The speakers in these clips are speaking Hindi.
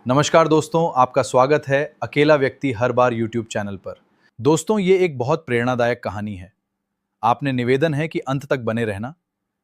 नमस्कार दोस्तों, आपका स्वागत है अकेला व्यक्ति हर बार यूट्यूब चैनल पर। दोस्तों, ये एक बहुत प्रेरणादायक कहानी है। आपने निवेदन है कि अंत तक बने रहना।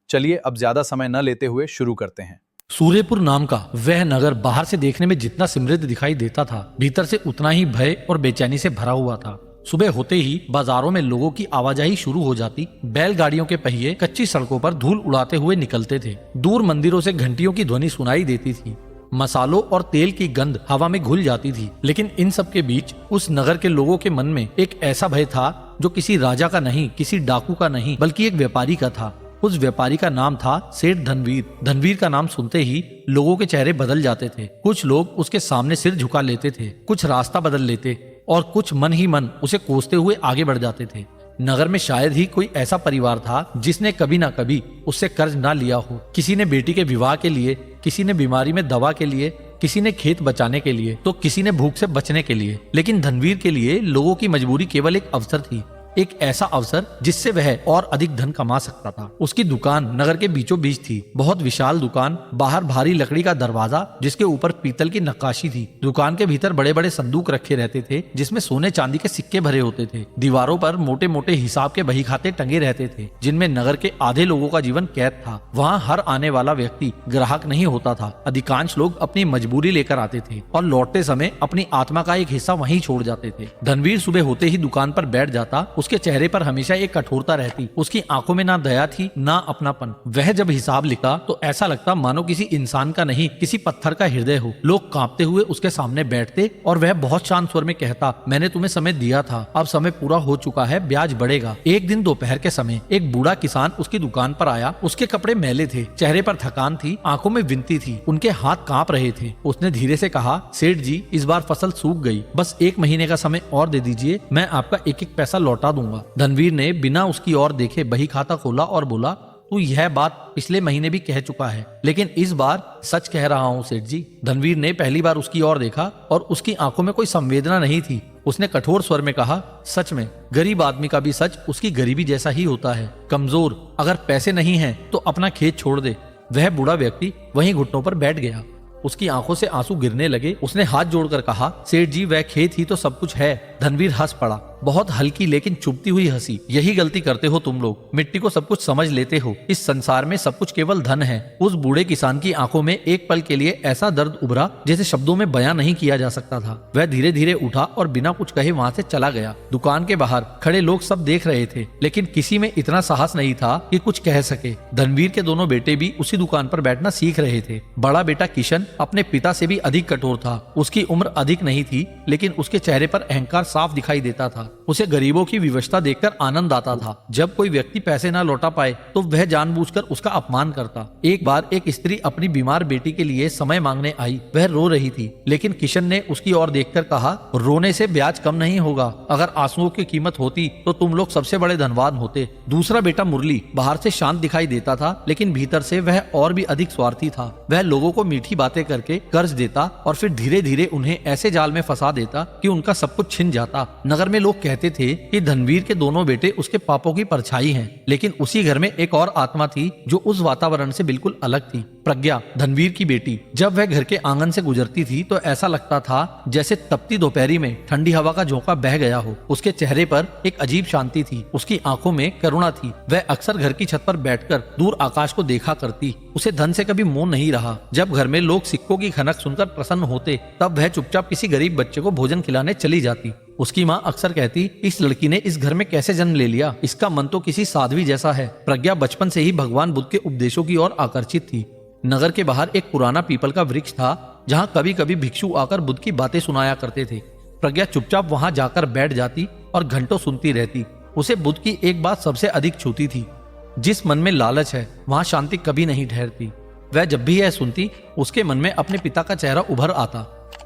चलिए अब ज्यादा समय न लेते हुए शुरू करते हैं। सूर्यपुर नाम का वह नगर बाहर से देखने में जितना समृद्ध दिखाई देता था, भीतर से उतना ही भय और बेचैनी से भरा हुआ था। सुबह होते ही बाजारों में लोगों की आवाजाही शुरू हो जाती। बैलगाड़ियों के पहिए कच्ची सड़कों पर धूल उड़ाते हुए निकलते थे। दूर मंदिरों से घंटियों की ध्वनि सुनाई देती थी। मसालों और तेल की गंध हवा में घुल जाती थी। लेकिन इन सब के बीच उस नगर के लोगों के मन में एक ऐसा भय था जो किसी राजा का नहीं, किसी डाकू का नहीं, बल्कि एक व्यापारी का था। उस व्यापारी का नाम था सेठ धनवीर। धनवीर का नाम सुनते ही लोगों के चेहरे बदल जाते थे। कुछ लोग उसके सामने सिर झुका लेते थे, कुछ रास्ता बदल लेते और कुछ मन ही मन उसे कोसते हुए आगे बढ़ जाते थे। नगर में शायद ही कोई ऐसा परिवार था जिसने कभी ना कभी उससे कर्ज ना लिया हो। किसी ने बेटी के विवाह के लिए, किसी ने बीमारी में दवा के लिए, किसी ने खेत बचाने के लिए, तो किसी ने भूख से बचने के लिए। लेकिन धनवीर के लिए लोगों की मजबूरी केवल एक अवसर थी, एक ऐसा अवसर जिससे वह और अधिक धन कमा सकता था। उसकी दुकान नगर के बीचों बीच थी। बहुत विशाल दुकान, बाहर भारी लकड़ी का दरवाजा जिसके ऊपर पीतल की नक्काशी थी। दुकान के भीतर बड़े बड़े संदूक रखे रहते थे जिसमें सोने चांदी के सिक्के भरे होते थे। दीवारों पर मोटे मोटे हिसाब के बही खाते टंगे रहते थे जिनमें नगर के आधे लोगों का जीवन कैद था। वहाँ हर आने वाला व्यक्ति ग्राहक नहीं होता था। अधिकांश लोग अपनी मजबूरी लेकर आते थे और लौटते समय अपनी आत्मा का एक हिस्सा वहीं छोड़ जाते थे। धनवीर सुबह होते ही दुकान पर बैठ जाता। उसके चेहरे पर हमेशा एक कठोरता रहती। उसकी आंखों में ना दया थी ना अपनापन। वह जब हिसाब लिखा तो ऐसा लगता मानो किसी इंसान का नहीं, किसी पत्थर का हृदय हो। लोग कांपते हुए उसके सामने बैठते और वह बहुत शांत स्वर में कहता, मैंने तुम्हें समय दिया था, अब समय पूरा हो चुका है, ब्याज बढ़ेगा। एक दिन दोपहर के समय एक बूढ़ा किसान उसकी दुकान पर आया। उसके कपड़े मैले थे, चेहरे पर थकान थी, आंखों में विनती थी, उनके हाथ कांप रहे थे। उसने धीरे से कहा, सेठ जी, इस बार फसल सूख गई, बस 1 महीने का समय और दे दीजिए, मैं आपका एक एक पैसा लौटा दूंगा। धनवीर ने बिना उसकी ओर देखे बही खाता खोला और बोला, तू यह बात पिछले महीने भी कह चुका है, लेकिन इस बार सच कह रहा हूँ सेठ जी। धनवीर ने पहली बार उसकी ओर देखा और उसकी आंखों में कोई संवेदना नहीं थी। उसने कठोर स्वर में कहा, सच में गरीब आदमी का भी सच उसकी गरीबी जैसा ही होता है। कमजोर, अगर पैसे नहीं हैं तो अपना खेत छोड़ दे। वह बूढ़ा व्यक्ति वहीं घुटनों पर बैठ गया। उसकी आंखों से आंसू गिरने लगे। उसने हाथ जोड़कर कहा, सेठ जी, वह खेत ही तो सब कुछ है। धनवीर हंस पड़ा, बहुत हल्की लेकिन चुभती हुई हंसी। यही गलती करते हो तुम लोग, मिट्टी को सब कुछ समझ लेते हो। इस संसार में सब कुछ केवल धन है। उस बूढ़े किसान की आंखों में एक पल के लिए ऐसा दर्द उभरा जैसे शब्दों में बयां नहीं किया जा सकता था। वह धीरे धीरे उठा और बिना कुछ कहे वहां से चला गया। दुकान के बाहर खड़े लोग सब देख रहे थे, लेकिन किसी में इतना साहस नहीं था कि कुछ कह सके। धनवीर के दोनों बेटे भी उसी दुकान पर बैठना सीख रहे थे। बड़ा बेटा किशन अपने पिता से भी अधिक कठोर था। उसकी उम्र अधिक नहीं थी, लेकिन उसके चेहरे पर अहंकार साफ दिखाई देता था। उसे गरीबों की विवशता देखकर आनंद आता था। जब कोई व्यक्ति पैसे ना लौटा पाए तो वह जानबूझकर उसका अपमान करता। एक बार एक स्त्री अपनी बीमार बेटी के लिए समय मांगने आई। वह रो रही थी, लेकिन किशन ने उसकी ओर देखकर कहा, रोने से ब्याज कम नहीं होगा। अगर आंसुओं की कीमत होती तो तुम लोग सबसे बड़े धनवान होते। दूसरा बेटा मुरली बाहर से शांत दिखाई देता था, लेकिन भीतर से वह और भी अधिक स्वार्थी था। वह लोगों को मीठी बातें करके कर्ज देता और फिर धीरे धीरे उन्हें ऐसे जाल में फंसा देता कि उनका सब कुछ छिन जाता। नगर में लोग कहते थे कि धनवीर के दोनों बेटे उसके पापों की परछाई हैं, लेकिन उसी घर में एक और आत्मा थी जो उस वातावरण से बिल्कुल अलग थी। प्रज्ञा, धनवीर की बेटी, जब वह घर के आंगन से गुजरती थी तो ऐसा लगता था जैसे तपती दोपहरी में ठंडी हवा का झोंका बह गया हो। उसके चेहरे पर एक अजीब शांति थी, उसकी आंखों में करुणा थी। वह अक्सर घर की छत पर बैठकर दूर आकाश को देखा करती। उसे धन से कभी मोह नहीं रहा। जब घर में लोग सिक्कों की खनक सुनकर प्रसन्न होते, तब वह चुपचाप किसी गरीब बच्चे को भोजन खिलाने चली जाती। उसकी माँ अक्सर कहती, इस लड़की ने इस घर में कैसे जन्म ले लिया, इसका मन तो किसी साध्वी जैसा है। प्रज्ञा बचपन से ही भगवान बुद्ध के उपदेशों की ओर आकर्षित थी। नगर के बाहर एक पुराना पीपल का वृक्ष था, जहाँ कभी कभी भिक्षु आकर बुद्ध की बातें सुनाया करते थे। प्रज्ञा चुपचाप वहां जाकर बैठ जाती और घंटों सुनती रहती। उसे बुद्ध की एक बात सबसे अधिक छूती थी, जिस मन में लालच है वहां शांति कभी नहीं ठहरती। वह जब भी यह सुनती, उसके मन में अपने पिता का चेहरा उभर आता।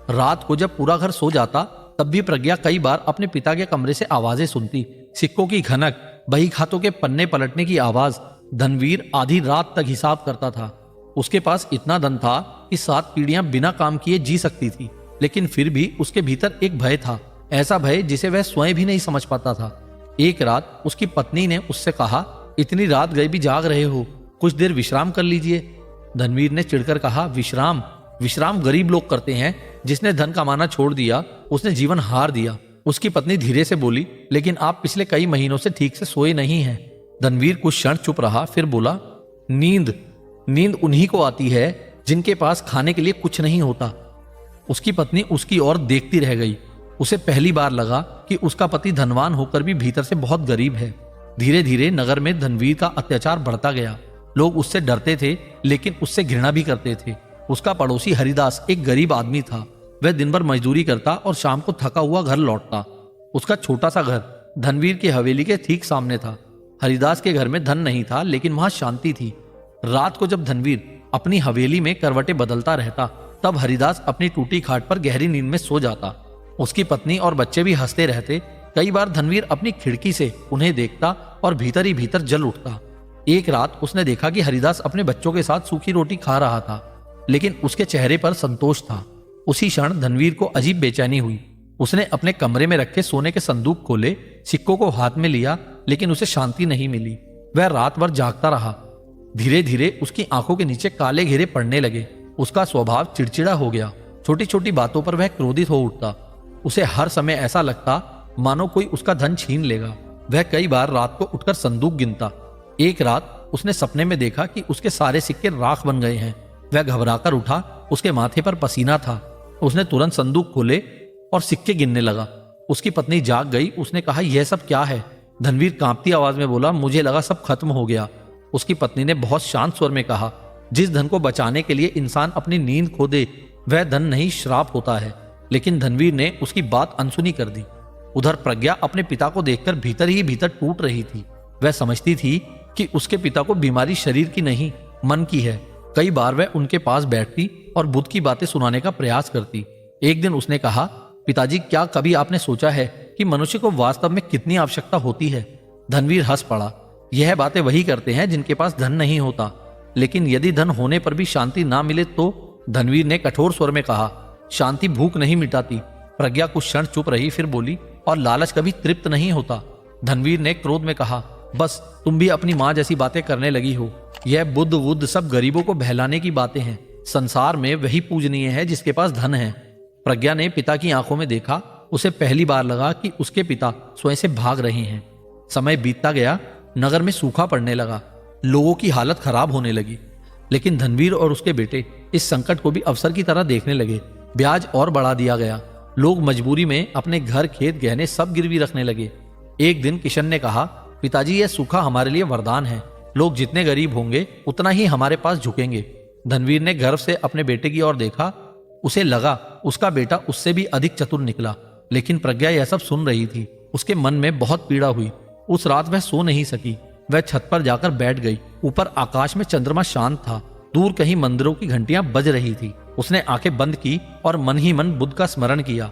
रात को जब पूरा घर सो जाता, तब भी प्रज्ञा कई बार अपने पिता के कमरे से आवाजें सुनती। सिक्कों की खनक, बही खातों के पन्ने पलटने की आवाज। धनवीर आधी रात तक हिसाब करता था। उसके पास इतना धन था कि 7 पीढ़ियां बिना काम किए जी सकती थी, लेकिन फिर भी उसके भीतर एक भय था, ऐसा भय जिसे वह स्वयं भी नहीं समझ पाता था। एक रात उसकी पत्नी ने उससे कहा, इतनी रात गए भी जाग रहे हो, कुछ देर विश्राम कर लीजिए। धनवीर ने चिढ़कर कहा, विश्राम विश्राम गरीब लोग करते हैं, जिसने धन कमाना छोड़ दिया उसने जीवन हार दिया। उसकी पत्नी धीरे से बोली, लेकिन आप पिछले कई महीनों से ठीक से सोए नहीं हैं। धनवीर कुछ क्षण चुप रहा, फिर बोला, नींद नींद उन्हीं को आती है जिनके पास खाने के लिए कुछ नहीं होता। उसकी पत्नी उसकी ओर देखती रह गई। उसे पहली बार लगा कि उसका पति धनवान होकर भी भीतर से बहुत गरीब है। धीरे धीरे नगर में धनवीर का अत्याचार बढ़ता गया। लोग उससे डरते थे, लेकिन उससे घृणा भी करते थे। उसका पड़ोसी हरिदास एक गरीब आदमी था। वह दिन भर मजदूरी करता और शाम को थका हुआ घर लौटता। उसका छोटा सा घर धनवीर की हवेली के ठीक सामने था। हरिदास के घर में धन नहीं था, लेकिन वहां शांति थी। रात को जब धनवीर अपनी हवेली में करवटें बदलता रहता, तब हरिदास अपनी टूटी खाट पर गहरी नींद में सो जाता। उसकी पत्नी और बच्चे भी हंसते रहते। कई बार धनवीर अपनी खिड़की से उन्हें देखता और भीतर ही भीतर जल उठता। एक रात उसने देखा कि हरिदास अपने बच्चों के साथ सूखी रोटी खा रहा था, लेकिन उसके चेहरे पर संतोष था। उसी क्षण धनवीर को अजीब बेचैनी हुई। उसने अपने कमरे में रखे सोने के संदूक खोले, सिक्कों को हाथ में लिया, लेकिन उसे शांति नहीं मिली। वह रात भर जागता रहा। धीरे धीरे उसकी आंखों के नीचे काले घेरे पड़ने लगे। उसका स्वभाव चिड़चिड़ा हो गया। छोटी छोटी बातों पर वह क्रोधित हो उठता। उसे हर समय ऐसा लगता मानो कोई उसका धन छीन लेगा। वह कई बार रात को उठकर संदूक गिनता। एक रात उसने सपने में देखा कि उसके सारे सिक्के राख बन गए हैं। वह घबराकर उठा। उसके माथे पर पसीना था। उसने तुरंत संदूक खोले और सिक्के गिनने लगा। उसकी पत्नी जाग गई। उसने कहा, यह सब क्या है? धनवीर कांपती आवाज में बोला, मुझे लगा सब खत्म हो गया। उसकी पत्नी ने बहुत शांत स्वर में कहा, जिस धन को बचाने के लिए इंसान अपनी नींद खो दे, वह धन नहीं, श्राप होता है। लेकिन धनवीर ने उसकी बात अनसुनी कर दी। उधर प्रज्ञा अपने पिता को देखकर भीतर ही भीतर टूट रही थी। वह समझती थी कि उसके पिता को बीमारी शरीर की नहीं, मन की है। कई बार वह उनके पास बैठती और बुद्ध की बातें सुनाने का प्रयास करती। एक दिन उसने कहा, पिताजी, क्या कभी आपने सोचा है कि मनुष्य को वास्तव में कितनी आवश्यकता होती है? धनवीर हंस पड़ा। यह बातें वही करते हैं जिनके पास धन नहीं होता, लेकिन यदि धन होने पर भी शांति ना मिले तो? धनवीर ने कठोर स्वर में कहा, शांति भूख नहीं मिटाती। प्रज्ञा कुछ क्षण चुप रही, फिर बोली, और लालच कभी तृप्त नहीं होता। धनवीर ने क्रोध में कहा, बस तुम भी अपनी माँ जैसी बातें करने लगी हो। यह बुद्ध वुद्ध सब गरीबों को बहलाने की बातें हैं। संसार में वही पूजनीय है जिसके पास धन है। प्रज्ञा ने पिता की आंखों में देखा। उसे पहली बार लगा कि उसके पिता स्वयं से भाग रहे हैं। समय बीतता गया। नगर में सूखा पड़ने लगा। लोगों की हालत खराब होने लगी। लेकिन धनवीर और उसके बेटे इस संकट को भी अवसर की तरह देखने लगे। ब्याज और बढ़ा दिया गया। लोग मजबूरी में अपने घर, खेत, गहने सब गिरवी रखने लगे। एक दिन किशन ने कहा, पिताजी, यह सूखा हमारे लिए वरदान है। लोग जितने गरीब होंगे उतना ही हमारे पास झुकेंगे। धनवीर ने गर्व से अपने बेटे की ओर देखा। उसे लगा उसका बेटा उससे भी अधिक चतुर निकला। लेकिन प्रज्ञा यह सब सुन रही थी। उसके मन में बहुत पीड़ा हुई। उस रात वह सो नहीं सकी। वह छत पर जाकर बैठ गई। ऊपर आकाश में चंद्रमा शांत था। दूर कहीं मंदिरों की घंटियां बज रही थी। उसने आंखें बंद की और मन ही मन बुद्ध का स्मरण किया।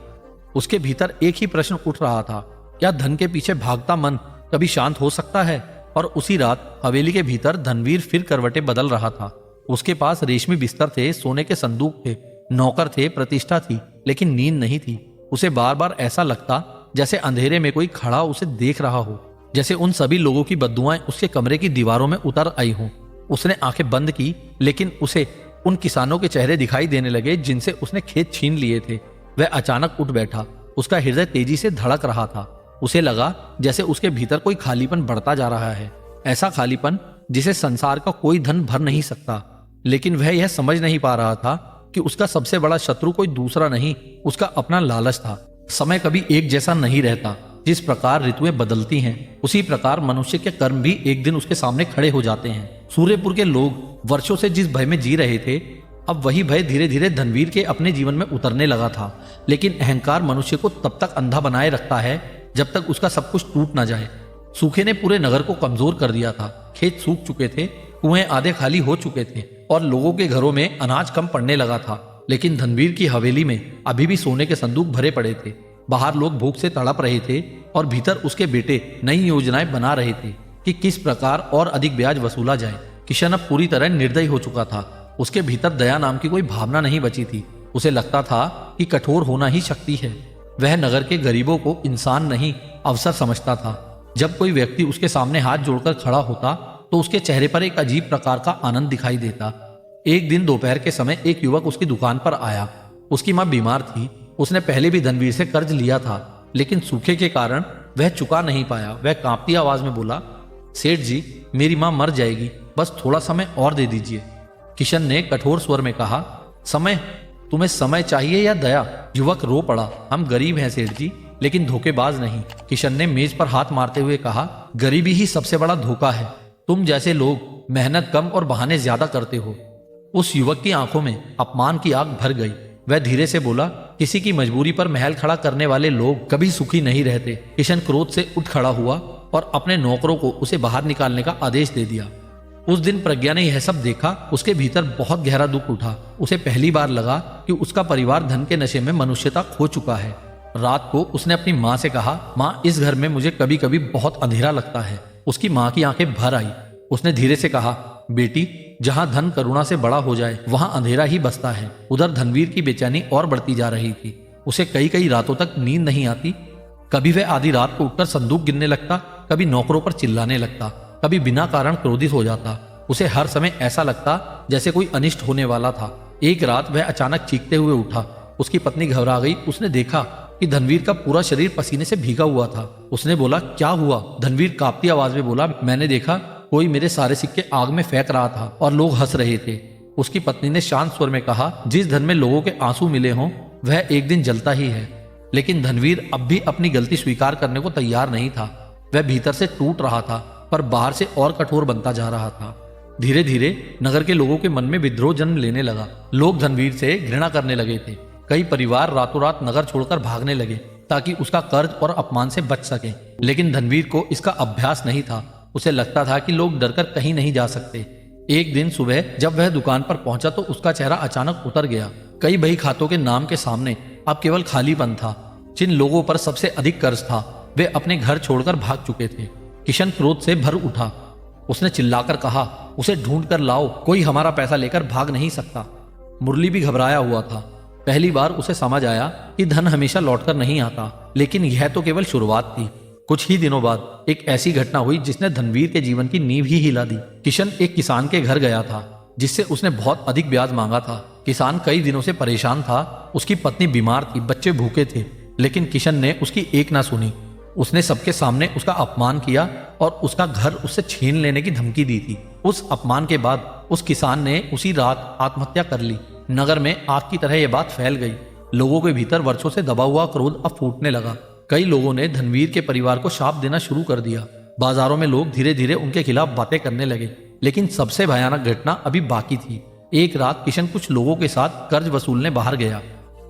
उसके भीतर एक ही प्रश्न उठ रहा था, क्या धन के पीछे भागता मन कभी शांत हो सकता है? और उसी रात हवेली के भीतर धनवीर फिर करवटें बदल रहा था। उसके पास रेशमी बिस्तर थे, सोने के संदूक थे, नौकर थे, प्रतिष्ठा थी, लेकिन नींद नहीं थी। उसे बार बार ऐसा लगता जैसे अंधेरे में कोई खड़ा उसे देख रहा हो, जैसे उन सभी लोगों की बद्दुआएं उसके कमरे की दीवारों में उतर आई हों। उसने आंखें बंद की, लेकिन उसे उन किसानों के चेहरे दिखाई देने लगे जिनसे उसने खेत छीन लिए थे। वह अचानक उठ बैठा। उसका हृदय तेजी से धड़क रहा था। उसे लगा जैसे उसके भीतर कोई खालीपन बढ़ता जा रहा है, ऐसा खालीपन जिसे संसार का कोई धन भर नहीं सकता। लेकिन वह यह समझ नहीं पा रहा था कि उसका सबसे बड़ा शत्रु कोई दूसरा नहीं, उसका अपना लालच था। समय कभी एक जैसा नहीं रहता। जिस प्रकार ऋतुएं बदलती हैं, उसी प्रकार मनुष्य के कर्म भी एक दिन उसके सामने खड़े हो जाते हैं। सूर्यपुर के लोग वर्षों से जिस भय में जी रहे थे, अब वही भय धीरे धीरे धनवीर के अपने जीवन में उतरने लगा था। लेकिन अहंकार मनुष्य को तब तक अंधा बनाए रखता है जब तक उसका सब कुछ टूट ना जाए। सूखे ने पूरे नगर को कमजोर कर दिया था। खेत सूख चुके थे, कुएं आधे खाली हो चुके थे और लोगों के घरों में अनाज कम पड़ने लगा था। लेकिन धनवीर की हवेली में अभी भी सोने के संदूक भरे पड़े थे। बाहर लोग भूख से तड़प रहे थे और भीतर उसके बेटे नई योजनाएं बना रहे थे कि किस प्रकार और अधिक ब्याज वसूला जाए। किशन अब पूरी तरह निर्दयी हो चुका था। उसके भीतर दया नाम की कोई भावना नहीं बची थी। उसे लगता था कि कठोर होना ही शक्ति है। वह नगर के गरीबों को इंसान नहीं, अवसर समझता था। जब कोई व्यक्ति उसके सामने हाथ जोड़कर खड़ा होता तो उसके चेहरे पर एक अजीब प्रकार का आनंद दिखाई देता। एक दिन दोपहर के समय एक युवक उसकी दुकान पर आया। उसकी माँ बीमार थी। उसने पहले भी धनवीर से कर्ज लिया था, लेकिन सूखे के कारण वह चुका नहीं पाया। वह कांपती आवाज में बोला, सेठ जी, मेरी माँ मर जाएगी, बस थोड़ा समय और दे दीजिए। किशन ने कठोर स्वर में कहा, समय? तुम्हें समय चाहिए या दया? युवक रो पड़ा। हम गरीब हैं सेठ जी, लेकिन धोखेबाज नहीं। किशन ने मेज पर हाथ मारते हुए कहा, गरीबी ही सबसे बड़ा धोखा है। तुम जैसे लोग मेहनत कम और बहाने ज्यादा करते हो। उस युवक की आंखों में अपमान की आग भर गई। वह धीरे से बोला, किसी की मजबूरी पर महल खड़ा करने वाले लोग कभी सुखी नहीं रहते। किशन क्रोध से उठ खड़ा हुआ और अपने नौकरों को उसे बाहर निकालने का आदेश दे दिया। उस दिन प्रज्ञा ने यह सब देखा। उसके भीतर बहुत गहरा दुख उठा। उसे पहली बार लगा कि उसका परिवार धन के नशे में मनुष्यता खो चुका है। रात को उसने अपनी माँ से कहा, माँ, इस घर में मुझे कभी कभी बहुत अंधेरा लगता है। उसकी माँ की आंखें भर आई। उसने धीरे से कहा, बेटी, जहां धन करुणा से बड़ा हो जाए वहां अंधेरा ही बसता है। उधर धनवीर की बेचैनी और बढ़ती जा रही थी। उसे कई कई रातों तक नींद नहीं आती। कभी वह आधी रात को उठकर संदूक गिनने लगता, कभी नौकरों पर चिल्लाने लगता, कभी बिना कारण क्रोधित हो जाता। उसे हर समय ऐसा लगता जैसे कोई अनिष्ट होने वाला था। एक रात वह अचानक चीखते हुए उठा। उसकी पत्नी घबरा गई। उसने देखा कि धनवीर का पूरा शरीर पसीने से भीगा हुआ था। उसने बोला, क्या हुआ? धनवीर कांपती आवाज में बोला, मैंने देखा कोई मेरे सारे सिक्के आग में फेंक रहा था और लोग हंस रहे थे। उसकी पत्नी ने शांत स्वर में कहा, जिस धन में लोगों के आंसू मिले हों वह एक दिन जलता ही है। लेकिन धनवीर अब भी अपनी गलती स्वीकार करने को तैयार नहीं था। वह भीतर से टूट रहा था, पर बाहर से और कठोर बनता जा रहा था। धीरे धीरे नगर के लोगों के मन में विद्रोह जन्म लेने लगा। लोग धनवीर से घृणा करने लगे थे। कई परिवार रातों रात नगर छोड़कर भागने लगे ताकि उसका कर्ज और अपमान से बच सके। लेकिन धनवीर को इसका अभ्यास नहीं था। उसे लगता था कि लोग डरकर कहीं नहीं जा सकते। एक दिन सुबह जब वह दुकान पर पहुंचा तो उसका चेहरा अचानक उतर गया। कई बही खातों के नाम के सामने अब केवल खालीपन था। जिन लोगों पर सबसे अधिक कर्ज था वे अपने घर छोड़कर भाग चुके थे। किशन क्रोध से भर उठा। उसने चिल्लाकर कहा, उसे ढूंढ कर लाओ, कोई हमारा पैसा लेकर भाग नहीं सकता। मुरली भी घबराया हुआ था। पहली बार उसे समझ आया कि धन हमेशा लौटकर नहीं आता, लेकिन यह तो केवल शुरुआत थी। कुछ ही दिनों बाद एक ऐसी घटना हुई जिसने धनवीर के जीवन की नींव ही हिला दी। किशन एक किसान के घर गया था जिससे उसने बहुत अधिक ब्याज मांगा था। किसान कई दिनों से परेशान था। उसकी पत्नी बीमार थी, बच्चे भूखे थे, लेकिन किशन ने उसकी एक ना सुनी। उसने सबके सामने उसका अपमान किया और उसका घर उससे छीन लेने की धमकी दी थी। उस अपमान के बाद उस किसान ने उसी रात आत्महत्या कर ली। नगर में आग की तरह यह बात फैल गई। लोगों के भीतर वर्षों से दबा हुआ क्रोध अब फूटने लगा। कई लोगों ने धनवीर के परिवार को शाप देना शुरू कर दिया। बाजारों में लोग धीरे धीरे उनके खिलाफ बातें करने लगे। लेकिन सबसे भयानक घटना अभी बाकी थी। एक रात किशन कुछ लोगों के साथ कर्ज वसूलने बाहर गया।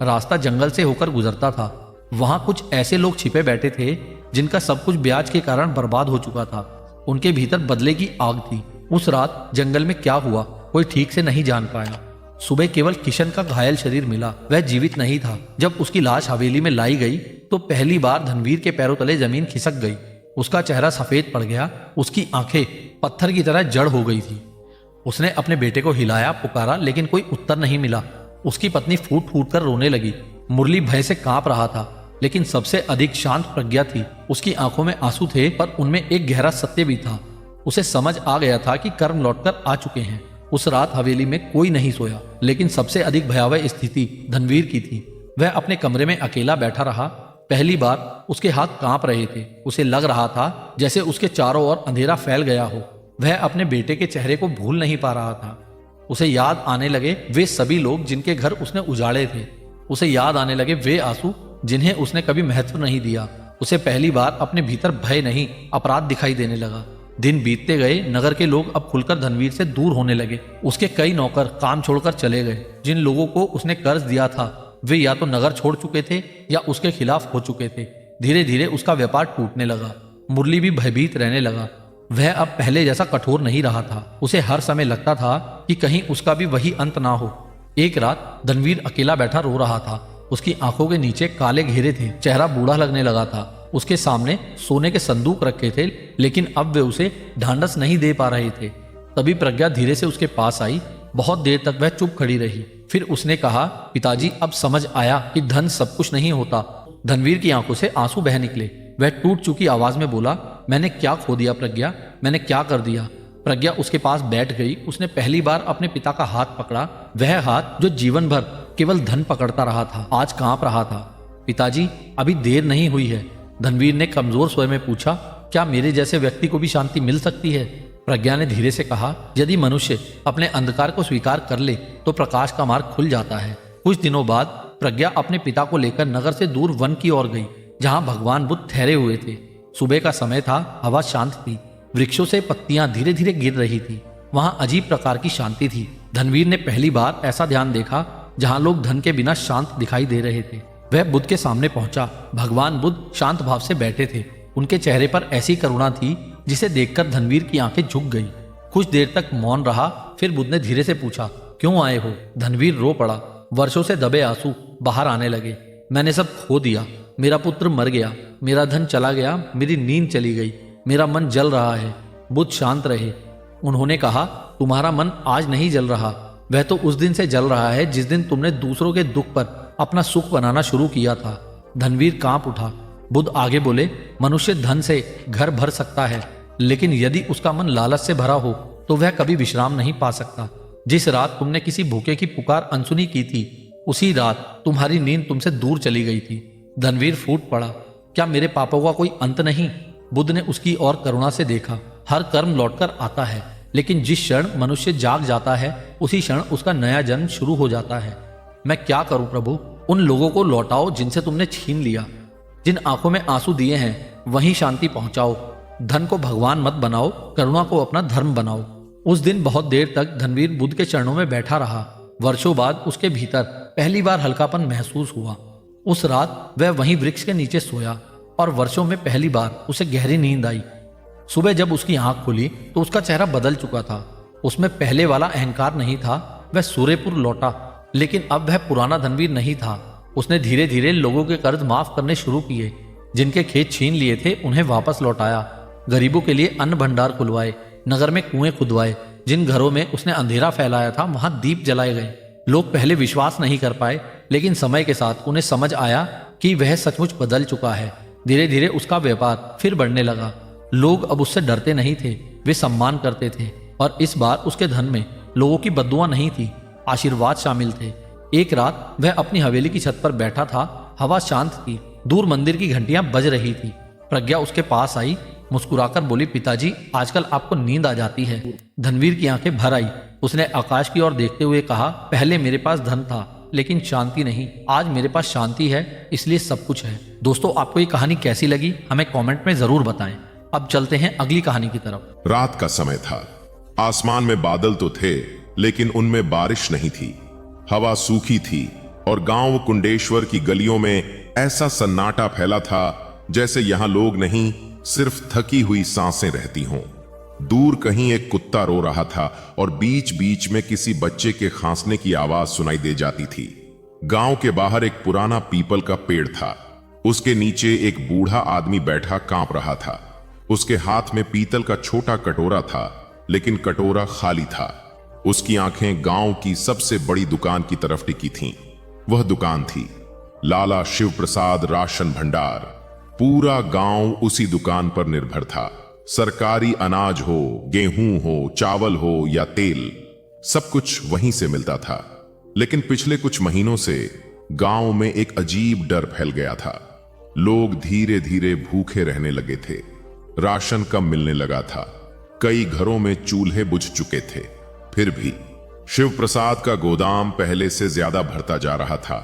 रास्ता जंगल से होकर गुजरता था। वहां कुछ ऐसे लोग छिपे बैठे थे जिनका सब कुछ ब्याज के कारण बर्बाद हो चुका था। उनके भीतर बदले की आग थी। उस रात जंगल में क्या हुआ कोई ठीक से नहीं जान पाया। सुबह केवल किशन का घायल शरीर मिला। वह जीवित नहीं था। जब उसकी लाश हवेली में लाई गई तो पहली बार धनवीर के पैरों तले जमीन खिसक गई। उसका चेहरा सफेद पड़ गया। उसकी आंखें पत्थर की तरह जड़ हो गई थी। उसने अपने बेटे को हिलाया, पुकारा, लेकिन कोई उत्तर नहीं मिला। उसकी पत्नी फूट फूट कर रोने लगी। मुरली भय से कांप रहा था, लेकिन सबसे अधिक शांत प्रज्ञा थी। उसकी आंखों में आंसू थे, पर उनमें एक गहरा सत्य भी था। उसे समझ आ गया था कि कर्म लौटकर आ चुके हैं। उस रात हवेली में कोई नहीं सोया, लेकिन सबसे अधिक भयावह स्थिति धनवीर की थी। वह अपने कमरे में अकेला बैठा रहा। पहली बार उसके हाथ कांप रहे थे। उसे लग रहा था जैसे उसके चारों ओर अंधेरा फैल गया हो। वह अपने बेटे के चेहरे को भूल नहीं पा रहा था। उसे याद आने लगे वे सभी लोग जिनके घर उसने उजाड़े थे। उसे याद आने लगे वे आंसू जिन्हें उसने कभी महत्व नहीं दिया। उसे पहली बार अपने भीतर भय नहीं, अपराध दिखाई देने लगा। दिन बीतते गए। नगर के लोग अब खुलकर धनवीर से दूर होने लगे। उसके कई नौकर काम छोड़कर चले गए। जिन लोगों को उसने कर्ज दिया था वे या तो नगर छोड़ चुके थे या उसके खिलाफ हो चुके थे। धीरे धीरे उसका व्यापार टूटने लगा। मुरली भी भयभीत रहने लगा। वह अब पहले जैसा कठोर नहीं रहा था। उसे हर समय लगता था कि कहीं उसका भी वही अंत ना हो। एक रात धनवीर अकेला बैठा रो रहा था। उसकी आंखों के नीचे काले घेरे थे। चेहरा बूढ़ा लगने लगा था। उसके सामने सोने के संदूक रखे थे, लेकिन अब वे उसे ढांढस नहीं दे पा रहे थे। तभी प्रज्ञा धीरे से उसके पास आई। बहुत देर तक वह चुप खड़ी रही। फिर उसने कहा, पिताजी, अब समझ आया कि धन सब कुछ नहीं होता। धनवीर की आंखों से आंसू बह निकले। वह टूट चुकी आवाज में बोला, मैंने क्या खो दिया प्रज्ञा? मैंने क्या कर दिया? प्रज्ञा उसके पास बैठ गई। उसने पहली बार अपने पिता का हाथ पकड़ा, वह हाथ जो जीवन भर केवल धन पकड़ता रहा था। आज कांप रहा था। पिताजी, अभी देर नहीं हुई है, धनवीर ने कमजोर स्वर में पूछा। क्या मेरे जैसे व्यक्ति को भी शांति मिल सकती है? प्रज्ञा ने धीरे से कहा, यदि मनुष्य अपने अंधकार को स्वीकार कर ले तो प्रकाश का मार्ग खुल जाता है। कुछ दिनों बाद प्रज्ञा अपने पिता को लेकर नगर से दूर वन की ओर गई, जहां भगवान बुद्ध ठहरे हुए थे। सुबह का समय था, हवा शांत थी, वृक्षों से पत्तियां धीरे धीरे गिर रही थी। वहां अजीब प्रकार की शांति थी। धनवीर ने पहली बार ऐसा ध्यान देखा जहां लोग धन के बिना शांत दिखाई दे रहे थे। वह बुद्ध के सामने पहुंचा। भगवान बुद्ध शांत भाव से बैठे थे। उनके चेहरे पर ऐसी करुणा थी जिसे देखकर धनवीर की आंखें झुक गईं। कुछ देर तक मौन रहा, फिर बुद्ध ने धीरे से पूछा, क्यों आए हो? धनवीर रो पड़ा। वर्षों से दबे आंसू बाहर आने लगे। मैंने सब खो दिया, मेरा पुत्र मर गया, मेरा धन चला गया, मेरी नींद चली गई, मेरा मन जल रहा है। बुद्ध शांत रहे। उन्होंने कहा, तुम्हारा मन आज नहीं जल रहा, वह तो उस दिन से जल रहा है जिस दिन तुमने दूसरों के दुख पर अपना सुख बनाना शुरू किया था। धनवीर कांप उठा। बुद्ध आगे बोले, मनुष्य धन से घर भर सकता है, लेकिन यदि उसका मन लालच से भरा हो तो वह कभी विश्राम नहीं पा सकता। जिस रात तुमने किसी भूखे की पुकार अनसुनी की थी, उसी रात तुम्हारी नींद तुमसे दूर चली गई थी। धनवीर फूट पड़ा। क्या मेरे पापों का कोई अंत नहीं? बुद्ध ने उसकी ओर करुणा से देखा। हर कर्म लौटकर आता है, लेकिन जिस क्षण मनुष्य जाग जाता है उसी क्षण उसका नया जन्म शुरू हो जाता है। मैं क्या करूं प्रभु? उन लोगों को लौटाओ जिनसे तुमने छीन लिया। जिन आंखों में आंसू दिए हैं वहीं शांति पहुंचाओ। धन को भगवान मत बनाओ, करुणा को अपना धर्म बनाओ। उस दिन बहुत देर तक धनवीर बुद्ध के चरणों में बैठा रहा। वर्षों बाद उसके भीतर पहली बार हल्कापन महसूस हुआ। उस रात वह वहीं वृक्ष के नीचे सोया और वर्षों में पहली बार उसे गहरी नींद आई। सुबह जब उसकी आंख खुली तो उसका चेहरा बदल चुका था। उसमें पहले वाला अहंकार नहीं था। वह सूर्यपुर लौटा, लेकिन अब वह पुराना धनवीर नहीं था। उसने धीरे धीरे लोगों के कर्ज माफ करने शुरू किए। जिनके खेत छीन लिए थे उन्हें वापस लौटाया। गरीबों के लिए अन्न भंडार खुलवाए, नगर में कुएं खुदवाए। जिन घरों में उसने अंधेरा फैलाया था वहां दीप जलाए गए। लोग पहले विश्वास नहीं कर पाए, लेकिन समय के साथ उन्हें समझ आया कि वह सचमुच बदल चुका है। धीरे धीरे उसका व्यापार फिर बढ़ने लगा। लोग अब उससे डरते नहीं थे, वे सम्मान करते थे। और इस बार उसके धन में लोगों की बद्दुआ नहीं थी, आशीर्वाद शामिल थे। एक रात वह अपनी हवेली की छत पर बैठा था। हवा शांत थी। दूर मंदिर की घंटियां बज रही थी। प्रज्ञा उसके पास आई, मुस्कुराकर बोली, पिताजी, आजकल आपको नींद आ जाती है। धनवीर की आंखें भर आई। उसने आकाश की ओर देखते हुए कहा, पहले मेरे पास धन था लेकिन शांति नहीं। आज मेरे पास शांति है, इसलिए सब कुछ है। दोस्तों, आपको ये कहानी कैसी लगी हमें कमेंट में जरूर बताएं। अब चलते हैं अगली कहानी की तरफ। रात का समय था। आसमान में बादल तो थे, लेकिन उनमें बारिश नहीं थी। हवा सूखी थी और गांव कुंडेश्वर की गलियों में ऐसा सन्नाटा फैला था जैसे यहां लोग नहीं, सिर्फ थकी हुई सांसें रहती हों। दूर कहीं एक कुत्ता रो रहा था और बीच बीच में किसी बच्चे के खांसने की आवाज सुनाई दे जाती थी। गांव के बाहर एक पुराना पीपल का पेड़ था। उसके नीचे एक बूढ़ा आदमी बैठा कांप रहा था। उसके हाथ में पीतल का छोटा कटोरा था, लेकिन कटोरा खाली था। उसकी आंखें गांव की सबसे बड़ी दुकान की तरफ टिकी थीं। वह दुकान थी लाला शिव प्रसाद राशन भंडार। पूरा गांव उसी दुकान पर निर्भर था। सरकारी अनाज हो, गेहूं हो, चावल हो या तेल, सब कुछ वहीं से मिलता था। लेकिन पिछले कुछ महीनों से गांव में एक अजीब डर फैल गया था। लोग धीरे धीरे भूखे रहने लगे थे। राशन कम मिलने लगा था। कई घरों में चूल्हे बुझ चुके थे। फिर भी शिव प्रसाद का गोदाम पहले से ज्यादा भरता जा रहा था।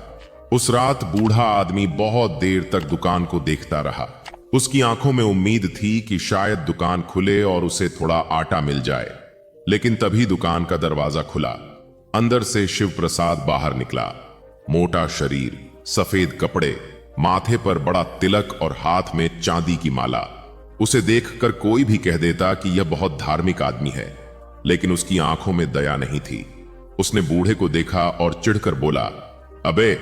उस रात बूढ़ा आदमी बहुत देर तक दुकान को देखता रहा। उसकी आंखों में उम्मीद थी कि शायद दुकान खुले और उसे थोड़ा आटा मिल जाए। लेकिन तभी दुकान का दरवाजा खुला। अंदर से शिव प्रसाद बाहर निकला। मोटा शरीर, सफेद कपड़े, माथे पर बड़ा तिलक और हाथ में चांदी की माला। उसे देखकर कोई भी कह देता कि यह बहुत धार्मिक आदमी है, लेकिन उसकी आंखों में दया नहीं थी। उसने बूढ़े को देखा और चिढ़कर बोला, अबे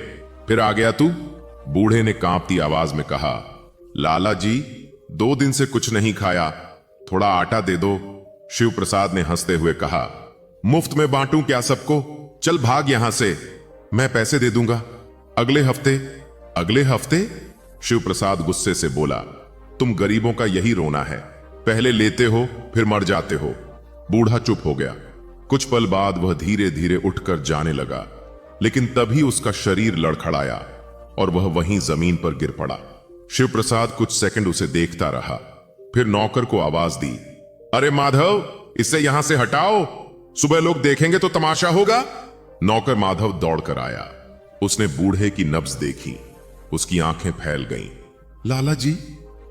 फिर आ गया तू? बूढ़े ने कांपती आवाज में कहा, लाला जी, 2 दिन से कुछ नहीं खाया, थोड़ा आटा दे दो। शिव प्रसाद ने हंसते हुए कहा, मुफ्त में बांटूं क्या सबको? चल भाग यहां से, मैं पैसे दे दूंगा अगले हफ्ते। अगले हफ्ते? शिव प्रसाद गुस्से से बोला, तुम गरीबों का यही रोना है, पहले लेते हो फिर मर जाते हो। बूढ़ा चुप हो गया। कुछ पल बाद वह धीरे धीरे उठकर जाने लगा, लेकिन तभी उसका शरीर लड़खड़ाया और वह वहीं जमीन पर गिर पड़ा। शिव प्रसाद कुछ सेकंड उसे देखता रहा, फिर नौकर को आवाज दी, अरे माधव, इसे यहां से हटाओ, सुबह लोग देखेंगे तो तमाशा होगा। नौकर माधव दौड़कर आया। उसने बूढ़े की नब्ज देखी, उसकी आंखें फैल गईं। लाला जी,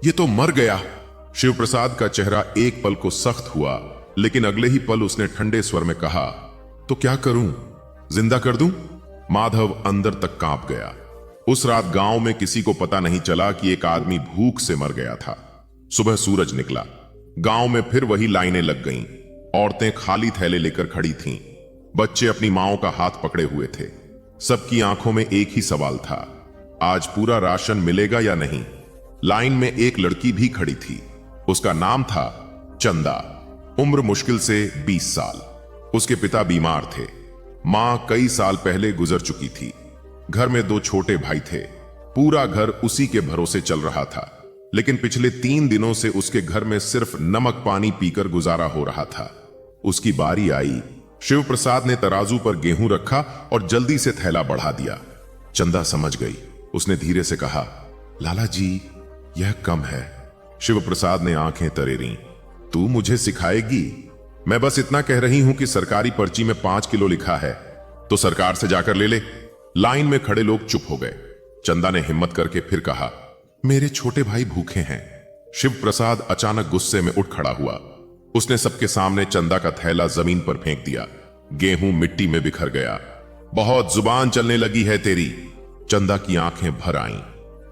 ये तो मर गया। शिव प्रसाद का चेहरा एक पल को सख्त हुआ, लेकिन अगले ही पल उसने ठंडे स्वर में कहा, तो क्या करूं, जिंदा कर दूं? माधव अंदर तक कांप गया। उस रात गांव में किसी को पता नहीं चला कि एक आदमी भूख से मर गया था। सुबह सूरज निकला, गांव में फिर वही लाइनें लग गईं। औरतें खाली थैले लेकर खड़ी थीं, बच्चे अपनी माओं का हाथ पकड़े हुए थे। सबकी आंखों में एक ही सवाल था, आज पूरा राशन मिलेगा या नहीं। लाइन में एक लड़की भी खड़ी थी, उसका नाम था चंदा, उम्र मुश्किल से 20 साल। उसके पिता बीमार थे, मां कई साल पहले गुजर चुकी थी। घर में 2 छोटे भाई थे, पूरा घर उसी के भरोसे चल रहा था। लेकिन पिछले 3 दिनों से उसके घर में सिर्फ नमक पानी पीकर गुजारा हो रहा था। उसकी बारी आई, शिव प्रसाद ने तराजू पर गेहूं रखा और जल्दी से थैला बढ़ा दिया। चंदा समझ गई, उसने धीरे से कहा, लाला जी, यह कम है। शिव प्रसाद ने आंखें तरेरी, तू मुझे सिखाएगी? मैं बस इतना कह रही हूं कि सरकारी पर्ची में 5 किलो लिखा है, तो सरकार से जाकर ले ले। लाइन में खड़े लोग चुप हो गए। चंदा ने हिम्मत करके फिर कहा, मेरे छोटे भाई भूखे हैं। शिव प्रसाद अचानक गुस्से में उठ खड़ा हुआ। उसने सबके सामने चंदा का थैला जमीन पर फेंक दिया। गेहूं मिट्टी में बिखर गया। बहुत जुबान चलने लगी है तेरी। चंदा की आंखें भर आईं।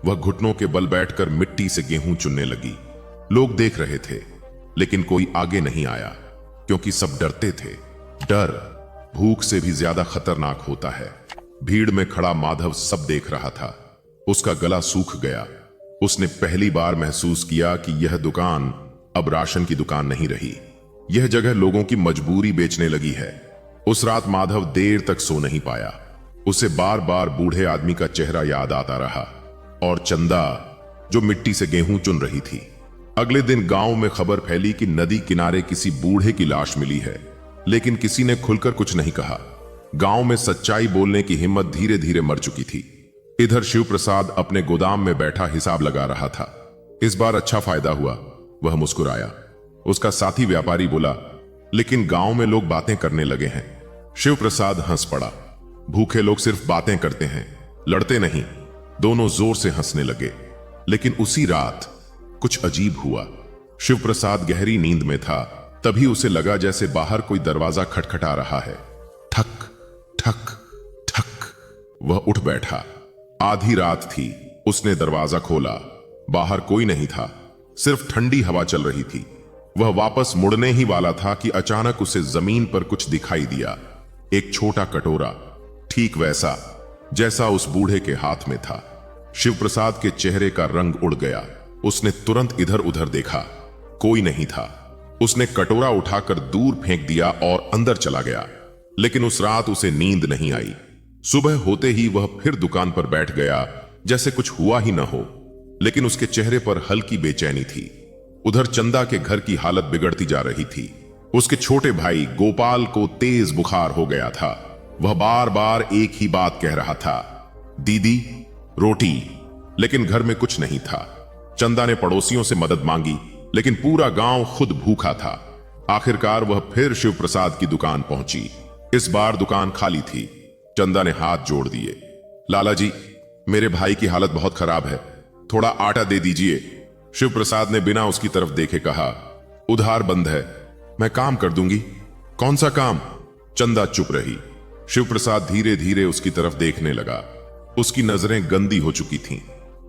वह घुटनों के बल बैठकर मिट्टी से गेहूं चुनने लगी। लोग देख रहे थे, लेकिन कोई आगे नहीं आया, क्योंकि सब डरते थे। डर भूख से भी ज्यादा खतरनाक होता है। भीड़ में खड़ा माधव सब देख रहा था। उसका गला सूख गया। उसने पहली बार महसूस किया कि यह दुकान अब राशन की दुकान नहीं रही। यह जगह लोगों की मजबूरी बेचने लगी है। उस रात माधव देर तक सो नहीं पाया। उसे बार बार बूढ़े आदमी का चेहरा याद आता रहा और चंदा जो मिट्टी से गेहूं चुन रही थी। अगले दिन गांव में खबर फैली कि नदी किनारे किसी बूढ़े की लाश मिली है, लेकिन किसी ने खुलकर कुछ नहीं कहा। गांव में सच्चाई बोलने की हिम्मत धीरे धीरे मर चुकी थी। इधर शिव प्रसाद अपने गोदाम में बैठा हिसाब लगा रहा था। इस बार अच्छा फायदा हुआ। वह मुस्कुराया। उसका साथी व्यापारी बोला, लेकिन गांव में लोग बातें करने लगे हैं। शिव प्रसाद हंस पड़ा। भूखे लोग सिर्फ बातें करते हैं, लड़ते नहीं। दोनों जोर से हंसने लगे। लेकिन उसी रात कुछ अजीब हुआ। शिव प्रसाद गहरी नींद में था, तभी उसे लगा जैसे बाहर कोई दरवाजा खटखटा रहा है। ठक ठक ठक। वह उठ बैठा। आधी रात थी। उसने दरवाजा खोला। बाहर कोई नहीं था, सिर्फ ठंडी हवा चल रही थी। वह वापस मुड़ने ही वाला था कि अचानक उसे जमीन पर कुछ दिखाई दिया। एक छोटा कटोरा, ठीक वैसा जैसा उस बूढ़े के हाथ में था। शिव प्रसाद के चेहरे का रंग उड़ गया। उसने तुरंत इधर उधर देखा, कोई नहीं था। उसने कटोरा उठाकर दूर फेंक दिया और अंदर चला गया। लेकिन उस रात उसे नींद नहीं आई। सुबह होते ही वह फिर दुकान पर बैठ गया, जैसे कुछ हुआ ही न हो। लेकिन उसके चेहरे पर हल्की बेचैनी थी। उधर चंदा के घर की हालत बिगड़ती जा रही थी। उसके छोटे भाई गोपाल को तेज बुखार हो गया था। वह बार बार एक ही बात कह रहा था, दीदी रोटी। लेकिन घर में कुछ नहीं था। चंदा ने पड़ोसियों से मदद मांगी, लेकिन पूरा गांव खुद भूखा था। आखिरकार वह फिर शिव प्रसाद की दुकान पहुंची। इस बार दुकान खाली थी। चंदा ने हाथ जोड़ दिए। लाला जी, मेरे भाई की हालत बहुत खराब है, थोड़ा आटा दे दीजिए। शिव प्रसाद ने बिना उसकी तरफ देखे कहा, उधार बंद है, मैं काम कर दूंगी। कौन सा काम? चंदा चुप रही। शिव प्रसाद धीरे धीरे उसकी तरफ देखने लगा। उसकी नजरें गंदी हो चुकी थीं।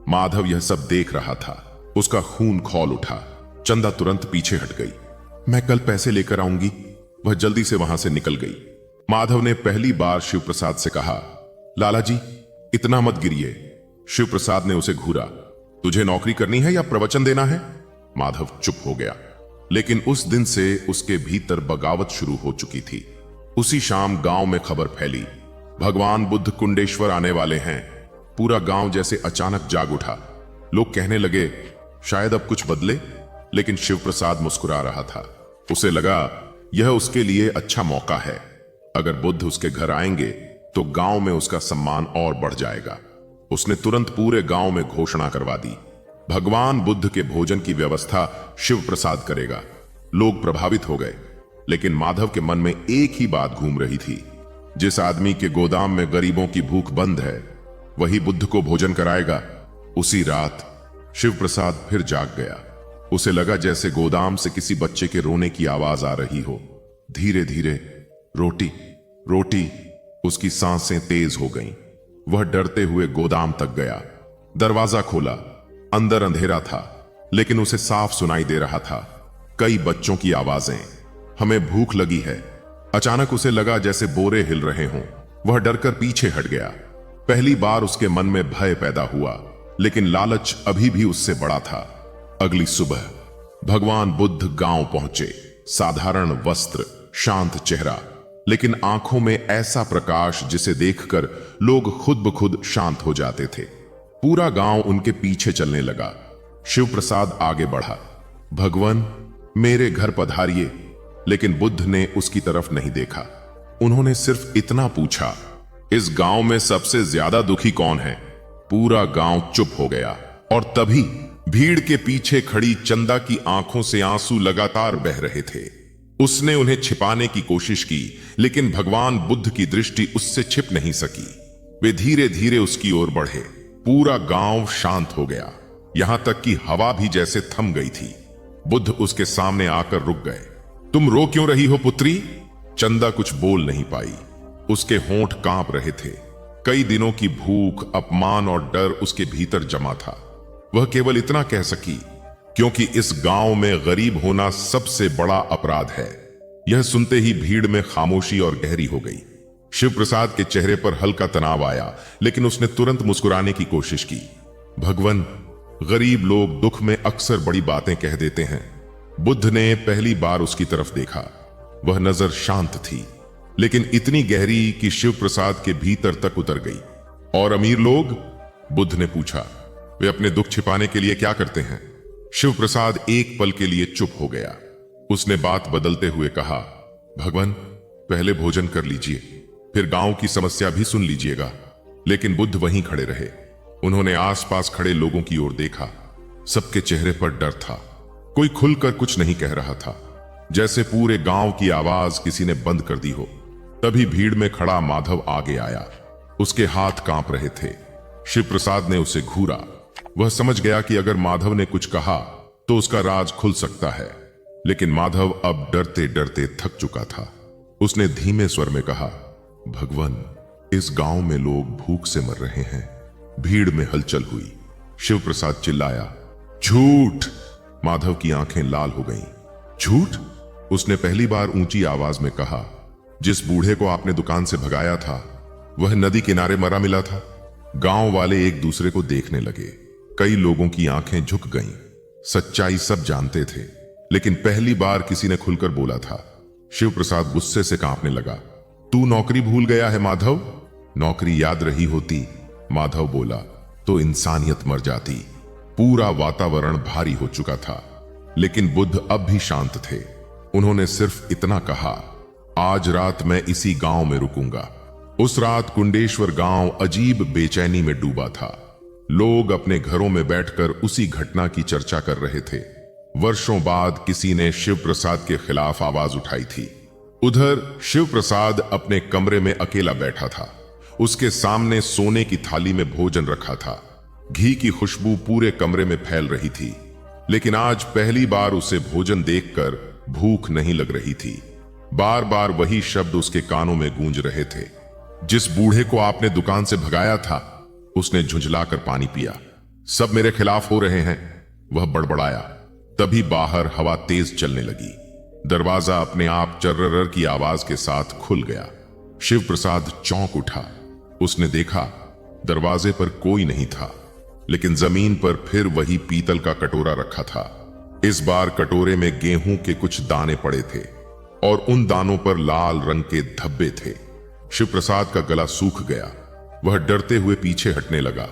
माधव यह सब देख रहा था। उसका खून खौल उठा। चंदा तुरंत पीछे हट गई। मैं कल पैसे लेकर आऊंगी। वह जल्दी से वहां से निकल गई। माधव ने पहली बार शिव प्रसाद से कहा, लाला जी, इतना मत गिरिए। शिव प्रसाद ने उसे घूरा। तुझे नौकरी करनी है या प्रवचन देना है? माधव चुप हो गया। लेकिन उस दिन से उसके भीतर बगावत शुरू हो चुकी थी। उसी शाम गांव में खबर फैली, भगवान बुद्ध कुंडेश्वर आने वाले हैं। पूरा गांव जैसे अचानक जाग उठा। लोग कहने लगे, शायद अब कुछ बदले। लेकिन शिव प्रसाद मुस्कुरा रहा था। उसे लगा यह उसके लिए अच्छा मौका है। अगर बुद्ध उसके घर आएंगे तो गांव में उसका सम्मान और बढ़ जाएगा। उसने तुरंत पूरे गांव में घोषणा करवा दी, भगवान बुद्ध के भोजन की व्यवस्था शिव प्रसाद करेगा। लोग प्रभावित हो गए, लेकिन माधव के मन में एक ही बात घूम रही थी, जिस आदमी के गोदाम में गरीबों की भूख बंद है, वही बुद्ध को भोजन कराएगा। उसी रात शिव प्रसाद फिर जाग गया। उसे लगा जैसे गोदाम से किसी बच्चे के रोने की आवाज आ रही हो। धीरे धीरे रोटी रोटी उसकी सांसें तेज हो गईं। वह डरते हुए गोदाम तक गया। दरवाजा खोला। अंदर अंधेरा था, लेकिन उसे साफ सुनाई दे रहा था कई बच्चों की आवाजें। हमें भूख लगी है। अचानक उसे लगा जैसे बोरे हिल रहे हों। वह डरकर पीछे हट गया। पहली बार उसके मन में भय पैदा हुआ, लेकिन लालच अभी भी उससे बड़ा था। अगली सुबह भगवान बुद्ध गांव पहुंचे। साधारण वस्त्र, शांत चेहरा, लेकिन आंखों में ऐसा प्रकाश जिसे देखकर लोग खुद ब खुद शांत हो जाते थे। पूरा गांव उनके पीछे चलने लगा। शिव प्रसाद आगे बढ़ा। भगवान, मेरे घर पधारिए। लेकिन बुद्ध ने उसकी तरफ नहीं देखा। उन्होंने सिर्फ इतना पूछा, इस गांव में सबसे ज्यादा दुखी कौन है? पूरा गांव चुप हो गया। और तभी भीड़ के पीछे खड़ी चंदा की आंखों से आंसू लगातार बह रहे थे। उसने उन्हें छिपाने की कोशिश की, लेकिन भगवान बुद्ध की दृष्टि उससे छिप नहीं सकी। वे धीरे धीरे उसकी ओर बढ़े। पूरा गांव शांत हो गया, यहां तक कि हवा भी जैसे थम गई थी। बुद्ध उसके सामने आकर रुक गए। तुम रो क्यों रही हो पुत्री? चंदा कुछ बोल नहीं पाई। उसके होंठ कांप रहे थे। कई दिनों की भूख, अपमान और डर उसके भीतर जमा था। वह केवल इतना कह सकी, क्योंकि इस गांव में गरीब होना सबसे बड़ा अपराध है। यह सुनते ही भीड़ में खामोशी और गहरी हो गई। शिव प्रसाद के चेहरे पर हल्का तनाव आया, लेकिन उसने तुरंत मुस्कुराने की कोशिश की। भगवान, गरीब लोग दुख में अक्सर बड़ी बातें कह देते हैं। बुद्ध ने पहली बार उसकी तरफ देखा। वह नजर शांत थी, लेकिन इतनी गहरी कि शिव प्रसाद के भीतर तक उतर गई। और अमीर लोग? बुद्ध ने पूछा। वे अपने दुख छिपाने के लिए क्या करते हैं? शिव प्रसाद एक पल के लिए चुप हो गया। उसने बात बदलते हुए कहा, भगवान, पहले भोजन कर लीजिए, फिर गांव की समस्या भी सुन लीजिएगा। लेकिन बुद्ध वहीं खड़े रहे। उन्होंने आसपास खड़े लोगों की ओर देखा। सबके चेहरे पर डर था। कोई खुलकर कुछ नहीं कह रहा था, जैसे पूरे गांव की आवाज किसी ने बंद कर दी हो। तभी भीड़ में खड़ा माधव आगे आया। उसके हाथ कांप रहे थे। शिव प्रसाद ने उसे घूरा। वह समझ गया कि अगर माधव ने कुछ कहा तो उसका राज खुल सकता है। लेकिन माधव अब डरते डरते थक चुका था। उसने धीमे स्वर में कहा, भगवान, इस गांव में लोग भूख से मर रहे हैं। भीड़ में हलचल हुई। शिव प्रसाद चिल्लाया, झूठ! माधव की आंखें लाल हो गईं। झूठ? उसने पहली बार ऊंची आवाज में कहा। जिस बूढ़े को आपने दुकान से भगाया था, वह नदी किनारे मरा मिला था। गांव वाले एक दूसरे को देखने लगे। कई लोगों की आंखें झुक गईं। सच्चाई सब जानते थे, लेकिन पहली बार किसी ने खुलकर बोला था। शिव प्रसाद गुस्से से कांपने लगा। तू नौकरी भूल गया है माधव? नौकरी याद रही होती, माधव बोला, तो इंसानियत मर जाती। पूरा वातावरण भारी हो चुका था, लेकिन बुद्ध अब भी शांत थे। उन्होंने सिर्फ इतना कहा, आज रात मैं इसी गांव में रुकूंगा। उस रात कुंडेश्वर गांव अजीब बेचैनी में डूबा था। लोग अपने घरों में बैठकर उसी घटना की चर्चा कर रहे थे। वर्षों बाद किसी ने शिव प्रसाद के खिलाफ आवाज उठाई थी। उधर शिव प्रसाद अपने कमरे में अकेला बैठा था। उसके सामने सोने की थाली में भोजन रखा था। घी की खुशबू पूरे कमरे में फैल रही थी, लेकिन आज पहली बार उसे भोजन देखकर भूख नहीं लग रही थी। बार बार वही शब्द उसके कानों में गूंज रहे थे। जिस बूढ़े को आपने दुकान से भगाया था, उसने झुंझलाकर पानी पिया। सब मेरे खिलाफ हो रहे हैं, वह बड़बड़ाया। तभी बाहर हवा तेज चलने लगी। दरवाजा अपने आप चर्रर की आवाज के साथ खुल गया। शिव प्रसाद चौंक उठा। उसने देखा दरवाजे पर कोई नहीं था, लेकिन जमीन पर फिर वही पीतल का कटोरा रखा था। इस बार कटोरे में गेहूं के कुछ दाने पड़े थे और उन दानों पर लाल रंग के धब्बे थे। शिव प्रसाद का गला सूख गया। वह डरते हुए पीछे हटने लगा।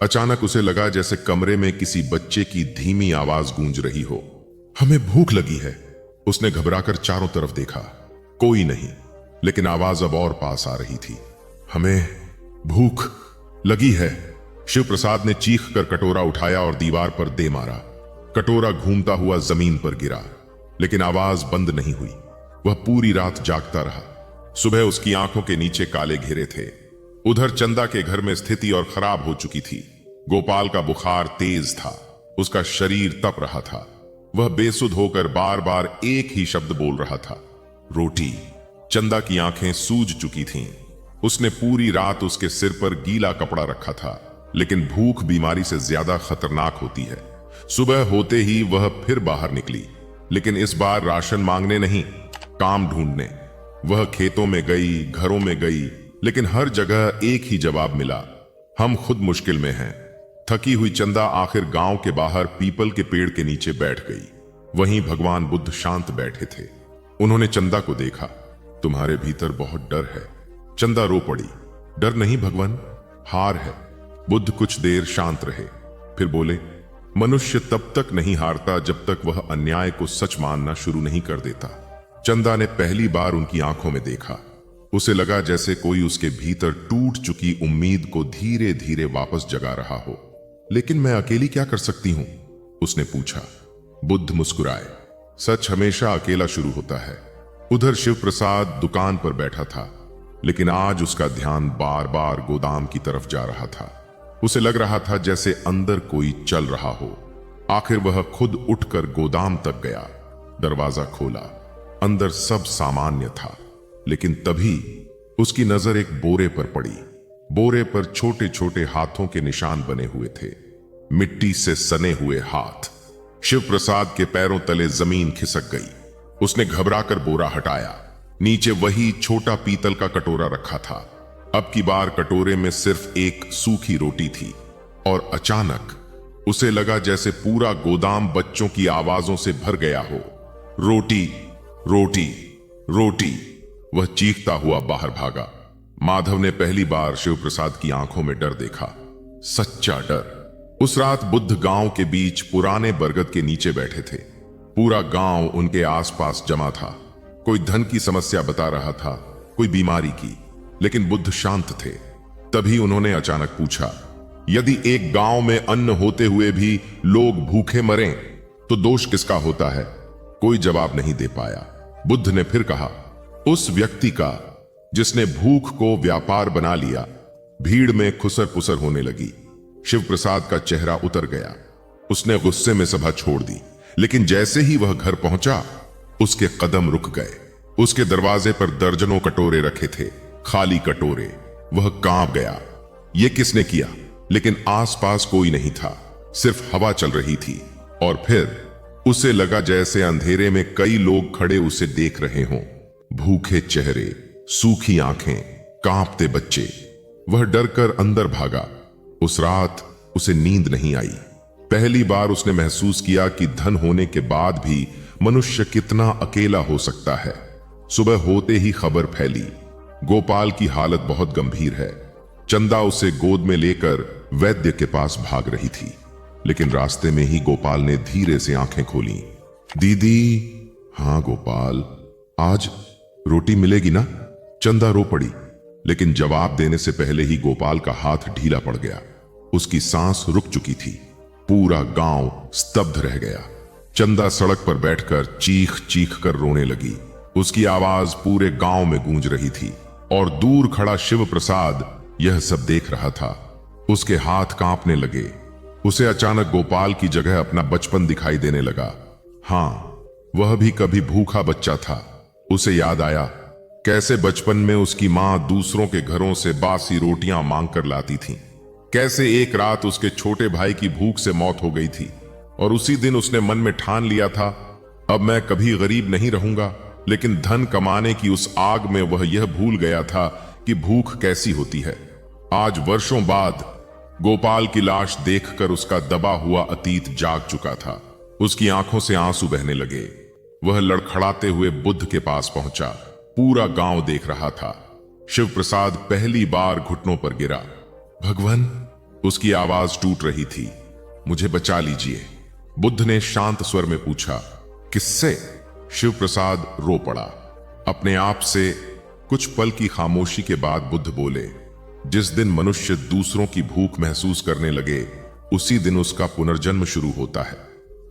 अचानक उसे लगा जैसे कमरे में किसी बच्चे की धीमी आवाज गूंज रही हो, हमें भूख लगी है। उसने घबराकर चारों तरफ देखा, कोई नहीं, लेकिन आवाज अब और पास आ रही थी। हमें भूख लगी है। शिव प्रसाद ने चीख कर कटोरा उठाया और दीवार पर दे मारा। कटोरा घूमता हुआ जमीन पर गिरा, लेकिन आवाज बंद नहीं हुई। वह पूरी रात जागता रहा। सुबह उसकी आंखों के नीचे काले घेरे थे। उधर चंदा के घर में स्थिति और खराब हो चुकी थी। गोपाल का बुखार तेज था, उसका शरीर तप रहा था। वह बेसुध होकर बार बार एक ही शब्द बोल रहा था, रोटी। चंदा की आंखें सूज चुकी थीं। उसने पूरी रात उसके सिर पर गीला कपड़ा रखा था, लेकिन भूख बीमारी से ज्यादा खतरनाक होती है। सुबह होते ही वह फिर बाहर निकली, लेकिन इस बार राशन मांगने नहीं, काम ढूंढने। वह खेतों में गई, घरों में गई, लेकिन हर जगह एक ही जवाब मिला, हम खुद मुश्किल में हैं। थकी हुई चंदा आखिर गांव के बाहर पीपल के पेड़ के नीचे बैठ गई। वहीं भगवान बुद्ध शांत बैठे थे। उन्होंने चंदा को देखा। तुम्हारे भीतर बहुत डर है। चंदा रो पड़ी। डर नहीं भगवान, हार है। बुद्ध कुछ देर शांत रहे, फिर बोले, मनुष्य तब तक नहीं हारता जब तक वह अन्याय को सच मानना शुरू नहीं कर देता। चंदा ने पहली बार उनकी आंखों में देखा। उसे लगा जैसे कोई उसके भीतर टूट चुकी उम्मीद को धीरे धीरे वापस जगा रहा हो। लेकिन मैं अकेली क्या कर सकती हूं? उसने पूछा। बुद्ध मुस्कुराए। सच हमेशा अकेला शुरू होता है। उधर शिव प्रसाद दुकान पर बैठा था, लेकिन आज उसका ध्यान बार बार गोदाम की तरफ जा रहा था। उसे लग रहा था जैसे अंदर कोई चल रहा हो। आखिर वह खुद उठकर गोदाम तक गया। दरवाजा खोला। अंदर सब सामान्य था, लेकिन तभी उसकी नजर एक बोरे पर पड़ी। बोरे पर छोटे छोटे हाथों के निशान बने हुए थे, मिट्टी से सने हुए हाथ। शिव प्रसाद के पैरों तले जमीन खिसक गई। उसने घबराकर बोरा हटाया। नीचे वही छोटा पीतल का कटोरा रखा था। अब की बार कटोरे में सिर्फ एक सूखी रोटी थी, और अचानक उसे लगा जैसे पूरा गोदाम बच्चों की आवाजों से भर गया हो। रोटी, रोटी, रोटी। वह चीखता हुआ बाहर भागा। माधव ने पहली बार शिव प्रसाद की आंखों में डर देखा, सच्चा डर। उस रात बुद्ध गांव के बीच पुराने बरगद के नीचे बैठे थे। पूरा गांव उनके आसपास जमा था। कोई धन की समस्या बता रहा था, कोई बीमारी की, लेकिन बुद्ध शांत थे। तभी उन्होंने अचानक पूछा, यदि एक गांव में अन्न होते हुए भी लोग भूखे मरें, तो दोष किसका होता है? कोई जवाब नहीं दे पाया। बुद्ध ने फिर कहा, उस व्यक्ति का जिसने भूख को व्यापार बना लिया। भीड़ में खुसर पुसर होने लगी। शिव प्रसाद का चेहरा उतर गया। उसने गुस्से में सभा छोड़ दी, लेकिन जैसे ही वह घर पहुंचा, उसके कदम रुक गए। उसके दरवाजे पर दर्जनों कटोरे रखे थे, खाली कटोरे। वह कांप गया। यह किसने किया? लेकिन आसपास कोई नहीं था, सिर्फ हवा चल रही थी। और फिर उसे लगा जैसे अंधेरे में कई लोग खड़े उसे देख रहे हों। भूखे चेहरे, सूखी आंखें, कांपते बच्चे। वह डरकर अंदर भागा। उस रात उसे नींद नहीं आई। पहली बार उसने महसूस किया कि धन होने के बाद भी मनुष्य कितना अकेला हो सकता है। सुबह होते ही खबर फैली, गोपाल की हालत बहुत गंभीर है। चंदा उसे गोद में लेकर वैद्य के पास भाग रही थी, लेकिन रास्ते में ही गोपाल ने धीरे से आंखें खोली। दीदी। हाँ गोपाल, आज रोटी मिलेगी ना? चंदा रो पड़ी, लेकिन जवाब देने से पहले ही गोपाल का हाथ ढीला पड़ गया। उसकी सांस रुक चुकी थी। पूरा गांव स्तब्ध रह गया। चंदा सड़क पर बैठकर चीख चीख कर रोने लगी। उसकी आवाज पूरे गांव में गूंज रही थी, और दूर खड़ा शिव प्रसाद यह सब देख रहा था। उसके हाथ कांपने लगे। उसे अचानक गोपाल की जगह अपना बचपन दिखाई देने लगा। हां, वह भी कभी भूखा बच्चा था। उसे याद आया कैसे बचपन में उसकी मां दूसरों के घरों से बासी रोटियां मांगकर लाती थी। कैसे एक रात उसके छोटे भाई की भूख से मौत हो गई थी, और उसी दिन उसने मन में ठान लिया था, अब मैं कभी गरीब नहीं रहूंगा। लेकिन धन कमाने की उस आग में वह यह भूल गया था कि भूख कैसी होती है। आज वर्षों बाद गोपाल की लाश देखकर उसका दबा हुआ अतीत जाग चुका था। उसकी आंखों से आंसू बहने लगे। वह लड़खड़ाते हुए बुद्ध के पास पहुंचा। पूरा गांव देख रहा था। शिव प्रसाद पहली बार घुटनों पर गिरा। भगवान, उसकी आवाज टूट रही थी, मुझे बचा लीजिए। बुद्ध ने शांत स्वर में पूछा, किससे? शिव प्रसाद रो पड़ा अपने आप से। कुछ पल की खामोशी के बाद बुद्ध बोले, जिस दिन मनुष्य दूसरों की भूख महसूस करने लगे, उसी दिन उसका पुनर्जन्म शुरू होता है।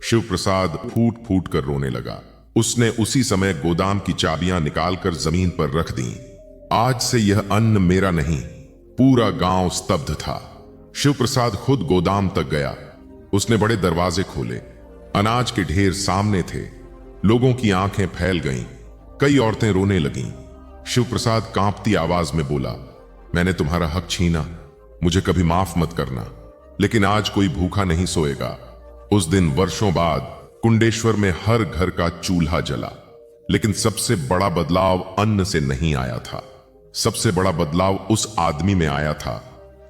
शिव प्रसाद फूट फूट कर रोने लगा। उसने उसी समय गोदाम की चाबियां निकालकर जमीन पर रख दी। आज से यह अन्न मेरा नहीं। पूरा गांव स्तब्ध था। शिव प्रसाद खुद गोदाम तक गया। उसने बड़े दरवाजे खोले। अनाज के ढेर सामने थे। लोगों की आंखें फैल गईं। कई औरतें रोने लगीं। शिव प्रसाद कांपती आवाज में बोला, मैंने तुम्हारा हक छीना, मुझे कभी माफ मत करना, लेकिन आज कोई भूखा नहीं सोएगा। उस दिन वर्षों बाद कुंडेश्वर में हर घर का चूल्हा जला, लेकिन सबसे बड़ा बदलाव अन्न से नहीं आया था। सबसे बड़ा बदलाव उस आदमी में आया था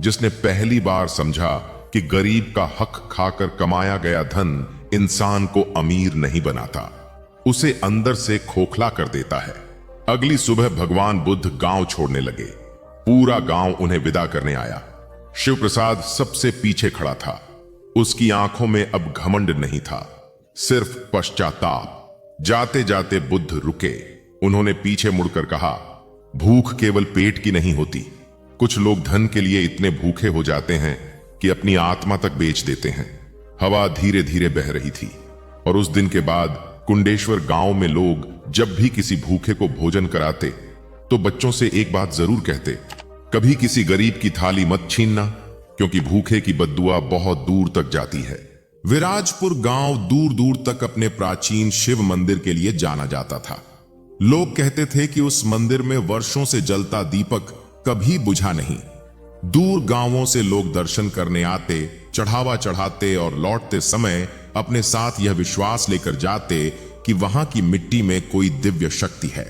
जिसने पहली बार समझा कि गरीब का हक खाकर कमाया गया धन इंसान को अमीर नहीं बनाता, उसे अंदर से खोखला कर देता है। अगली सुबह भगवान बुद्ध गांव छोड़ने लगे। पूरा गांव उन्हें विदा करने आया। शिव प्रसाद सबसे पीछे खड़ा था। उसकी आंखों में अब घमंड नहीं था, सिर्फ पश्चाताप। जाते जाते बुद्ध रुके। उन्होंने पीछे मुड़कर कहा, भूख केवल पेट की नहीं होती। कुछ लोग धन के लिए इतने भूखे हो जाते हैं कि अपनी आत्मा तक बेच देते हैं। हवा धीरे धीरे बह रही थी और उस दिन के बाद कुंडेश्वर गांव में लोग जब भी किसी भूखे को भोजन कराते तो बच्चों से एक बात जरूर कहते, कभी किसी गरीब की थाली मत छीनना, क्योंकि भूखे की बद्दुआ बहुत दूर तक जाती है। विराजपुर गांव दूर दूर तक अपने प्राचीन शिव मंदिर के लिए जाना जाता था। लोग कहते थे कि उस मंदिर में वर्षों से जलता दीपक कभी बुझा नहीं। दूर गांवों से लोग दर्शन करने आते, चढ़ावा चढ़ाते और लौटते समय अपने साथ यह विश्वास लेकर जाते कि वहां की मिट्टी में कोई दिव्य शक्ति है।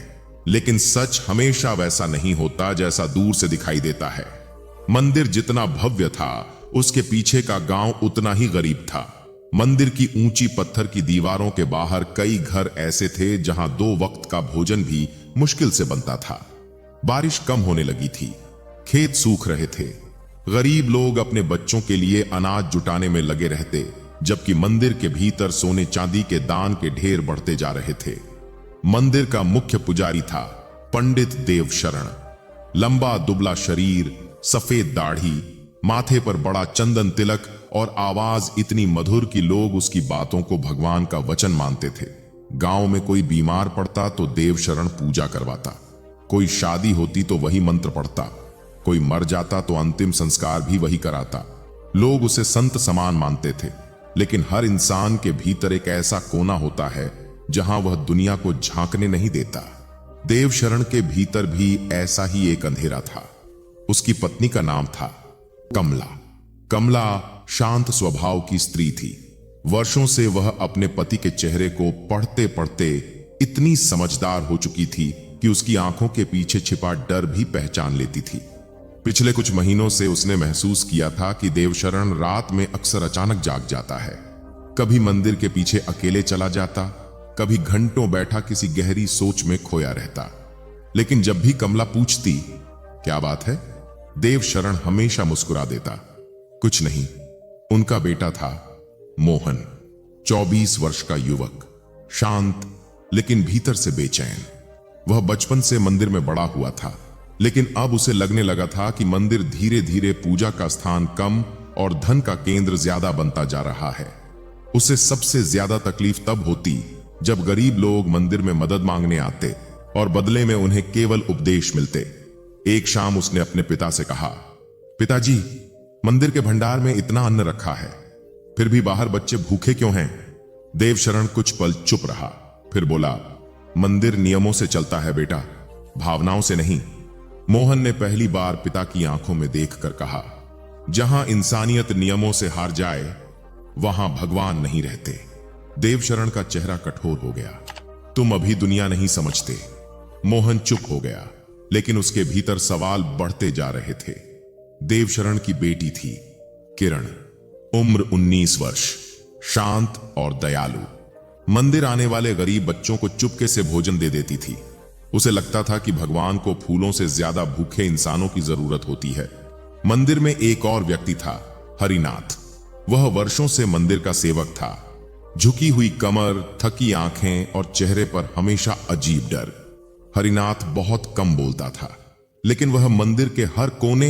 लेकिन सच हमेशा वैसा नहीं होता जैसा दूर से दिखाई देता है। मंदिर जितना भव्य था, उसके पीछे का गांव उतना ही गरीब था। मंदिर की ऊंची पत्थर की दीवारों के बाहर कई घर ऐसे थे जहां 2 वक्त का भोजन भी मुश्किल से बनता था। बारिश कम होने लगी थी। खेत सूख रहे थे। गरीब लोग अपने बच्चों के लिए अनाज जुटाने में लगे रहते, जबकि मंदिर के भीतर सोने चांदी के दान के ढेर बढ़ते जा रहे थे। मंदिर का मुख्य पुजारी था पंडित देवशरण। लंबा दुबला शरीर, सफेद दाढ़ी, माथे पर बड़ा चंदन तिलक और आवाज इतनी मधुर कि लोग उसकी बातों को भगवान का वचन मानते थे। गांव में कोई बीमार पड़ता तो देवशरण पूजा करवाता, कोई शादी होती तो वही मंत्र पढ़ता, कोई मर जाता तो अंतिम संस्कार भी वही कराता। लोग उसे संत समान मानते थे, लेकिन हर इंसान के भीतर एक ऐसा कोना होता है जहां वह दुनिया को झांकने नहीं देता। देवशरण के भीतर भी ऐसा ही एक अंधेरा था। उसकी पत्नी का नाम था कमला। कमला शांत स्वभाव की स्त्री थी। वर्षों से वह अपने पति के चेहरे को पढ़ते पढ़ते इतनी समझदार हो चुकी थी कि उसकी आंखों के पीछे छिपा डर भी पहचान लेती थी। पिछले कुछ महीनों से उसने महसूस किया था कि देवशरण रात में अक्सर अचानक जाग जाता है। कभी मंदिर के पीछे अकेले चला जाता, कभी घंटों बैठा किसी गहरी सोच में खोया रहता। लेकिन जब भी कमला पूछती, क्या बात है, देवशरण हमेशा मुस्कुरा देता, कुछ नहीं। उनका बेटा था मोहन, 24 वर्ष का युवक, शांत लेकिन भीतर से बेचैन। वह बचपन से मंदिर में बड़ा हुआ था, लेकिन अब उसे लगने लगा था कि मंदिर धीरे धीरे पूजा का स्थान कम और धन का केंद्र ज्यादा बनता जा रहा है। उसे सबसे ज्यादा तकलीफ तब होती जब गरीब लोग मंदिर में मदद मांगने आते और बदले में उन्हें केवल उपदेश मिलते। एक शाम उसने अपने पिता से कहा, पिताजी, मंदिर के भंडार में इतना अन्न रखा है, फिर भी बाहर बच्चे भूखे क्यों हैं? देवशरण कुछ पल चुप रहा, फिर बोला, मंदिर नियमों से चलता है बेटा, भावनाओं से नहीं। मोहन ने पहली बार पिता की आंखों में देखकर कहा, जहां इंसानियत नियमों से हार जाए वहां भगवान नहीं रहते। देवशरण का चेहरा कठोर हो गया। तुम अभी दुनिया नहीं समझते। मोहन चुप हो गया, लेकिन उसके भीतर सवाल बढ़ते जा रहे थे। देवशरण की बेटी थी किरण, उम्र 19 वर्ष, शांत और दयालु। मंदिर आने वाले गरीब बच्चों को चुपके से भोजन दे देती थी। उसे लगता था कि भगवान को फूलों से ज्यादा भूखे इंसानों की जरूरत होती है। मंदिर में एक और व्यक्ति था, हरिनाथ। वह वर्षों से मंदिर का सेवक था। झुकी हुई कमर, थकी आंखें और चेहरे पर हमेशा अजीब डर। हरिनाथ बहुत कम बोलता था, लेकिन वह मंदिर के हर कोने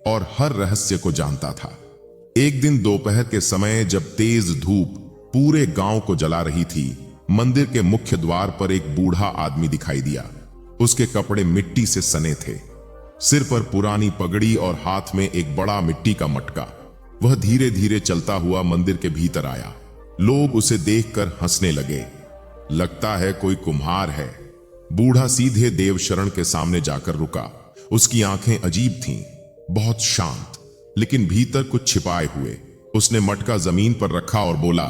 और हर रहस्य को जानता था। एक दिन दोपहर के समय जब तेज धूप पूरे गांव को जला रही थी, मंदिर के मुख्य द्वार पर एक बूढ़ा आदमी दिखाई दिया। उसके कपड़े मिट्टी से सने थे, सिर पर पुरानी पगड़ी और हाथ में एक बड़ा मिट्टी का मटका। वह धीरे धीरे चलता हुआ मंदिर के भीतर आया। लोग उसे देखकर हंसने लगे। लगता है कोई कुम्हार है। बूढ़ा सीधे देवशरण के सामने जाकर रुका। उसकी आंखें अजीब थीं, बहुत शांत, लेकिन भीतर कुछ छिपाए हुए। उसने मटका जमीन पर रखा और बोला,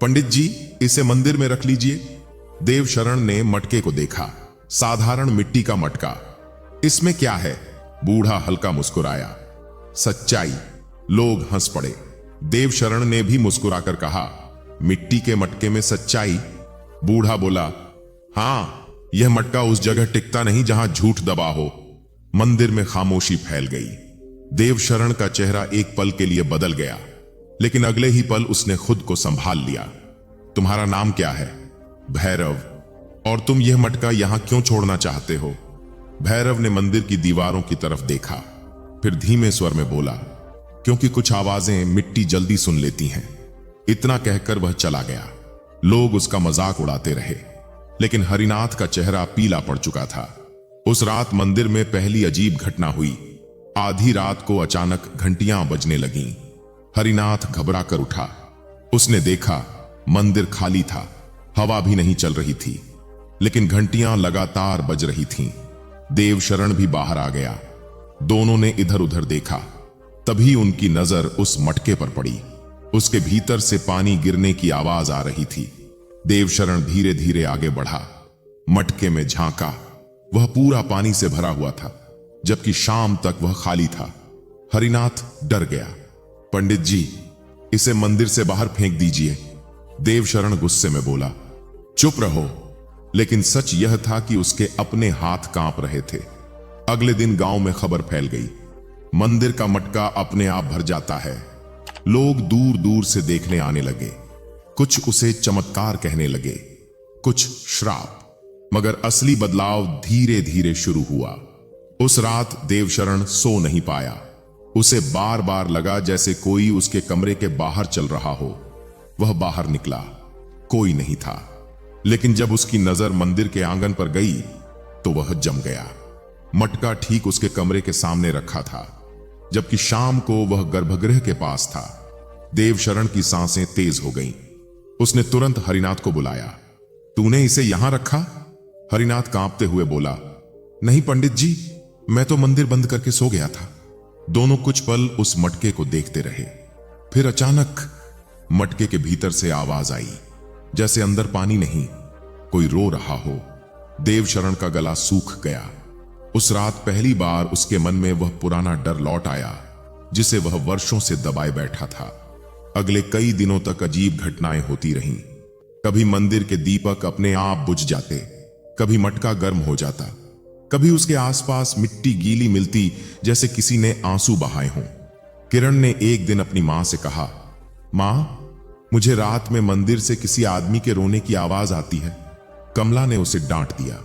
पंडित जी, इसे मंदिर में रख लीजिए। देवशरण ने मटके को देखा, साधारण मिट्टी का मटका। इसमें क्या है? बूढ़ा हल्का मुस्कुराया, सच्चाई। लोग हंस पड़े। देवशरण ने भी मुस्कुराकर कहा, मिट्टी के मटके में सच्चाई? बूढ़ा बोला, हां, यह मटका उस जगह टिकता नहीं जहां झूठ दबा हो। मंदिर में खामोशी फैल गई। देवशरण का चेहरा एक पल के लिए बदल गया, लेकिन अगले ही पल उसने खुद को संभाल लिया। तुम्हारा नाम क्या है? भैरव। और तुम यह मटका यहां क्यों छोड़ना चाहते हो? भैरव ने मंदिर की दीवारों की तरफ देखा, फिर धीमे स्वर में बोला, क्योंकि कुछ आवाजें मिट्टी जल्दी सुन लेती हैं। इतना कहकर वह चला गया। लोग उसका मजाक उड़ाते रहे, लेकिन हरिनाथ का चेहरा पीला पड़ चुका था। उस रात मंदिर में पहली अजीब घटना हुई। आधी रात को अचानक घंटियां बजने लगीं। हरिनाथ घबरा कर उठा। उसने देखा मंदिर खाली था, हवा भी नहीं चल रही थी, लेकिन घंटियां लगातार बज रही थीं। देवशरण भी बाहर आ गया। दोनों ने इधर उधर देखा। तभी उनकी नजर उस मटके पर पड़ी। उसके भीतर से पानी गिरने की आवाज आ रही थी। देवशरण धीरे धीरे आगे बढ़ा, मटके में झांका। वह पूरा पानी से भरा हुआ था, जबकि शाम तक वह खाली था। हरिनाथ डर गया। पंडित जी, इसे मंदिर से बाहर फेंक दीजिए। देवशरण गुस्से में बोला, चुप रहो। लेकिन सच यह था कि उसके अपने हाथ कांप रहे थे। अगले दिन गांव में खबर फैल गई, मंदिर का मटका अपने आप भर जाता है। लोग दूर दूर से देखने आने लगे। कुछ उसे चमत्कार कहने लगे, कुछ श्राप। मगर असली बदलाव धीरे धीरे शुरू हुआ। उस रात देवशरण सो नहीं पाया। उसे बार बार लगा जैसे कोई उसके कमरे के बाहर चल रहा हो। वह बाहर निकला, कोई नहीं था। लेकिन जब उसकी नजर मंदिर के आंगन पर गई तो वह जम गया। मटका ठीक उसके कमरे के सामने रखा था, जबकि शाम को वह गर्भगृह के पास था। देवशरण की सांसें तेज हो गईं। उसने तुरंत हरिनाथ को बुलाया। तूने इसे यहां रखा? हरिनाथ कांपते हुए बोला, नहीं पंडित जी, मैं तो मंदिर बंद करके सो गया था। दोनों कुछ पल उस मटके को देखते रहे। फिर अचानक मटके के भीतर से आवाज आई, जैसे अंदर पानी नहीं, कोई रो रहा हो। देवशरण का गला सूख गया। उस रात पहली बार उसके मन में वह पुराना डर लौट आया, जिसे वह वर्षों से दबाए बैठा था। अगले कई दिनों तक अजीब घटनाएं होती रहीं। कभी मंदिर के दीपक अपने आप बुझ जाते, कभी मटका गर्म हो जाता, कभी उसके आसपास मिट्टी गीली मिलती जैसे किसी ने आंसू बहाए हों। किरण ने एक दिन अपनी मां से कहा, मां, मुझे रात में मंदिर से किसी आदमी के रोने की आवाज आती है। कमला ने उसे डांट दिया,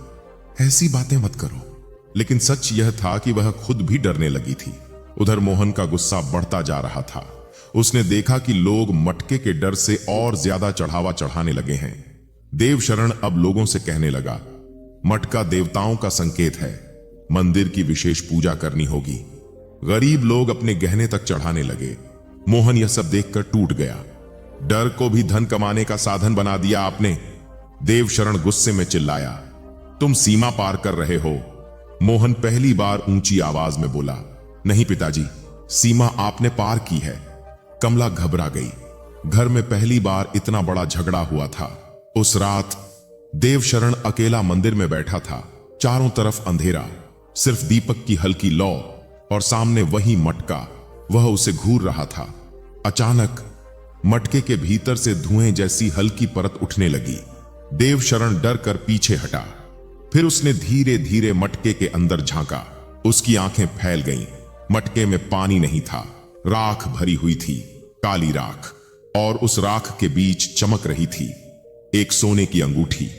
ऐसी बातें मत करो। लेकिन सच यह था कि वह खुद भी डरने लगी थी। उधर मोहन का गुस्सा बढ़ता जा रहा था। उसने देखा कि लोग मटके के डर से और ज्यादा चढ़ावा चढ़ाने लगे हैं। देवशरण अब लोगों से कहने लगा, मटका देवताओं का संकेत है, मंदिर की विशेष पूजा करनी होगी। गरीब लोग अपने गहने तक चढ़ाने लगे। मोहन यह सब देखकर टूट गया। डर को भी धन कमाने का साधन बना दिया आपने। देवशरण गुस्से में चिल्लाया, तुम सीमा पार कर रहे हो। मोहन पहली बार ऊंची आवाज में बोला, नहीं पिताजी, सीमा आपने पार की है। कमला घबरा गई। घर में पहली बार इतना बड़ा झगड़ा हुआ था। उस रात देवशरण अकेला मंदिर में बैठा था। चारों तरफ अंधेरा, सिर्फ दीपक की हल्की लौ और सामने वही मटका, वह उसे घूर रहा था। अचानक मटके के भीतर से धुएं जैसी हल्की परत उठने लगी। देवशरण डर कर पीछे हटा। फिर उसने धीरे धीरे मटके के अंदर झांका। उसकी आंखें फैल गईं। मटके में पानी नहीं था, राख भरी हुई थी, काली राख। और उस राख के बीच चमक रही थी एक सोने की अंगूठी।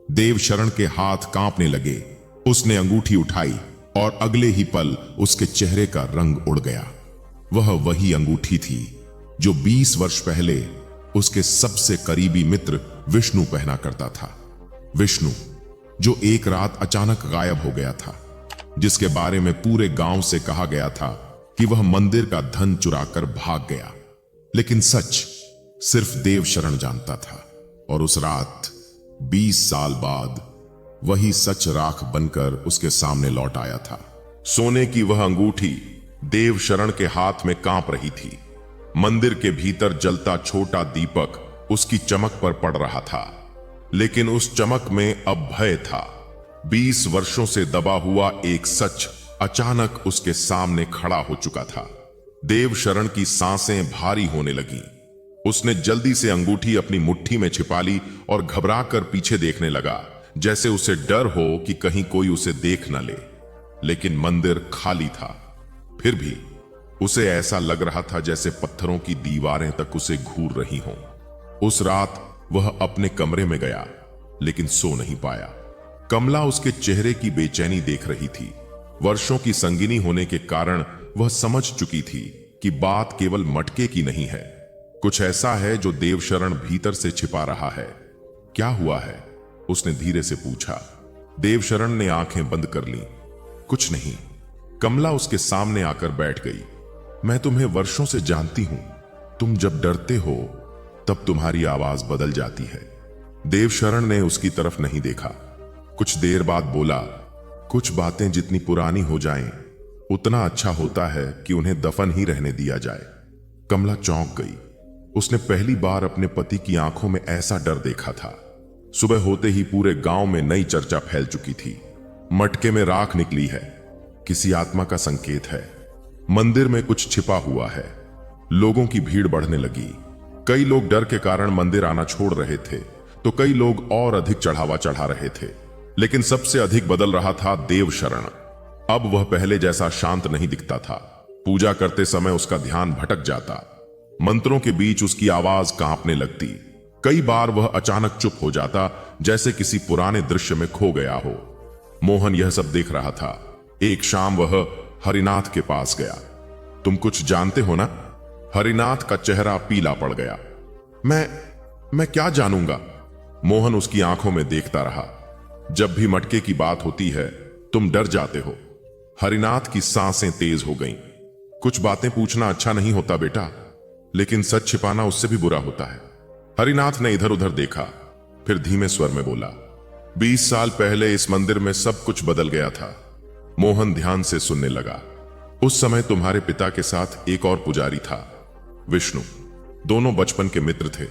देवशरण के हाथ कांपने लगे। उसने अंगूठी उठाई, और अगले ही पल उसके चेहरे का रंग उड़ गया। वह वही अंगूठी थी जो 20 वर्ष पहले उसके सबसे करीबी मित्र विष्णु पहना करता था। विष्णु जो एक रात अचानक गायब हो गया था, जिसके बारे में पूरे गांव से कहा गया था कि वह मंदिर का धन चुराकर भाग गया, लेकिन सच सिर्फ देवशरण जानता था। और उस रात 20 साल बाद वही सच राख बनकर उसके सामने लौट आया था। सोने की वह अंगूठी देवशरण के हाथ में कांप रही थी। मंदिर के भीतर जलता छोटा दीपक उसकी चमक पर पड़ रहा था, लेकिन उस चमक में अब भय था। 20 वर्षों से दबा हुआ एक सच अचानक उसके सामने खड़ा हो चुका था। देवशरण की सांसें भारी होने लगीं। उसने जल्दी से अंगूठी अपनी मुट्ठी में छिपा ली और घबराकर पीछे देखने लगा, जैसे उसे डर हो कि कहीं कोई उसे देख न ले। लेकिन मंदिर खाली था। फिर भी उसे ऐसा लग रहा था जैसे पत्थरों की दीवारें तक उसे घूर रही हों। उस रात वह अपने कमरे में गया, लेकिन सो नहीं पाया। कमला उसके चेहरे की बेचैनी देख रही थी। वर्षों की संगिनी होने के कारण वह समझ चुकी थी कि बात केवल मटके की नहीं है, कुछ ऐसा है जो देवशरण भीतर से छिपा रहा है। क्या हुआ है? उसने धीरे से पूछा। देवशरण ने आंखें बंद कर लीं। कुछ नहीं। कमला उसके सामने आकर बैठ गई। मैं तुम्हें वर्षों से जानती हूं। तुम जब डरते हो तब तुम्हारी आवाज बदल जाती है। देवशरण ने उसकी तरफ नहीं देखा। कुछ देर बाद बोला, कुछ बातें जितनी पुरानी हो जाएं, उतना अच्छा होता है कि उन्हें दफन ही रहने दिया जाए। कमला चौंक गई। उसने पहली बार अपने पति की आंखों में ऐसा डर देखा था। सुबह होते ही पूरे गांव में नई चर्चा फैल चुकी थी। मटके में राख निकली है, किसी आत्मा का संकेत है। मंदिर में कुछ छिपा हुआ है। लोगों की भीड़ बढ़ने लगी। कई लोग डर के कारण मंदिर आना छोड़ रहे थे, तो कई लोग और अधिक चढ़ावा चढ़ा रहे थे। लेकिन सबसे अधिक बदल रहा था देवशरण। अब वह पहले जैसा शांत नहीं दिखता था। पूजा करते समय उसका ध्यान भटक जाता। मंत्रों के बीच उसकी आवाज कांपने लगती। कई बार वह अचानक चुप हो जाता, जैसे किसी पुराने दृश्य में खो गया हो। मोहन यह सब देख रहा था। एक शाम वह हरिनाथ के पास गया। तुम कुछ जानते हो ना? हरिनाथ का चेहरा पीला पड़ गया। मैं क्या जानूंगा? मोहन उसकी आंखों में देखता रहा। जब भी मटके की बात होती है तुम डर जाते हो। हरिनाथ की सांसें तेज हो गईं। कुछ बातें पूछना अच्छा नहीं होता बेटा, लेकिन सच छिपाना उससे भी बुरा होता है। हरिनाथ ने इधर उधर देखा, फिर धीमे स्वर में बोला, 20 साल पहले इस मंदिर में सब कुछ बदल गया था। मोहन ध्यान से सुनने लगा। उस समय तुम्हारे पिता के साथ एक और पुजारी था, विष्णु। दोनों बचपन के मित्र थे।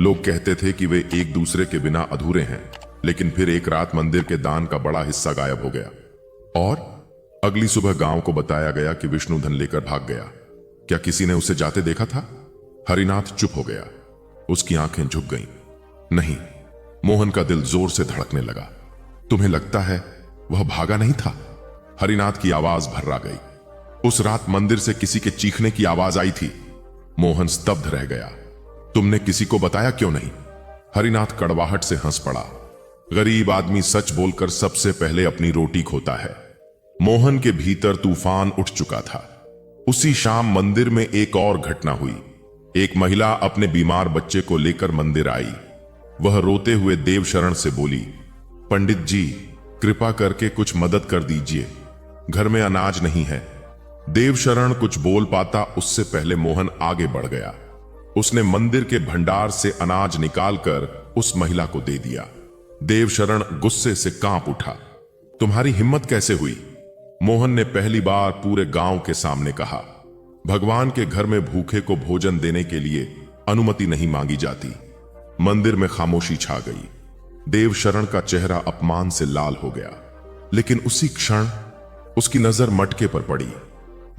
लोग कहते थे कि वे एक दूसरे के बिना अधूरे हैं। लेकिन फिर एक रात मंदिर के दान का बड़ा हिस्सा गायब हो गया और अगली सुबह गांव को बताया गया कि विष्णु धन लेकर भाग गया। क्या किसी ने उसे जाते देखा था? हरिनाथ चुप हो गया। उसकी आंखें झुक गईं। नहीं। मोहन का दिल जोर से धड़कने लगा। तुम्हें लगता है वह भागा नहीं था? हरिनाथ की आवाज भर्रा गई। उस रात मंदिर से किसी के चीखने की आवाज आई थी। मोहन स्तब्ध रह गया। तुमने किसी को बताया क्यों नहीं? हरिनाथ कड़वाहट से हंस पड़ा। गरीब आदमी सच बोलकर सबसे पहले अपनी रोटी खोता है। मोहन के भीतर तूफान उठ चुका था। उसी शाम मंदिर में एक और घटना हुई। एक महिला अपने बीमार बच्चे को लेकर मंदिर आई। वह रोते हुए देवशरण से बोली, पंडित जी, कृपा करके कुछ मदद कर दीजिए, घर में अनाज नहीं है। देवशरण कुछ बोल पाता उससे पहले मोहन आगे बढ़ गया। उसने मंदिर के भंडार से अनाज निकालकर उस महिला को दे दिया। देवशरण गुस्से से कांप उठा। तुम्हारी हिम्मत कैसे हुई? मोहन ने पहली बार पूरे गांव के सामने कहा। भगवान के घर में भूखे को भोजन देने के लिए अनुमति नहीं मांगी जाती। मंदिर में खामोशी छा गई। देवशरण का चेहरा अपमान से लाल हो गया। लेकिन उसी क्षण उसकी नजर मटके पर पड़ी।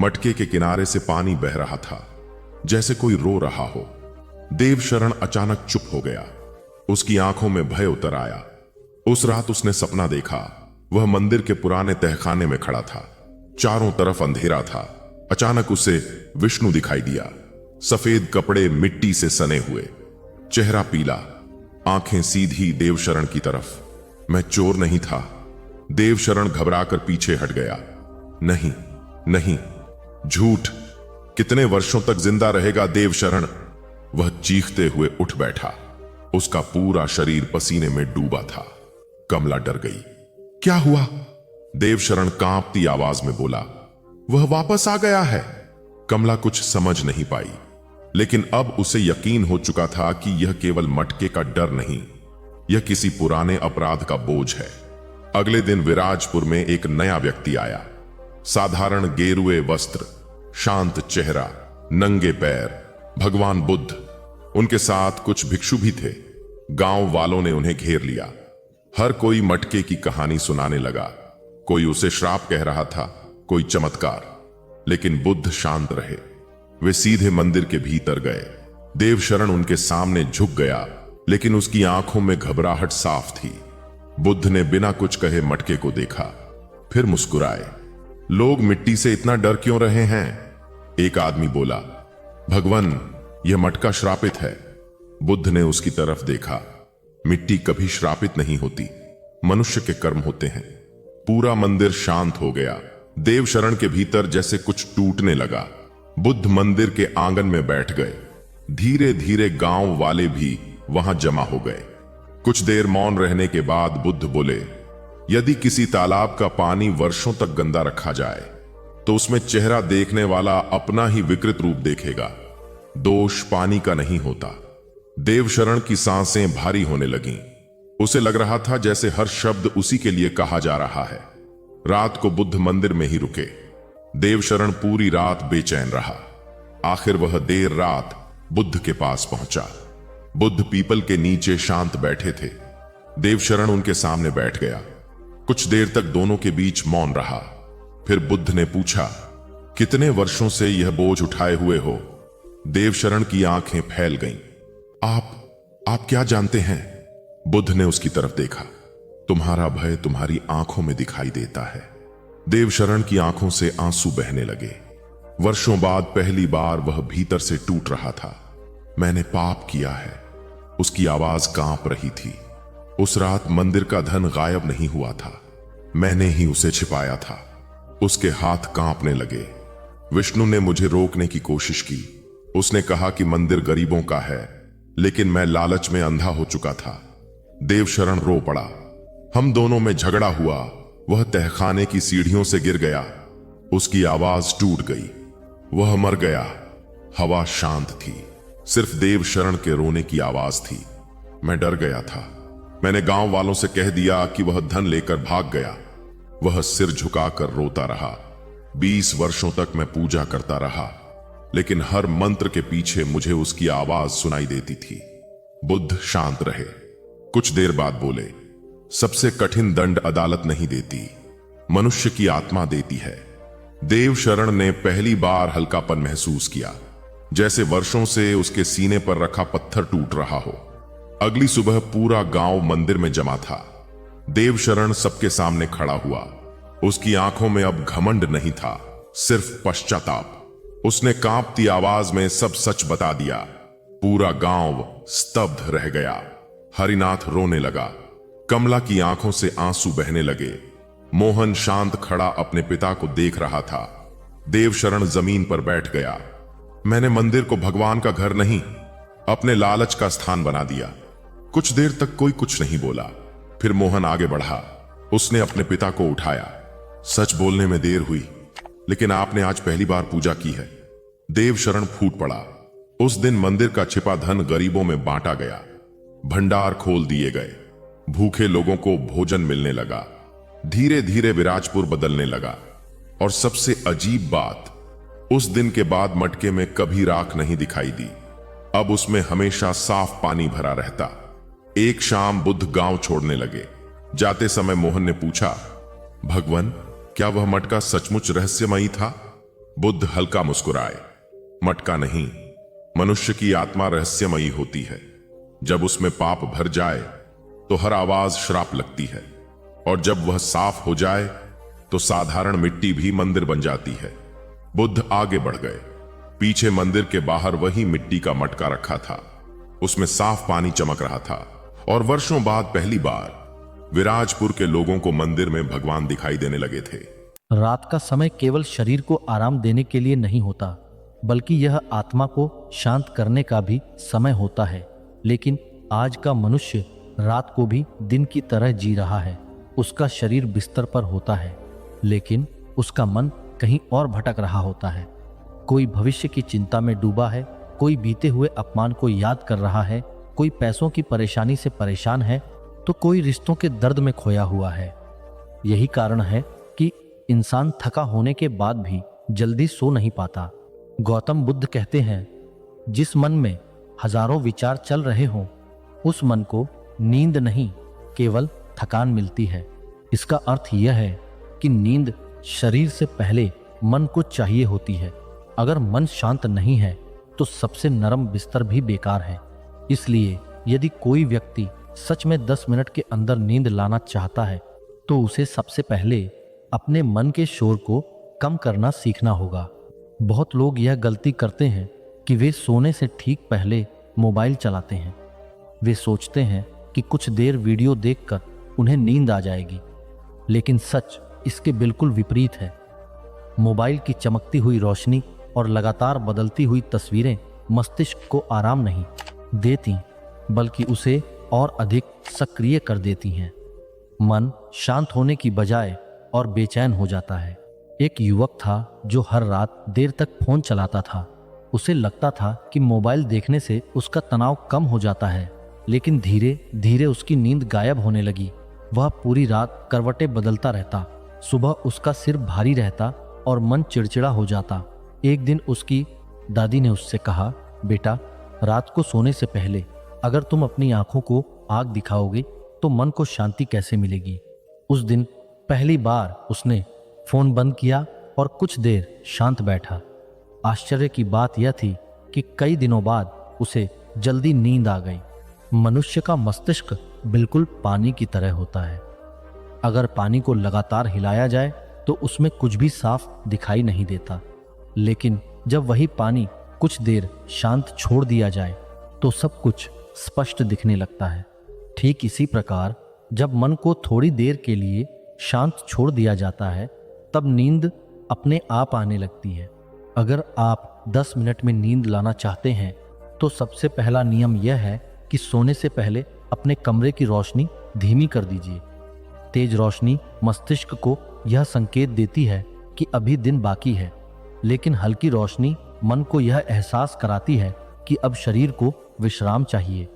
मटके के किनारे से पानी बह रहा था, जैसे कोई रो रहा हो। देवशरण अचानक चुप हो गया। उसकी आंखों में भय उतर आया। उस रात उसने सपना देखा। वह मंदिर के पुराने तहखाने में खड़ा था। चारों तरफ अंधेरा था। अचानक उसे विष्णु दिखाई दिया। सफेद कपड़े मिट्टी से सने हुए, चेहरा पीला, आंखें सीधी देवशरण की तरफ। मैं चोर नहीं था। देवशरण घबराकर पीछे हट गया। नहीं, नहीं, झूठ। कितने वर्षों तक जिंदा रहेगा देवशरण? वह चीखते हुए उठ बैठा। उसका पूरा शरीर पसीने में डूबा था। कमला डर गई। क्या हुआ? देवशरण कांपती आवाज में बोला। वह वापस आ गया है। कमला कुछ समझ नहीं पाई, लेकिन अब उसे यकीन हो चुका था कि यह केवल मटके का डर नहीं, यह किसी पुराने अपराध का बोझ है। अगले दिन विराजपुर में एक नया व्यक्ति आया। साधारण गेरुए वस्त्र, शांत चेहरा, नंगे पैर, भगवान बुद्ध। उनके साथ कुछ भिक्षु भी थे। गांव वालों ने उन्हें घेर लिया। हर कोई मटके की कहानी सुनाने लगा। कोई उसे श्राप कह रहा था, कोई चमत्कार, लेकिन बुद्ध शांत रहे। वे सीधे मंदिर के भीतर गए। देवशरण उनके सामने झुक गया, लेकिन उसकी आंखों में घबराहट साफ थी। बुद्ध ने बिना कुछ कहे मटके को देखा, फिर मुस्कुराए। लोग मिट्टी से इतना डर क्यों रहे हैं? एक आदमी बोला। भगवान, यह मटका श्रापित है। बुद्ध ने उसकी तरफ देखा। मिट्टी कभी श्रापित नहीं होती, मनुष्य के कर्म होते हैं। पूरा मंदिर शांत हो गया। देवशरण के भीतर जैसे कुछ टूटने लगा। बुद्ध मंदिर के आंगन में बैठ गए। धीरे धीरे गांव वाले भी वहां जमा हो गए। कुछ देर मौन रहने के बाद बुद्ध बोले, यदि किसी तालाब का पानी वर्षों तक गंदा रखा जाए तो उसमें चेहरा देखने वाला अपना ही विकृत रूप देखेगा। दोष पानी का नहीं होता। देवशरण की सांसें भारी होने लगीं। उसे लग रहा था जैसे हर शब्द उसी के लिए कहा जा रहा है। रात को बुद्ध मंदिर में ही रुके। देवशरण पूरी रात बेचैन रहा। आखिर वह देर रात बुद्ध के पास पहुंचा। बुद्ध पीपल के नीचे शांत बैठे थे। देवशरण उनके सामने बैठ गया। कुछ देर तक दोनों के बीच मौन रहा। फिर बुद्ध ने पूछा, कितने वर्षों से यह बोझ उठाए हुए हो? देवशरण की आंखें फैल गईं। आप क्या जानते हैं? बुद्ध ने उसकी तरफ देखा। तुम्हारा भय तुम्हारी आंखों में दिखाई देता है। देवशरण की आंखों से आंसू बहने लगे। वर्षों बाद पहली बार वह भीतर से टूट रहा था। मैंने पाप किया है। उसकी आवाज कांप रही थी। उस रात मंदिर का धन गायब नहीं हुआ था, मैंने ही उसे छिपाया था। उसके हाथ कांपने लगे। विष्णु ने मुझे रोकने की कोशिश की। उसने कहा कि मंदिर गरीबों का है, लेकिन मैं लालच में अंधा हो चुका था। देवशरण रो पड़ा। हम दोनों में झगड़ा हुआ। वह तहखाने की सीढ़ियों से गिर गया। उसकी आवाज टूट गई। वह मर गया। हवा शांत थी, सिर्फ देवशरण के रोने की आवाज थी। मैं डर गया था। मैंने गांव वालों से कह दिया कि वह धन लेकर भाग गया। वह सिर झुकाकर रोता रहा। 20 वर्षों तक मैं पूजा करता रहा, लेकिन हर मंत्र के पीछे मुझे उसकी आवाज सुनाई देती थी। बुद्ध शांत रहे। कुछ देर बाद बोले, सबसे कठिन दंड अदालत नहीं देती, मनुष्य की आत्मा देती है। देवशरण ने पहली बार हल्कापन महसूस किया, जैसे वर्षों से उसके सीने पर रखा पत्थर टूट रहा हो। अगली सुबह पूरा गांव मंदिर में जमा था। देवशरण सबके सामने खड़ा हुआ। उसकी आंखों में अब घमंड नहीं था, सिर्फ पश्चाताप। उसने कांपती आवाज में सब सच बता दिया। पूरा गांव स्तब्ध रह गया। हरिनाथ रोने लगा। कमला की आंखों से आंसू बहने लगे। मोहन शांत खड़ा अपने पिता को देख रहा था। देवशरण जमीन पर बैठ गया। मैंने मंदिर को भगवान का घर नहीं, अपने लालच का स्थान बना दिया। कुछ देर तक कोई कुछ नहीं बोला। फिर मोहन आगे बढ़ा। उसने अपने पिता को उठाया। सच बोलने में देर हुई, लेकिन आपने आज पहली बार पूजा की है। देवशरण फूट पड़ा। उस दिन मंदिर का छिपा धन गरीबों में बांटा गया। भंडार खोल दिए गए। भूखे लोगों को भोजन मिलने लगा। धीरे धीरे विराजपुर बदलने लगा। और सबसे अजीब बात, उस दिन के बाद मटके में कभी राख नहीं दिखाई दी। अब उसमें हमेशा साफ पानी भरा रहता। एक शाम बुद्ध गांव छोड़ने लगे। जाते समय मोहन ने पूछा, भगवान, क्या वह मटका सचमुच रहस्यमयी था? बुद्ध हल्का मुस्कुराए। मटका नहीं, मनुष्य की आत्मा रहस्यमयी होती है। जब उसमें पाप भर जाए तो हर आवाज श्राप लगती है, और जब वह साफ हो जाए तो साधारण मिट्टी भी मंदिर बन जाती है। बुद्ध आगे बढ़ गए। पीछे मंदिर के बाहर वही मिट्टी का मटका रखा था। उसमें साफ पानी चमक रहा था। और वर्षों बाद पहली बार विराजपुर के लोगों को मंदिर में भगवान दिखाई देने लगे थे। रात का समय केवल शरीर को आराम देने के लिए नहीं होता, बल्कि यह आत्मा को शांत करने का भी समय होता है। लेकिन आज का मनुष्य रात को भी दिन की तरह जी रहा है। उसका शरीर बिस्तर पर होता है, लेकिन उसका मन कहीं और भटक रहा होता है। कोई भविष्य की चिंता में डूबा है, कोई बीते हुए अपमान को याद कर रहा है, कोई पैसों की परेशानी से परेशान है, तो कोई रिश्तों के दर्द में खोया हुआ है। यही कारण है कि इंसान थका होने के बाद भी जल्दी सो नहीं पाता। गौतम बुद्ध कहते हैं, जिस मन में हजारों विचार चल रहे हों, उस मन को नींद नहीं, केवल थकान मिलती है। इसका अर्थ यह है कि नींद शरीर से पहले मन को चाहिए होती है। अगर मन शांत नहीं है तो सबसे नरम बिस्तर भी बेकार है। इसलिए यदि कोई व्यक्ति सच में 10 मिनट के अंदर नींद लाना चाहता है तो उसे सबसे पहले अपने मन के शोर को कम करना सीखना होगा। बहुत लोग यह गलती करते हैं कि वे सोने से ठीक पहले मोबाइल चलाते हैं। वे सोचते हैं कि कुछ देर वीडियो देखकर उन्हें नींद आ जाएगी, लेकिन सच इसके बिल्कुल विपरीत है। मोबाइल की चमकती हुई रोशनी और लगातार बदलती हुई तस्वीरें मस्तिष्क को आराम नहीं देती, बल्कि उसे और अधिक सक्रिय कर देती हैं। मन शांत होने की बजाय और बेचैन हो जाता है। एक युवक था जो हर रात देर तक फोन चलाता था। उसे लगता था कि मोबाइल देखने से उसका तनाव कम हो जाता है, लेकिन धीरे धीरे उसकी नींद गायब होने लगी। वह पूरी रात करवटें बदलता रहता। सुबह उसका सिर भारी रहता और मन चिड़चिड़ा हो जाता। एक दिन उसकी दादी ने उससे कहा, बेटा, रात को सोने से पहले अगर तुम अपनी आंखों को आग दिखाओगे तो मन को शांति कैसे मिलेगी। उस दिन पहली बार उसने फोन बंद किया और कुछ देर शांत बैठा। आश्चर्य की बात यह थी कि कई दिनों बाद उसे जल्दी नींद आ गई। मनुष्य का मस्तिष्क बिल्कुल पानी की तरह होता है। अगर पानी को लगातार हिलाया जाए तो उसमें कुछ भी साफ दिखाई नहीं देता, लेकिन जब वही पानी कुछ देर शांत छोड़ दिया जाए तो सब कुछ स्पष्ट दिखने लगता है। ठीक इसी प्रकार जब मन को थोड़ी देर के लिए शांत छोड़ दिया जाता है, तब नींद अपने आप आने लगती है। अगर आप 10 मिनट में नींद लाना चाहते हैं तो सबसे पहला नियम यह है कि सोने से पहले अपने कमरे की रोशनी धीमी कर दीजिए। तेज रोशनी मस्तिष्क को यह संकेत देती है कि अभी दिन बाकी है, लेकिन हल्की रोशनी मन को यह एहसास कराती है कि अब शरीर को विश्राम चाहिए।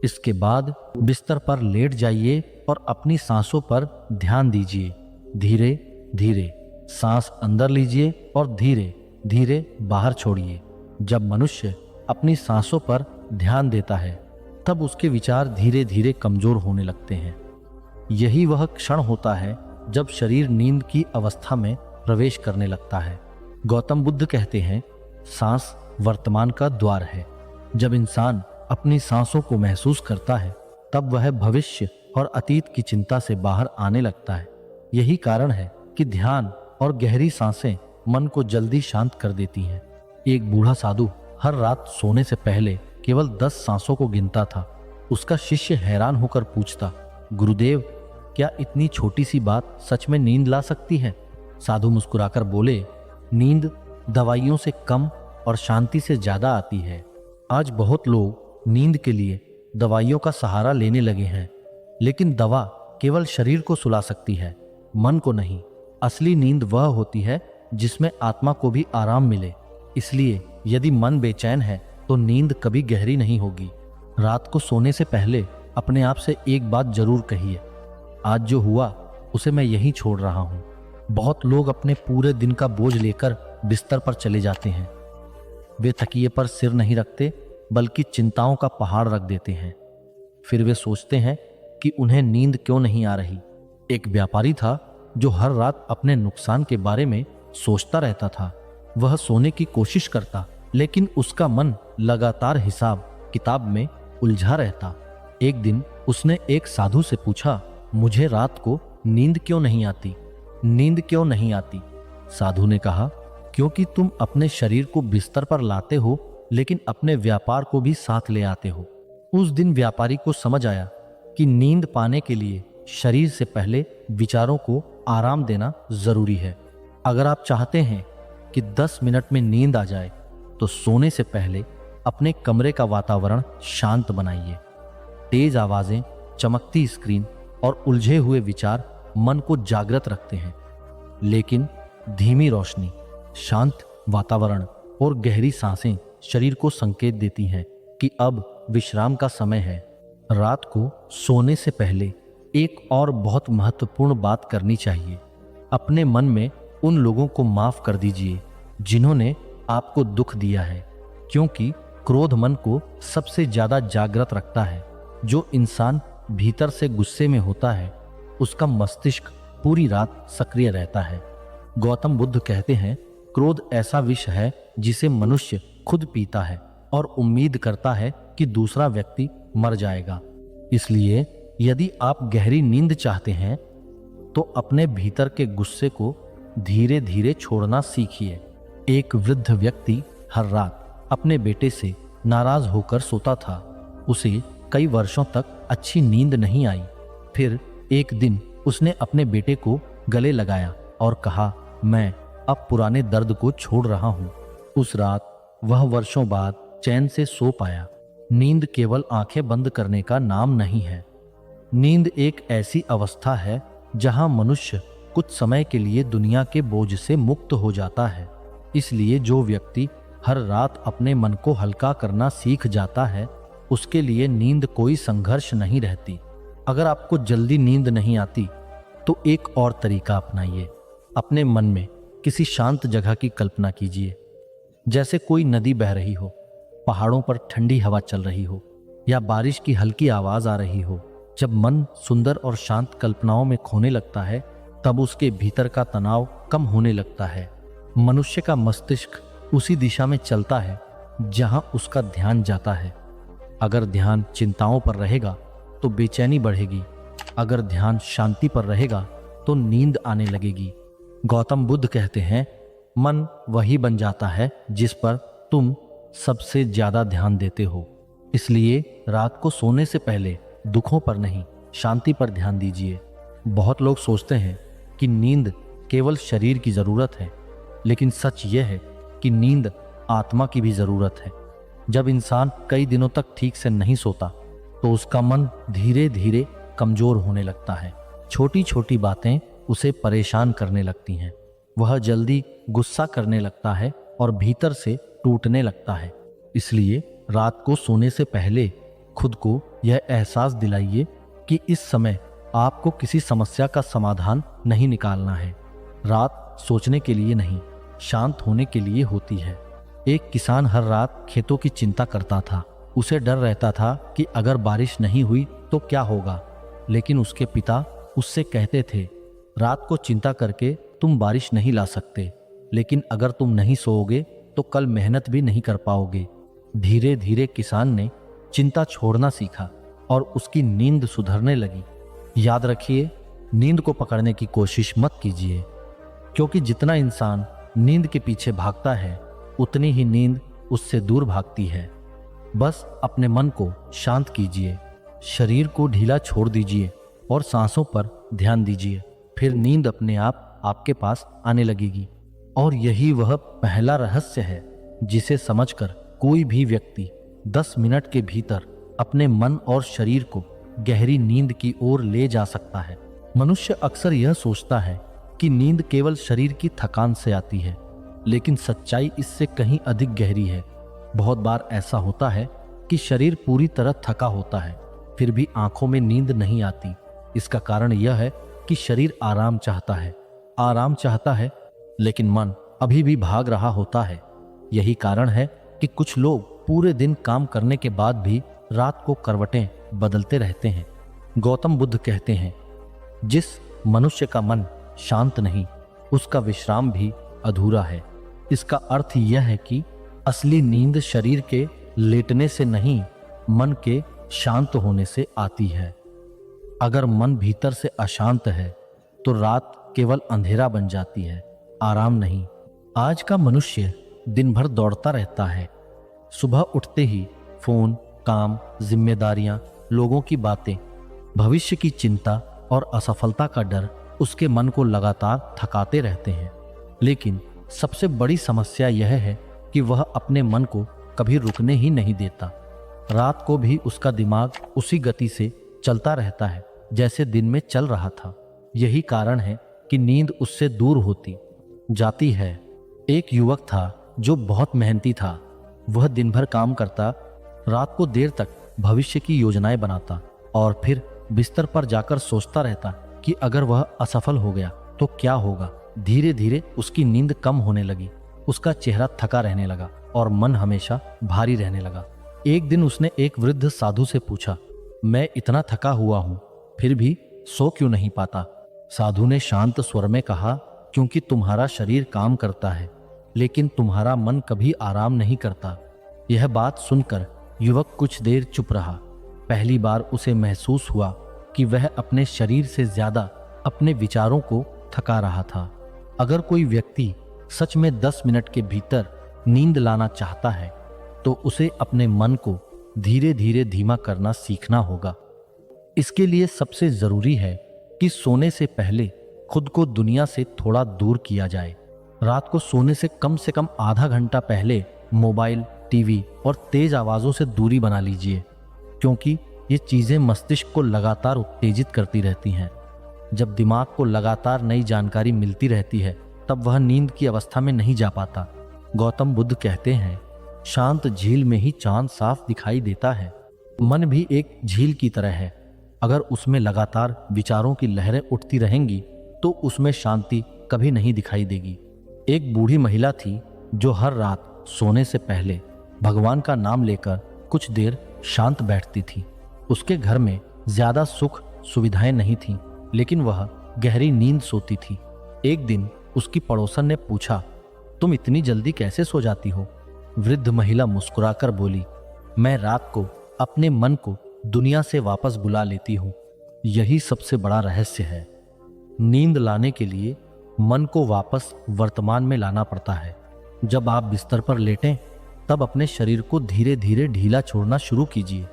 इसके बाद बिस्तर पर लेट जाइए और अपनी सांसों पर ध्यान दीजिए। धीरे धीरे सांस अंदर लीजिए और धीरे धीरे बाहर छोड़िए। जब मनुष्य अपनी सांसों पर ध्यान देता है, तब उसके विचार धीरे धीरे कमजोर होने लगते हैं। यही वह क्षण होता है जब शरीर नींद की अवस्था में प्रवेश करने लगता है। गौतम बुद्ध कहते हैं, सांस वर्तमान का द्वार है। जब इंसान अपनी सांसों को महसूस करता है, तब वह भविष्य और अतीत की चिंता से बाहर आने लगता है। यही कारण है कि ध्यान और गहरी सांसें मन को जल्दी शांत कर देती हैं। एक बूढ़ा साधु हर रात सोने से पहले केवल 10 सांसों को गिनता था। उसका शिष्य हैरान होकर पूछता, गुरुदेव, क्या इतनी छोटी सी बात सच में नींद ला सकती है? साधु मुस्कुराकर बोले, नींद दवाइयों से कम और शांति से ज्यादा आती है। आज बहुत लोग नींद के लिए दवाइयों का सहारा लेने लगे हैं, लेकिन दवा केवल शरीर को सुला सकती है, मन को नहीं। असली नींद वह होती है जिसमें आत्मा को भी आराम मिले। इसलिए यदि मन बेचैन है तो नींद कभी गहरी नहीं होगी। रात को सोने से पहले अपने आप से एक बात जरूर कहिए, आज जो हुआ उसे मैं यहीं छोड़ रहा हूँ। बहुत लोग अपने पूरे दिन का बोझ लेकर बिस्तर पर चले जाते हैं। वे तकिए पर सिर नहीं रखते, बल्कि चिंताओं का पहाड़ रख देते हैं। फिर वे सोचते हैं कि उन्हें नींद क्यों नहीं आ रही। एक व्यापारी था जो हर रात अपने नुकसान के बारे में सोचता रहता था। वह सोने की कोशिश करता, लेकिन उसका मन लगातार हिसाब किताब में उलझा रहता। एक दिन उसने एक साधु से पूछा, मुझे रात को नींद क्यों नहीं आती? नींद क्यों नहीं आती? साधु ने कहा, क्योंकि तुम अपने शरीर को बिस्तर पर लाते हो, लेकिन अपने व्यापार को भी साथ ले आते हो। उस दिन व्यापारी को समझ आया कि नींद पाने के लिए शरीर से पहले विचारों को आराम देना जरूरी है। अगर आप चाहते हैं कि 10 मिनट में नींद आ जाए तो सोने से पहले अपने कमरे का वातावरण शांत बनाइए। तेज आवाजें, चमकती स्क्रीन और उलझे हुए विचार मन को जागृत रखते हैं, लेकिन धीमी रोशनी, शांत वातावरण और गहरी सांसें शरीर को संकेत देती हैं कि अब विश्राम का समय है। रात को सोने से पहले एक और बहुत महत्वपूर्ण बात करनी चाहिए। अपने मन में उन लोगों को माफ कर दीजिए जिन्होंने आपको दुख दिया है, क्योंकि क्रोध मन को सबसे ज्यादा जागृत रखता है। जो इंसान भीतर से गुस्से में होता है उसका मस्तिष्क पूरी रात सक्रिय रहता है। गौतम बुद्ध कहते हैं, क्रोध ऐसा विष है जिसे मनुष्य खुद पीता है और उम्मीद करता है कि दूसरा व्यक्ति मर जाएगा। इसलिए यदि आप गहरी नींद चाहते हैं तो अपने भीतर के गुस्से को धीरे धीरे छोड़ना सीखिए। एक वृद्ध व्यक्ति हर रात अपने बेटे से नाराज होकर सोता था। उसे कई वर्षों तक अच्छी नींद नहीं आई। फिर एक दिन उसने अपने बेटे को गले लगाया और कहा, मैं अब पुराने दर्द को छोड़ रहा हूं। उस रात वह वर्षों बाद चैन से सो पाया। नींद केवल आंखें बंद करने का नाम नहीं है। नींद एक ऐसी अवस्था है जहां मनुष्य कुछ समय के लिए दुनिया के बोझ से मुक्त हो जाता है। इसलिए जो व्यक्ति हर रात अपने मन को हल्का करना सीख जाता है उसके लिए नींद कोई संघर्ष नहीं रहती। अगर आपको जल्दी नींद नहीं आती तो एक और तरीका अपनाइए। अपने मन में किसी शांत जगह की कल्पना कीजिए, जैसे कोई नदी बह रही हो, पहाड़ों पर ठंडी हवा चल रही हो या बारिश की हल्की आवाज आ रही हो। जब मन सुंदर और शांत कल्पनाओं में खोने लगता है तब उसके भीतर का तनाव कम होने लगता है। मनुष्य का मस्तिष्क उसी दिशा में चलता है जहां उसका ध्यान जाता है। अगर ध्यान चिंताओं पर रहेगा तो बेचैनी बढ़ेगी, अगर ध्यान शांति पर रहेगा तो नींद आने लगेगी। गौतम बुद्ध कहते हैं, मन वही बन जाता है जिस पर तुम सबसे ज्यादा ध्यान देते हो। इसलिए रात को सोने से पहले दुखों पर नहीं, शांति पर ध्यान दीजिए। बहुत लोग सोचते हैं कि नींद केवल शरीर की जरूरत है, लेकिन सच यह है कि नींद आत्मा की भी जरूरत है। जब इंसान कई दिनों तक ठीक से नहीं सोता तो उसका मन धीरे धीरे कमजोर होने लगता है। छोटी छोटी बातें उसे परेशान करने लगती हैं। वह जल्दी गुस्सा करने लगता है और भीतर से टूटने लगता है। इसलिए रात को सोने से पहले खुद को यह एहसास दिलाइए कि इस समय आपको किसी समस्या का समाधान नहीं निकालना है। रात सोचने के लिए नहीं, शांत होने के लिए होती है। एक किसान हर रात खेतों की चिंता करता था। उसे डर रहता था कि अगर बारिश नहीं हुई तो क्या होगा, लेकिन उसके पिता उससे कहते थे, रात को चिंता करके तुम बारिश नहीं ला सकते, लेकिन अगर तुम नहीं सोओगे तो कल मेहनत भी नहीं कर पाओगे। धीरे धीरे किसान ने चिंता छोड़ना सीखा और उसकी नींद सुधरने लगी। याद रखिए, नींद को पकड़ने की कोशिश मत कीजिए, क्योंकि जितना इंसान नींद के पीछे भागता है उतनी ही नींद उससे दूर भागती है। बस अपने मन को शांत कीजिए, शरीर को ढीला छोड़ दीजिए और सांसों पर ध्यान दीजिए। फिर नींद अपने आप आपके पास आने लगेगी। और यही वह पहला रहस्य है जिसे समझकर कोई भी व्यक्ति 10 मिनट के भीतर अपने मन और शरीर को गहरी नींद की ओर ले जा सकता है। मनुष्य अक्सर यह सोचता है कि नींद केवल शरीर की थकान से आती है, लेकिन सच्चाई इससे कहीं अधिक गहरी है। बहुत बार ऐसा होता है कि शरीर पूरी तरह थका होता है, फिर भी आंखों में नींद नहीं आती। इसका कारण यह है कि शरीर आराम चाहता है, लेकिन मन अभी भी भाग रहा होता है। यही कारण है कि कुछ लोग पूरे दिन काम करने के बाद भी रात को करवटें बदलते रहते हैं। गौतम बुद्ध कहते हैं, जिस मनुष्य का मन शांत नहीं, उसका विश्राम भी अधूरा है। इसका अर्थ यह है कि असली नींद शरीर के लेटने से नहीं, मन के शांत होने से आती है। अगर मन भीतर से अशांत है तो रात केवल अंधेरा बन जाती है, आराम नहीं। आज का मनुष्य दिन भर दौड़ता रहता है। सुबह उठते ही फोन, काम, जिम्मेदारियां, लोगों की बातें, भविष्य की चिंता और असफलता का डर उसके मन को लगातार थकाते रहते हैं। लेकिन सबसे बड़ी समस्या यह है कि वह अपने मन को कभी रुकने ही नहीं देता। रात को भी उसका दिमाग उसी गति से चलता रहता है जैसे दिन में चल रहा था। यही कारण है कि नींद उससे दूर होती जाती है। एक युवक था जो बहुत मेहनती था। वह दिन भर काम करता, रात को देर तक भविष्य की योजनाएं बनाता और फिर बिस्तर पर जाकर सोचता रहता कि अगर वह असफल हो गया तो क्या होगा। धीरे धीरे उसकी नींद कम होने लगी, उसका चेहरा थका रहने लगा और मन हमेशा भारी रहने लगा। एक दिन उसने एक वृद्ध साधु से पूछा, मैं इतना थका हुआ हूं फिर भी सो क्यों नहीं पाता? साधु ने शांत स्वर में कहा, क्योंकि तुम्हारा शरीर काम करता है लेकिन तुम्हारा मन कभी आराम नहीं करता। यह बात सुनकर युवक कुछ देर चुप रहा। पहली बार उसे महसूस हुआ कि वह अपने शरीर से ज्यादा अपने विचारों को थका रहा था। अगर कोई व्यक्ति सच में 10 मिनट के भीतर नींद लाना चाहता है तो उसे अपने मन को धीरे धीरे धीमा करना सीखना होगा। इसके लिए सबसे जरूरी है कि सोने से पहले खुद को दुनिया से थोड़ा दूर किया जाए। रात को सोने से कम आधा घंटा पहले मोबाइल, टीवी और तेज आवाजों से दूरी बना लीजिए, क्योंकि ये चीजें मस्तिष्क को लगातार उत्तेजित करती रहती हैं। जब दिमाग को लगातार नई जानकारी मिलती रहती है तब वह नींद की अवस्था में नहीं जा पाता। गौतम बुद्ध कहते हैं, शांत झील में ही चांद साफ दिखाई देता है। मन भी एक झील की तरह है। अगर उसमें लगातार विचारों की लहरें उठती रहेंगी तो उसमें शांति कभी नहीं दिखाई देगी। एक बूढ़ी महिला थी जो हर रात सोने से पहले भगवान का नाम लेकर कुछ देर शांत बैठती थी। उसके घर में ज्यादा सुख सुविधाएं नहीं थीं, लेकिन वह गहरी नींद सोती थी। एक दिन उसकी पड़ोसन ने पूछा, तुम इतनी जल्दी कैसे सो जाती हो? वृद्ध महिला मुस्कुराकर बोली, मैं रात को अपने मन को दुनिया से वापस बुला लेती हूँ। यही सबसे बड़ा रहस्य है। नींद लाने के लिए मन को वापस वर्तमान में लाना पड़ता है। जब आप बिस्तर पर लेटें तब अपने शरीर को धीरे धीरे ढीला छोड़ना शुरू कीजिए।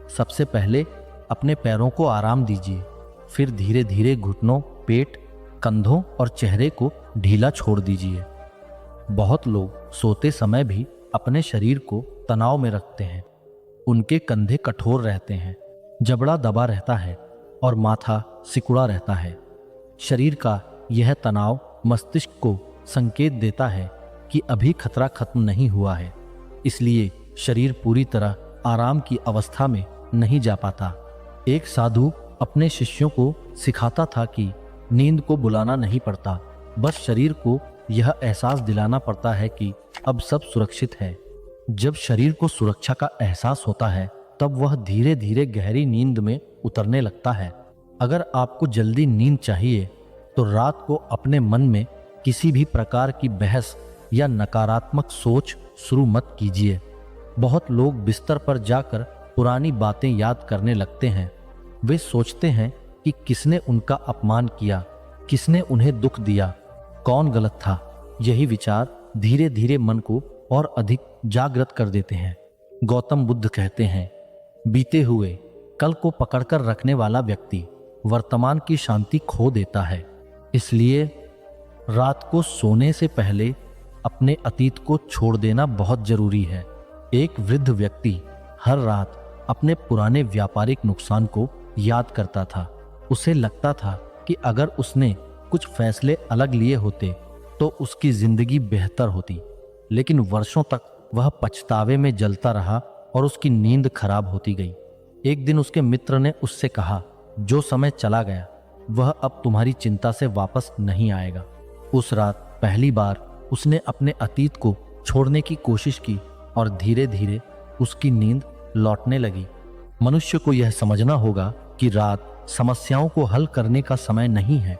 सबसे पहले अपने पैरों को आराम दीजिए, फिर धीरे धीरे घुटनों, पेट, कंधों और चेहरे को ढीला छोड़ दीजिए। बहुत लोग सोते समय भी अपने शरीर को तनाव में रखते हैं। उनके कंधे कठोर रहते हैं, जबड़ा दबा रहता है और माथा सिकुड़ा रहता है। शरीर का यह तनाव मस्तिष्क को संकेत देता है कि अभी खतरा खत्म नहीं हुआ है, इसलिए शरीर पूरी तरह आराम की अवस्था में नहीं जा पाता। एक साधु अपने शिष्यों को सिखाता था कि नींद को बुलाना नहीं पड़ता, बस शरीर को यह एहसास दिलाना पड़ता है कि अब सब सुरक्षित है। जब शरीर को सुरक्षा का एहसास होता है तब वह धीरे धीरे गहरी नींद में उतरने लगता है। अगर आपको जल्दी नींद चाहिए तो रात को अपने मन में किसी भी प्रकार की बहस या नकारात्मक सोच शुरू मत कीजिए। बहुत लोग बिस्तर पर जाकर पुरानी बातें याद करने लगते हैं। वे सोचते हैं कि किसने उनका अपमान किया, किसने उन्हें दुख दिया, कौन गलत था। यही विचार धीरे धीरे मन को और अधिक जागृत कर देते हैं। गौतम बुद्ध कहते हैं, बीते हुए कल को पकड़कर रखने वाला व्यक्ति वर्तमान की शांति खो देता है। इसलिए रात को सोने से पहले अपने अतीत को छोड़ देना बहुत जरूरी है। एक वृद्ध व्यक्ति हर रात अपने पुराने व्यापारिक नुकसान को याद करता था। उसे लगता था कि अगर उसने कुछ फैसले अलग लिए होते तो उसकी जिंदगी बेहतर होती, लेकिन वर्षों तक वह पछतावे में जलता रहा और उसकी नींद खराब होती गई। एक दिन उसके मित्र ने उससे कहा, जो समय चला गया वह अब तुम्हारी चिंता से वापस नहीं आएगा। उस रात पहली बार उसने अपने अतीत को छोड़ने की कोशिश की और धीरे धीरे उसकी नींद लौटने लगी। मनुष्य को यह समझना होगा कि रात समस्याओं को हल करने का समय नहीं है।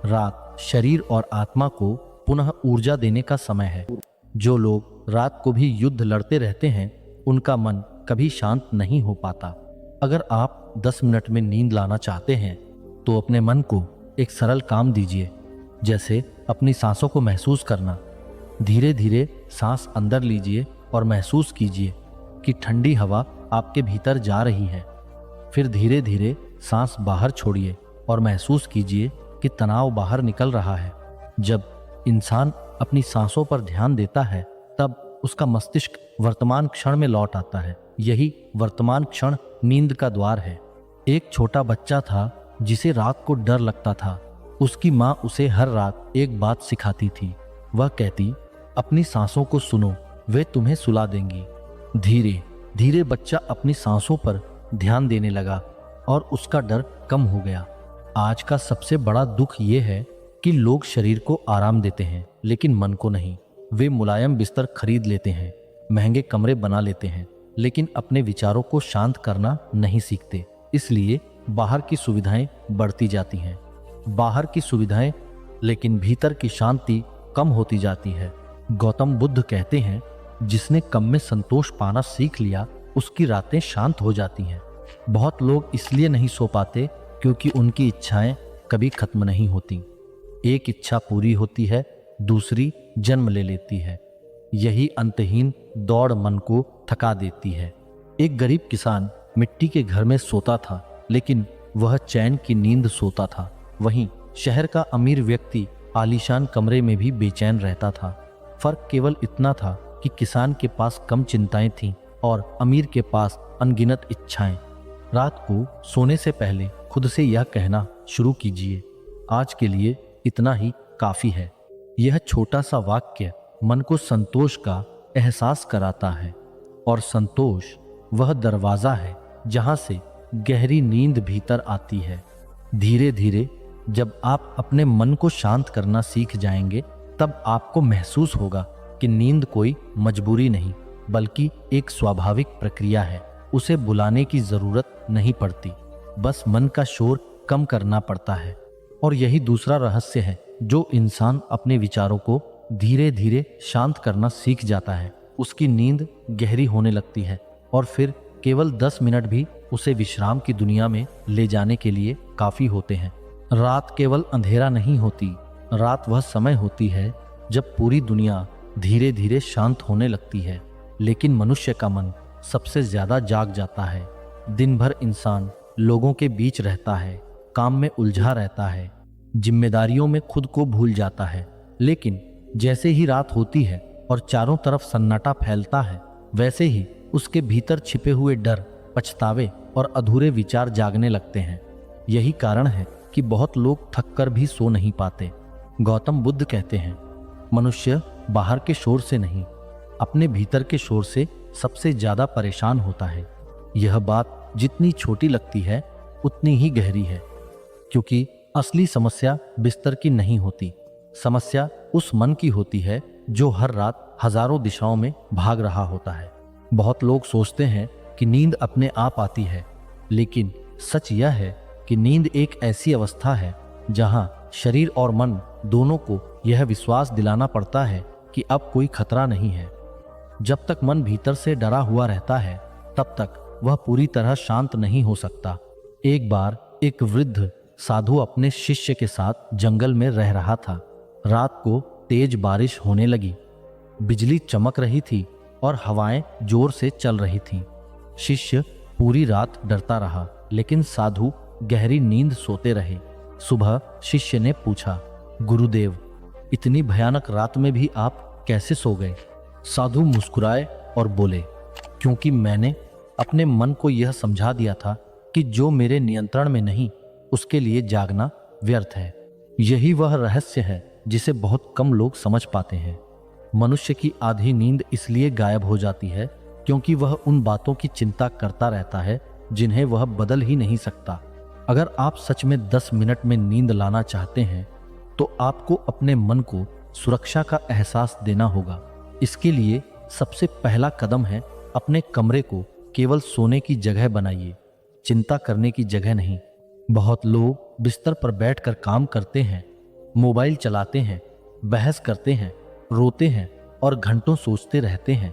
रात शरीर और आत्मा को पुनः ऊर्जा देने का समय है। जो लोग रात को भी युद्ध लड़ते रहते हैं उनका मन कभी शांत नहीं हो पाता। अगर आप 10 मिनट में नींद लाना चाहते हैं तो अपने मन को एक सरल काम दीजिए, जैसे अपनी सांसों को महसूस करना। धीरे धीरे सांस अंदर लीजिए और महसूस कीजिए कि ठंडी हवा आपके भीतर जा रही है। फिर धीरे धीरे सांस बाहर छोड़िए और महसूस कीजिए कि तनाव बाहर निकल रहा है। जब इंसान अपनी सांसों पर ध्यान देता है तब उसका मस्तिष्क वर्तमान क्षण में लौट आता है। यही वर्तमान क्षण नींद का द्वार है। एक छोटा बच्चा था जिसे रात को डर लगता था। उसकी माँ उसे हर रात एक बात सिखाती थी। वह कहती, अपनी सांसों को सुनो, वे तुम्हें सुला देंगी। धीरे धीरे बच्चा अपनी सांसों पर ध्यान देने लगा और उसका डर कम हो गया। आज का सबसे बड़ा दुख ये है कि लोग शरीर को आराम देते हैं लेकिन मन को नहीं। वे मुलायम बिस्तर खरीद लेते हैं, महंगे कमरे बना लेते हैं, लेकिन अपने विचारों को शांत करना नहीं सीखते। इसलिए बाहर की सुविधाएं बढ़ती जाती हैं, बाहर की सुविधाएं, लेकिन भीतर की शांति कम होती जाती है। गौतम बुद्ध कहते हैं, जिसने कम में संतोष पाना सीख लिया उसकी रातें शांत हो जाती हैं। बहुत लोग इसलिए नहीं सो पाते क्योंकि उनकी इच्छाएं कभी खत्म नहीं होती। एक इच्छा पूरी होती है, दूसरी जन्म ले लेती है। यही अंतहीन दौड़ मन को थका देती है। एक गरीब किसान मिट्टी के घर में सोता था, लेकिन वह चैन की नींद सोता था। वहीं शहर का अमीर व्यक्ति आलीशान कमरे में भी बेचैन रहता था। फर्क केवल इतना था कि किसान के पास कम चिंताएं थीं और अमीर के पास अनगिनत इच्छाएं। रात को सोने से पहले खुद से यह कहना शुरू कीजिए, आज के लिए इतना ही काफी है। यह छोटा सा वाक्य मन को संतोष का एहसास कराता है, और संतोष वह दरवाजा है जहां से गहरी नींद भीतर आती है। धीरे धीरे जब आप अपने मन को शांत करना सीख जाएंगे, तब आपको महसूस होगा कि नींद कोई मजबूरी नहीं बल्कि एक स्वाभाविक प्रक्रिया है। उसे बुलाने की जरूरत नहीं पड़ती, बस मन का शोर कम करना पड़ता है। और यही दूसरा रहस्य है, जो इंसान अपने विचारों को धीरे धीरे शांत करना सीख जाता है, उसकी नींद गहरी होने लगती है और फिर केवल 10 मिनट भी उसे विश्राम की दुनिया में ले जाने के लिए काफी होते हैं। रात केवल अंधेरा नहीं होती, रात वह समय होती है जब पूरी दुनिया धीरे धीरे शांत होने लगती है, लेकिन मनुष्य का मन सबसे ज्यादा जाग जाता है। दिन भर इंसान लोगों के बीच रहता है, काम में उलझा रहता है, जिम्मेदारियों में खुद को भूल जाता है। लेकिन जैसे ही रात होती है और चारों तरफ सन्नाटा फैलता है, वैसे ही उसके भीतर छिपे हुए डर, पछतावे और अधूरे विचार जागने लगते हैं। यही कारण है कि बहुत लोग थक कर भी सो नहीं पाते। गौतम बुद्ध कहते हैं, मनुष्य बाहर के शोर से नहीं, अपने भीतर के शोर से सबसे ज्यादा परेशान होता है। यह बात जितनी छोटी लगती है उतनी ही गहरी है, क्योंकि असली समस्या बिस्तर की नहीं होती। समस्या उस मन की होती है जो हर रात हजारों दिशाओं में भाग रहा होता है। बहुत लोग सोचते हैं कि नींद अपने आप आती है, लेकिन सच यह है कि नींद एक ऐसी अवस्था है जहां शरीर और मन दोनों को यह विश्वास दिलाना पड़ता है कि अब कोई खतरा नहीं है। जब तक मन भीतर से डरा हुआ रहता है, तब तक वह पूरी तरह शांत नहीं हो सकता। एक बार एक वृद्ध साधु अपने शिष्य के साथ जंगल में रह रहा था। रात को तेज बारिश होने लगी, बिजली चमक रही थी और हवाएं जोर से चल रही थीं। शिष्य पूरी रात डरता रहा, लेकिन साधु गहरी नींद सोते रहे। सुबह शिष्य ने पूछा, गुरुदेव, इतनी भयानक रात में भी आप कैसे सो गए? साधु मुस्कुराए और बोले, क्योंकि मैंने अपने मन को यह समझा दिया था कि जो मेरे नियंत्रण में नहीं, उसके लिए जागना व्यर्थ है। यही वह रहस्य है जिसे बहुत कम लोग समझ पाते हैं। मनुष्य की आधी नींद इसलिए गायब हो जाती है क्योंकि वह उन बातों की चिंता करता रहता है जिन्हें वह बदल ही नहीं सकता। अगर आप सच में 10 मिनट में नींद लाना चाहते हैं, तो आपको अपने मन को सुरक्षा का एहसास देना होगा। इसके लिए सबसे पहला कदम है, अपने कमरे को केवल सोने की जगह बनाइए, चिंता करने की जगह नहीं। बहुत लोग बिस्तर पर बैठकर काम करते हैं, मोबाइल चलाते हैं, बहस करते हैं, रोते हैं और घंटों सोचते रहते हैं।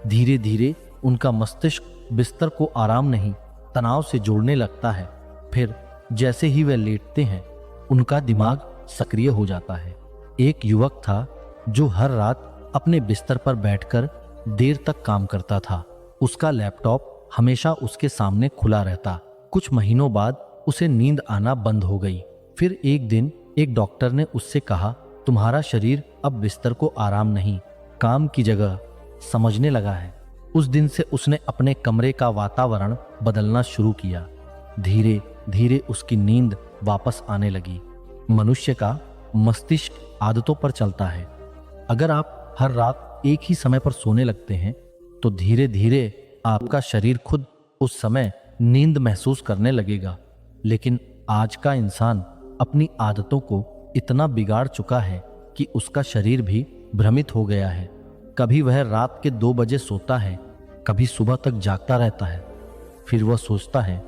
धीरे धीरे उनका मस्तिष्क बिस्तर को आराम नहीं, तनाव से जोड़ने लगता है। फिर जैसे ही वे लेटते हैं, उनका दिमाग सक्रिय हो जाता है। एक युवक था जो हर रात अपने बिस्तर पर बैठकर देर तक काम करता था। उसका लैपटॉप हमेशा उसके सामने खुला रहता। कुछ महीनों बाद उसे नींद आना बंद हो गई। फिर एक दिन एक डॉक्टर ने उससे कहा तुम्हारा शरीर अब बिस्तर को आराम नहीं, काम की जगह समझने लगा है। उस दिन से उसने अपने कमरे का वातावरण बदलना शुरू किया। धीरे धीरे उसकी नींद वापस आने लगी। मनुष्य का मस्तिष्क आदतों पर चलता है। अगर आप हर रात एक ही समय पर सोने लगते हैं तो धीरे धीरे आपका शरीर खुद उस समय नींद महसूस करने लगेगा। लेकिन आज का इंसान अपनी आदतों को इतना बिगाड़ चुका है कि उसका शरीर भी भ्रमित हो गया है। कभी वह रात के 2 बजे सोता है, कभी सुबह तक जागता रहता है। फिर वह सोचता है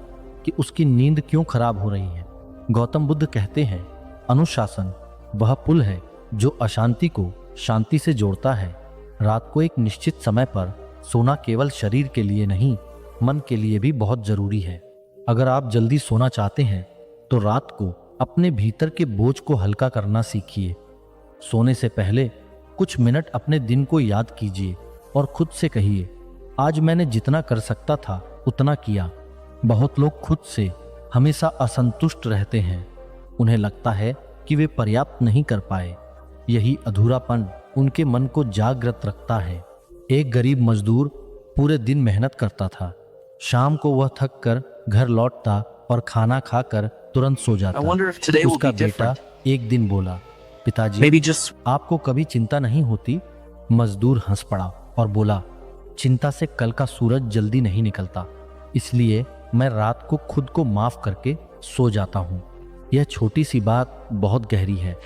कि उसकी नींद क्यों खराब हो रही है। गौतम बुद्ध कहते हैं, अनुशासन वह पुल है जो अशांति को शांति से जोड़ता है। रात को एक निश्चित समय पर सोना केवल शरीर के लिए नहीं, मन के लिए भी बहुत जरूरी है। अगर आप जल्दी सोना चाहते हैं तो रात को अपने भीतर के बोझ को हल्का करना सीखिए। सोने से पहले कुछ मिनट अपने दिन को याद कीजिए और खुद से कहिए, आज मैंने जितना कर सकता था उतना किया। बहुत लोग खुद से हमेशा असंतुष्ट रहते हैं। उन्हें लगता है कि वे पर्याप्त नहीं कर पाए। यही अधूरापन उनके मन को जागृत रखता है। एक गरीब मजदूर पूरे दिन मेहनत करता था। शाम को वह थक कर घर लौटता और खाना खाकर तुरंत सो जाता। उसका बेटा एक दिन बोला, पिताजी आपको कभी चिंता नहीं होती? मजदूर हंस पड़ा और बोला, चिंता से कल का सूरज जल्दी नहीं निकलता, इसलिए मैं रात को खुद को माफ करके सो जाता हूँ। यह छोटी सी बात बहुत गहरी है।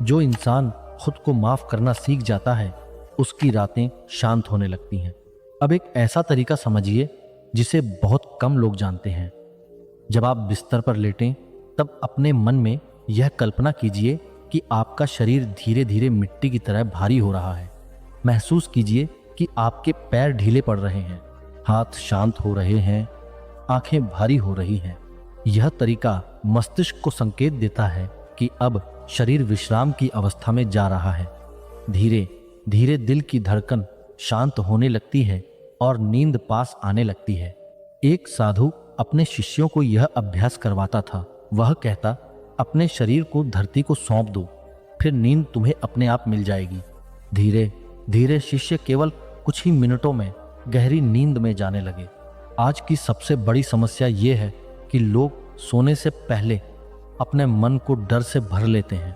जो इंसान खुद को माफ करना सीख जाता है उसकी रातें शांत होने लगती हैं। अब एक ऐसा तरीका समझिए जिसे बहुत कम लोग जानते हैं। जब आप बिस्तर पर लेटें तब अपने मन में यह कल्पना कीजिए कि आपका शरीर धीरे धीरे मिट्टी की तरह भारी हो रहा है। महसूस कीजिए कि आपके पैर ढीले पड़ रहे हैं, हाथ शांत हो रहे हैं, आंखें भारी हो रही हैं। यह तरीका मस्तिष्क को संकेत देता है कि अब शरीर विश्राम की अवस्था में जा रहा है। धीरे धीरे दिल की धड़कन शांत होने लगती है और नींद पास आने लगती है। एक साधु अपने शिष्यों को यह अभ्यास करवाता था। वह कहता, अपने शरीर को धरती को सौंप दो, फिर नींद तुम्हें अपने आप मिल जाएगी। धीरे धीरे शिष्य केवल कुछ ही मिनटों में गहरी नींद में जाने लगे। आज की सबसे बड़ी समस्या यह है कि लोग सोने से पहले अपने मन को डर से भर लेते हैं।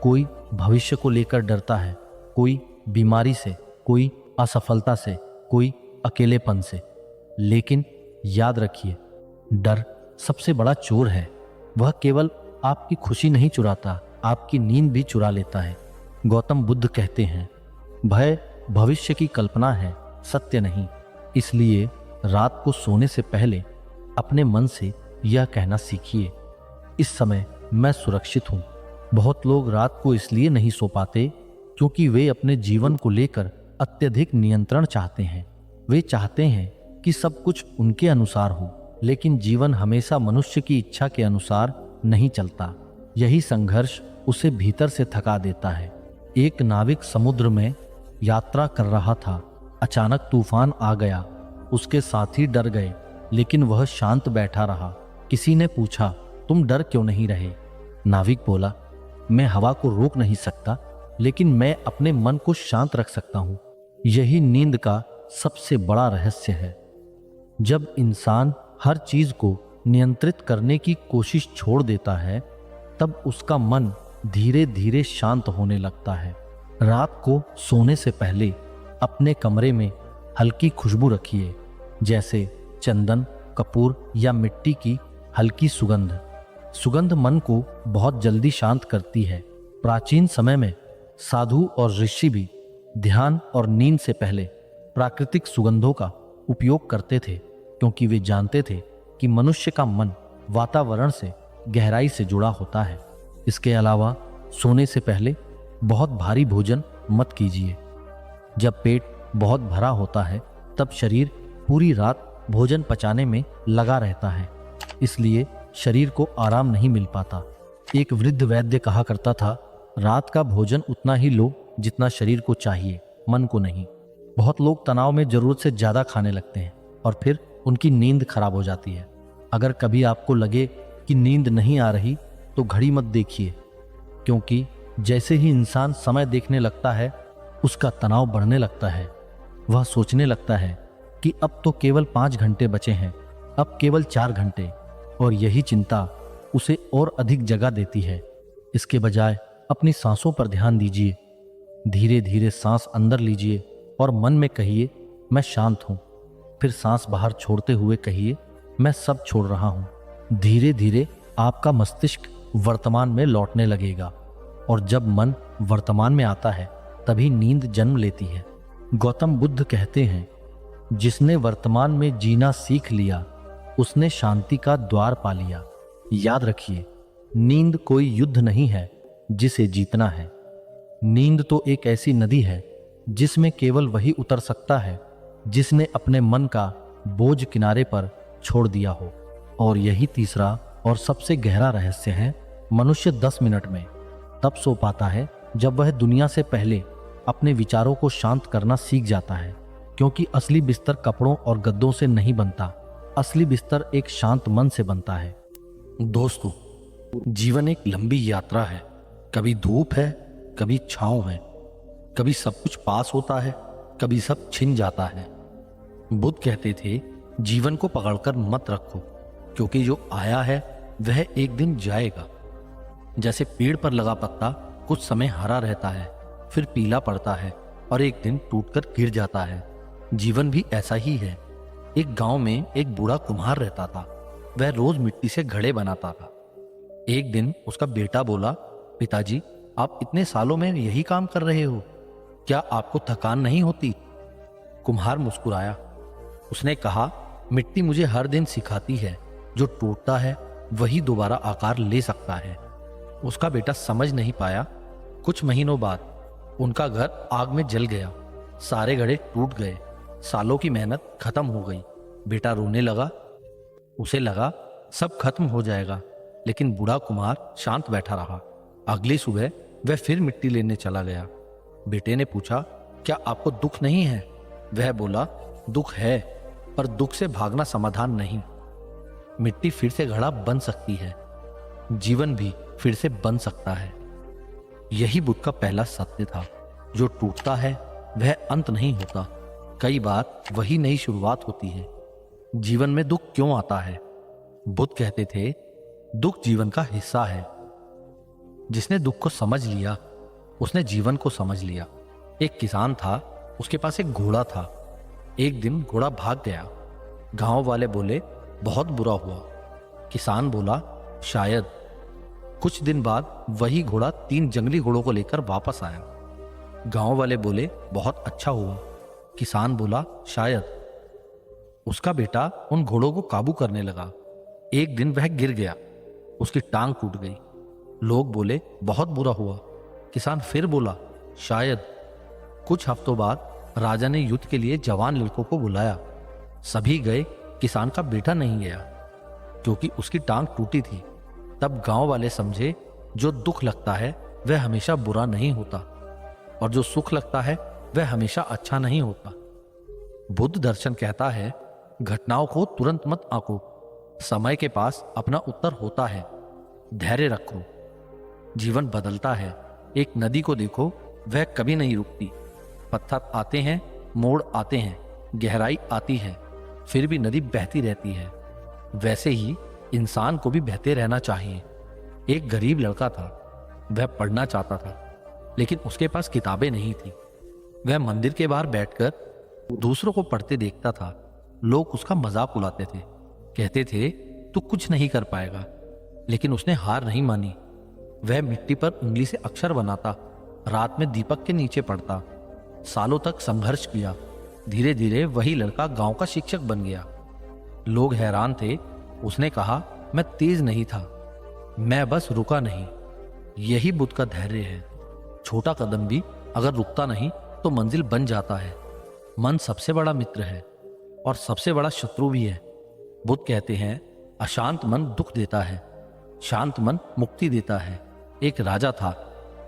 कोई भविष्य को लेकर डरता है, कोई बीमारी से, कोई असफलता से, कोई अकेलेपन से। लेकिन याद रखिए, डर सबसे बड़ा चोर है। वह केवल आपकी खुशी नहीं चुराता, आपकी नींद भी चुरा लेता है। गौतम बुद्ध कहते हैं, भय भविष्य की कल्पना है, सत्य नहीं। इसलिए रात को सोने से पहले अपने मन से यह कहना सीखिए, इस समय मैं सुरक्षित हूँ। बहुत लोग रात को इसलिए नहीं सो पाते क्योंकि वे अपने जीवन को लेकर अत्यधिक नियंत्रण चाहते हैं। वे चाहते हैं कि सब कुछ उनके अनुसार हो, लेकिन जीवन हमेशा मनुष्य की इच्छा के अनुसार नहीं चलता। यही संघर्ष उसे भीतर से थका देता है। एक नाविक समुद्र में यात्रा कर रहा था। अचानक तूफान आ गया। उसके साथी डर गए, लेकिन वह शांत बैठा रहा। किसी ने पूछा, तुम डर क्यों नहीं रहे? नाविक बोला, मैं हवा को रोक नहीं सकता, लेकिन मैं अपने मन को शांत रख सकता हूँ। यही नींद का सबसे बड़ा रहस्य है। जब इंसान हर चीज को नियंत्रित करने की कोशिश छोड़ देता है, तब उसका मन धीरे धीरे शांत होने लगता है। रात को सोने से पहले अपने कमरे में हल्की खुशबू रखिए, जैसे चंदन, कपूर या मिट्टी की हल्की सुगंध। सुगंध मन को बहुत जल्दी शांत करती है। प्राचीन समय में साधु और ऋषि भी ध्यान और नींद से पहले प्राकृतिक सुगंधों का उपयोग करते थे, क्योंकि वे जानते थे कि मनुष्य का मन वातावरण से गहराई से जुड़ा होता है। इसके अलावा सोने से पहले बहुत भारी भोजन मत कीजिए। जब पेट बहुत भरा होता है तब शरीर पूरी रात भोजन पचाने में लगा रहता है, इसलिए शरीर को आराम नहीं मिल पाता। एक वृद्ध वैद्य कहा करता था, रात का भोजन उतना ही लो जितना शरीर को चाहिए, मन को नहीं। बहुत लोग तनाव में जरूरत से ज्यादा खाने लगते हैं और फिर उनकी नींद खराब हो जाती है। अगर कभी आपको लगे कि नींद नहीं आ रही तो घड़ी मत देखिए, क्योंकि जैसे ही इंसान समय देखने लगता है, उसका तनाव बढ़ने लगता है। वह सोचने लगता है कि अब तो केवल 5 घंटे बचे हैं, अब केवल 4 घंटे, और यही चिंता उसे और अधिक जगा देती है। इसके बजाय अपनी सांसों पर ध्यान दीजिए। धीरे धीरे सांस अंदर लीजिए और मन में कहिए, मैं शांत हूं। फिर सांस बाहर छोड़ते हुए कहिए, मैं सब छोड़ रहा हूं। धीरे धीरे आपका मस्तिष्क वर्तमान में लौटने लगेगा, और जब मन वर्तमान में आता है तभी नींद जन्म लेती है। गौतम बुद्ध कहते हैं, जिसने वर्तमान में जीना सीख लिया उसने शांति का द्वार पा लिया। याद रखिए, नींद कोई युद्ध नहीं है जिसे जीतना है। नींद तो एक ऐसी नदी है जिसमें केवल वही उतर सकता है जिसने अपने मन का बोझ किनारे पर छोड़ दिया हो। और यही तीसरा और सबसे गहरा रहस्य है। मनुष्य 10 मिनट में तब सो पाता है जब वह दुनिया से पहले अपने विचारों को शांत करना सीख जाता है, क्योंकि असली बिस्तर कपड़ों और गद्दों से नहीं बनता। असली बिस्तर एक शांत मन से बनता है। दोस्तों, जीवन एक लंबी यात्रा है। कभी धूप है, कभी छांव है, कभी सब कुछ पास होता है, कभी सब छिन जाता है। बुद्ध कहते थे, जीवन को पकड़कर मत रखो, क्योंकि जो आया है वह एक दिन जाएगा। जैसे पेड़ पर लगा पत्ता कुछ समय हरा रहता है, फिर पीला पड़ता है और एक दिन टूटकर गिर जाता है। जीवन भी ऐसा ही है। एक गांव में एक बूढ़ा कुम्हार रहता था। वह रोज मिट्टी से घड़े बनाता था। एक दिन उसका बेटा बोला, पिताजी, आप इतने सालों में यही काम कर रहे हो, क्या आपको थकान नहीं होती? कुम्हार मुस्कुराया। उसने कहा, मिट्टी मुझे हर दिन सिखाती है, जो टूटता है वही दोबारा आकार ले सकता है। उसका बेटा समझ नहीं पाया। कुछ महीनों बाद उनका घर आग में जल गया। सारे घड़े टूट गए। सालों की मेहनत खत्म हो गई। बेटा रोने लगा। उसे लगा सब खत्म हो जाएगा, लेकिन बूढ़ा कुम्हार शांत बैठा रहा। अगली सुबह वह फिर मिट्टी लेने चला गया। बेटे ने पूछा, क्या आपको दुख नहीं है? वह बोला, दुख है, पर दुख से भागना समाधान नहीं। मिट्टी फिर से घड़ा बन सकती है, जीवन भी फिर से बन सकता है। यही बुद्ध का पहला सत्य था। जो टूटता है वह अंत नहीं होता, कई बार वही नई शुरुआत होती है। जीवन में दुख क्यों आता है? बुद्ध कहते थे, दुख जीवन का हिस्सा है। जिसने दुख को समझ लिया उसने जीवन को समझ लिया। एक किसान था, उसके पास एक घोड़ा था। एक दिन घोड़ा भाग गया। गांव वाले बोले, बहुत बुरा हुआ। किसान बोला, शायद। कुछ दिन बाद वही घोड़ा 3 जंगली घोड़ों को लेकर वापस आया। गांव वाले बोले, बहुत अच्छा हुआ। किसान बोला, शायद। उसका बेटा उन घोड़ों को काबू करने लगा। एक दिन वह गिर गया, उसकी टांग टूट गई। लोग बोले, बहुत बुरा हुआ। किसान फिर बोला, शायद। कुछ हफ्तों बाद राजा ने युद्ध के लिए जवान लड़कों को बुलाया। सभी गए, किसान का बेटा नहीं गया, क्योंकि उसकी टांग टूटी थी। तब गांव वाले समझे, जो दुख लगता है वह हमेशा बुरा नहीं होता, और जो सुख लगता है वह हमेशा अच्छा नहीं होता। बुद्ध दर्शन कहता है, घटनाओं को तुरंत मत आंको, समय के पास अपना उत्तर होता है। धैर्य रखो, जीवन बदलता है। एक नदी को देखो, वह कभी नहीं रुकती। पत्थर आते हैं, मोड़ आते हैं, गहराई आती है, फिर भी नदी बहती रहती है। वैसे ही इंसान को भी बहते रहना चाहिए। एक गरीब लड़का था, वह पढ़ना चाहता था, लेकिन उसके पास किताबें नहीं थी। वह मंदिर के बाहर बैठकर दूसरों को पढ़ते देखता था। लोग उसका मजाक उड़ाते थे, कहते थे, तू कुछ नहीं कर पाएगा। लेकिन उसने हार नहीं मानी। वह मिट्टी पर उंगली से अक्षर बनाता, रात में दीपक के नीचे पढ़ता। सालों तक संघर्ष किया। धीरे धीरे वही लड़का गांव का शिक्षक बन गया। लोग हैरान थे। उसने कहा, मैं तेज नहीं था, मैं बस रुका नहीं। यही बुद्ध का धैर्य है। छोटा कदम भी अगर रुकता नहीं तो मंजिल बन जाता है। मन सबसे बड़ा मित्र है और सबसे बड़ा शत्रु भी है। बुद्ध कहते हैं, अशांत मन दुख देता है, शांत मन मुक्ति देता है। एक राजा था,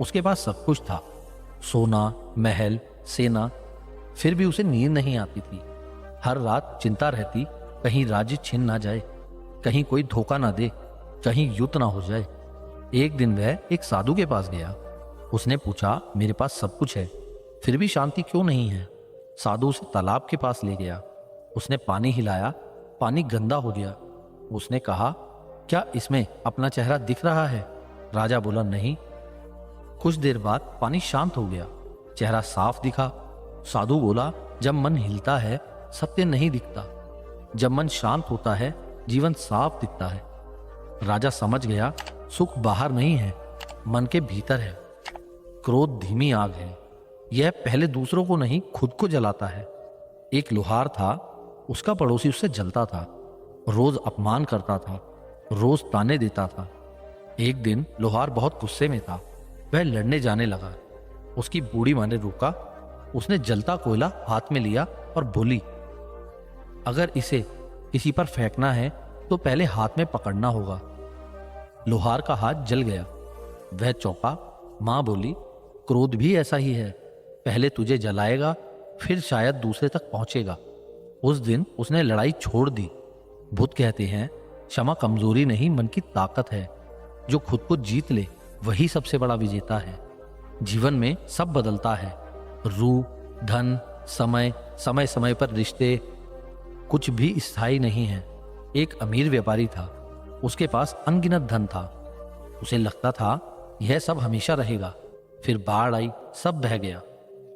उसके पास सब कुछ था, सोना, महल, सेना, फिर भी उसे नींद नहीं आती थी। हर रात चिंता रहती, कहीं राज्य छिन ना जाए, कहीं कोई धोखा ना दे, कहीं युद्ध ना हो जाए। एक दिन वह एक साधु के पास गया। उसने पूछा, मेरे पास सब कुछ है, फिर भी शांति क्यों नहीं है? साधु उसे तालाब के पास ले गया। उसने पानी हिलाया, पानी गंदा हो गया। उसने कहा, क्या इसमें अपना चेहरा दिख रहा है? राजा बोला, नहीं। कुछ देर बाद पानी शांत हो गया, चेहरा साफ दिखा। साधु बोला, जब मन हिलता है सत्य नहीं दिखता, जब मन शांत होता है जीवन साफ दिखता है। राजा समझ गया, सुख बाहर नहीं है, मन के भीतर है। क्रोध धीमी आग है, यह पहले दूसरों को नहीं खुद को जलाता है। एक लोहार था, उसका पड़ोसी उससे जलता था, रोज अपमान करता था, रोज ताने देता था। एक दिन लोहार बहुत गुस्से में था, वह लड़ने जाने लगा। उसकी बूढ़ी माँ ने रोका। उसने जलता कोयला हाथ में लिया और बोली, अगर इसे किसी पर फेंकना है तो पहले हाथ में पकड़ना होगा। लोहार का हाथ जल गया, वह चौंका। मां बोली, क्रोध भी ऐसा ही है, पहले तुझे जलाएगा फिर शायद दूसरे तक पहुंचेगा। उस दिन उसने लड़ाई छोड़ दी। बुद्ध कहते हैं, क्षमा कमजोरी नहीं मन की ताकत है। जो खुद को जीत ले वही सबसे बड़ा विजेता है। जीवन में सब बदलता है, रूप, धन, समय, समय समय पर रिश्ते, कुछ भी स्थायी नहीं है। एक अमीर व्यापारी था, उसके पास अनगिनत धन था। उसे लगता था यह सब हमेशा रहेगा। फिर बाढ़ आई, सब बह गया।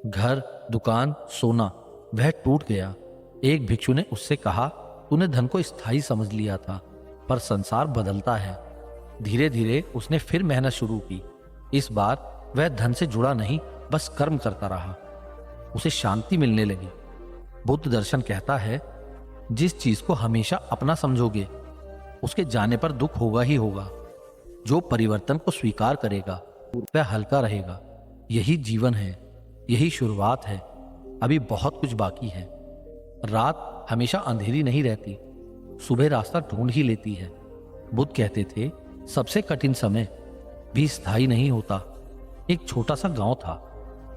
घर, दुकान, सोना, वह टूट गया। एक भिक्षु ने उससे कहा, तूने धन को स्थायी समझ लिया था, पर संसार बदलता है। धीरे धीरे उसने फिर मेहनत शुरू की। इस बार वह धन से जुड़ा नहीं, बस कर्म करता रहा। उसे शांति मिलने लगी। बुद्ध दर्शन कहता है, जिस चीज को हमेशा अपना समझोगे उसके जाने पर दुख होगा ही होगा। जो परिवर्तन को स्वीकार करेगा वह हल्का रहेगा। यही जीवन है, यही शुरुआत है। अभी बहुत कुछ बाकी है। रात हमेशा अंधेरी नहीं रहती, सुबह रास्ता ढूंढ ही लेती है। बुद्ध कहते थे, सबसे कठिन समय भी स्थायी नहीं होता। एक छोटा सा गांव था,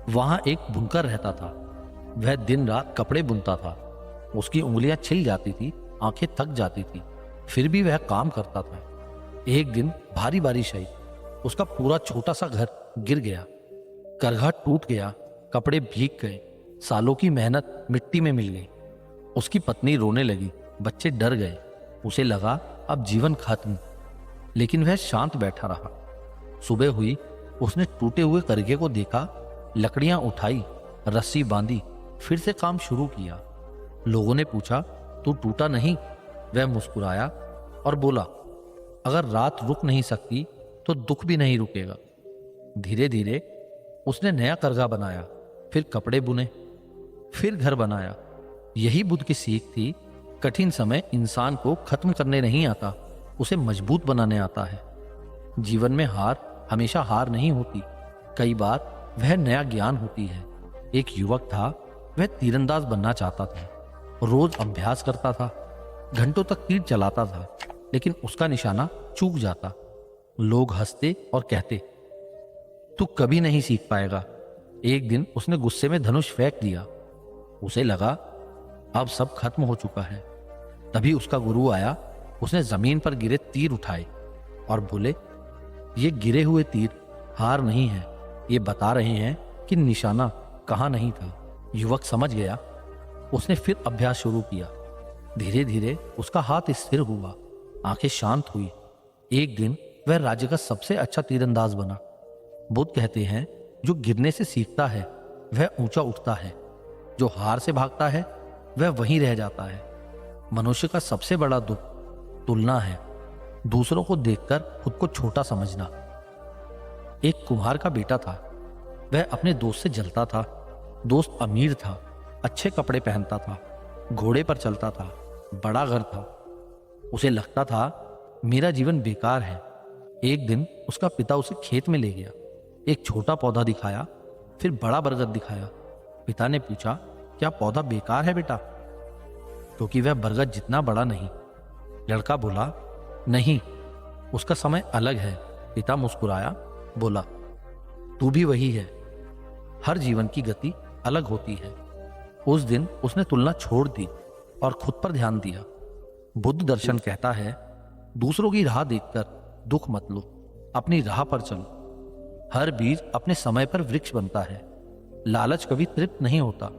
वहां एक बुनकर रहता था। वह दिन रात कपड़े बुनता था। उसकी उंगलियां छिल जाती थी, आंखें थक जाती थी, फिर भी वह काम करता था। एक दिन भारी बारिश आई, उसका पूरा छोटा सा घर गिर गया, करघा टूट गया, कपड़े भीग गए, सालों की मेहनत मिट्टी में मिल गई। उसकी पत्नी रोने लगी, बच्चे डर गए। उसे लगा अब जीवन खत्म, लेकिन वह शांत बैठा रहा। सुबह हुई, उसने टूटे हुए करघे को देखा, लकड़ियां उठाई, रस्सी बांधी, फिर से काम शुरू किया। लोगों ने पूछा, तू टूटा नहीं? वह मुस्कुराया और बोला, अगर रात रुक नहीं सकती तो दुख भी नहीं रुकेगा। धीरे धीरे उसने नया करघा बनाया, फिर कपड़े बुने, फिर घर बनाया। यही बुद्ध की सीख थी, कठिन समय इंसान को खत्म करने नहीं आता, उसे मजबूत बनाने आता है। जीवन में हार हमेशा हार नहीं होती, कई बार वह नया ज्ञान होती है। एक युवक था, वह तीरंदाज बनना चाहता था। रोज अभ्यास करता था, घंटों तक तीर चलाता था, लेकिन उसका निशाना चूक जाता। लोग हंसते और कहते, तू कभी नहीं सीख पाएगा। एक दिन उसने गुस्से में धनुष फेंक दिया। उसे लगा अब सब खत्म हो चुका है। तभी उसका गुरु आया। उसने जमीन पर गिरे तीर उठाए और बोले, ये गिरे हुए तीर हार नहीं है, ये बता रहे हैं कि निशाना कहाँ नहीं था। युवक समझ गया। उसने फिर अभ्यास शुरू किया। धीरे धीरे उसका हाथ स्थिर हुआ, आंखें शांत हुई। एक दिन वह राज्य का सबसे अच्छा तीरंदाज बना। बुद्ध कहते हैं, जो गिरने से सीखता है वह ऊंचा उठता है, जो हार से भागता है वह वहीं रह जाता है। मनुष्य का सबसे बड़ा दुख तुलना है, दूसरों को देखकर खुद को छोटा समझना। एक कुम्हार का बेटा था, वह अपने दोस्त से जलता था। दोस्त अमीर था, अच्छे कपड़े पहनता था, घोड़े पर चलता था, बड़ा घर था। उसे लगता था मेरा जीवन बेकार है। एक दिन उसका पिता उसे खेत में ले गया, एक छोटा पौधा दिखाया, फिर बड़ा बरगद दिखाया। पिता ने पूछा, क्या पौधा बेकार है बेटा? क्योंकि वह बरगद जितना बड़ा नहीं। लड़का बोला, नहीं, उसका समय अलग है। पिता मुस्कुराया, बोला, तू भी वही है। हर जीवन की गति अलग होती है। उस दिन उसने तुलना छोड़ दी और खुद पर ध्यान दिया। बुद्ध दर्शन कहता है, दूसरों की राह देखकर दुख मत लो, अपनी राह पर चलो। हर बीज अपने समय पर वृक्ष बनता है। लालच कभी तृप्त नहीं होता,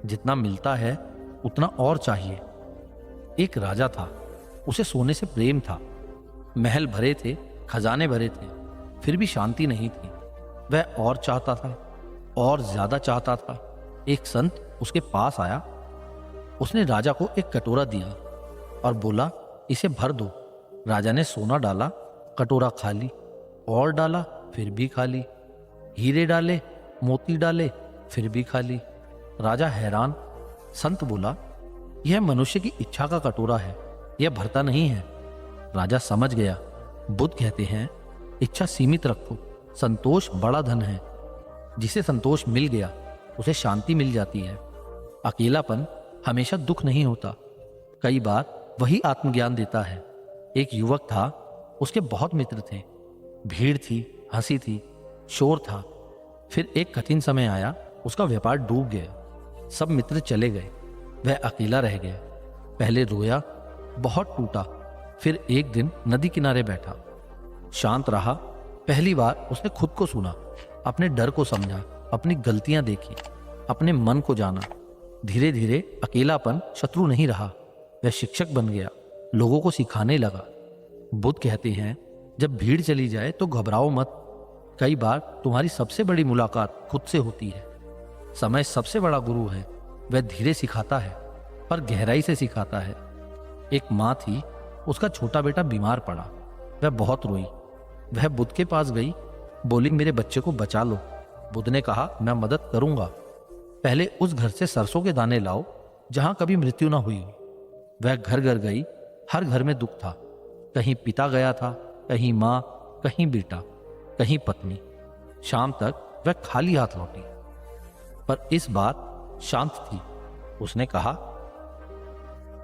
जितना मिलता है उतना और चाहिए। एक राजा था, उसे सोने से प्रेम था। महल भरे थे, खजाने भरे थे, फिर भी शांति नहीं थी। वह और चाहता था, और ज्यादा चाहता था। एक संत उसके पास आया। उसने राजा को एक कटोरा दिया और बोला, इसे भर दो। राजा ने सोना डाला, कटोरा खाली, और डाला, फिर भी खाली। हीरे डाले, मोती डाले, फिर भी खाली। राजा हैरान। संत बोला, यह मनुष्य की इच्छा का कटोरा है, यह भरता नहीं है। राजा समझ गया। बुद्ध कहते हैं, इच्छा सीमित रखो, संतोष बड़ा धन है। जिसे संतोष मिल गया उसे शांति मिल जाती है। अकेलापन हमेशा दुख नहीं होता, कई बार वही आत्मज्ञान देता है। एक युवक था, उसके बहुत मित्र थे। भीड़ थी, हंसी थी, शोर था। फिर एक कठिन समय आया, उसका व्यापार डूब गया। सब मित्र चले गए, वह अकेला रह गया। पहले रोया, बहुत टूटा। फिर एक दिन नदी किनारे बैठा, शांत रहा। पहली बार उसने खुद को सुना, अपने डर को समझा, अपनी गलतियां देखी, अपने मन को जाना। धीरे धीरे अकेलापन शत्रु नहीं रहा, वह शिक्षक बन गया, लोगों को सिखाने लगा। बुद्ध कहते हैं, जब भीड़ चली जाए तो घबराओ मत। कई बार तुम्हारी सबसे बड़ी मुलाकात खुद से होती है। समय सबसे बड़ा गुरु है, वह धीरे सिखाता है पर गहराई से सिखाता है। एक माँ थी, उसका छोटा बेटा बीमार पड़ा। वह बहुत रोई। वह बुद्ध के पास गई, बोली, मेरे बच्चे को बचा लो। बुद्ध ने कहा, मैं मदद करूंगा। पहले उस घर से सरसों के दाने लाओ जहां कभी मृत्यु ना हुई हो। वह घर घर गई, हर घर में दुख था। कहीं पिता गया था, कहीं माँ, कहीं बेटा, कहीं पत्नी। शाम तक वह खाली हाथ लौटी, पर इस बार शांत थी। उसने कहा,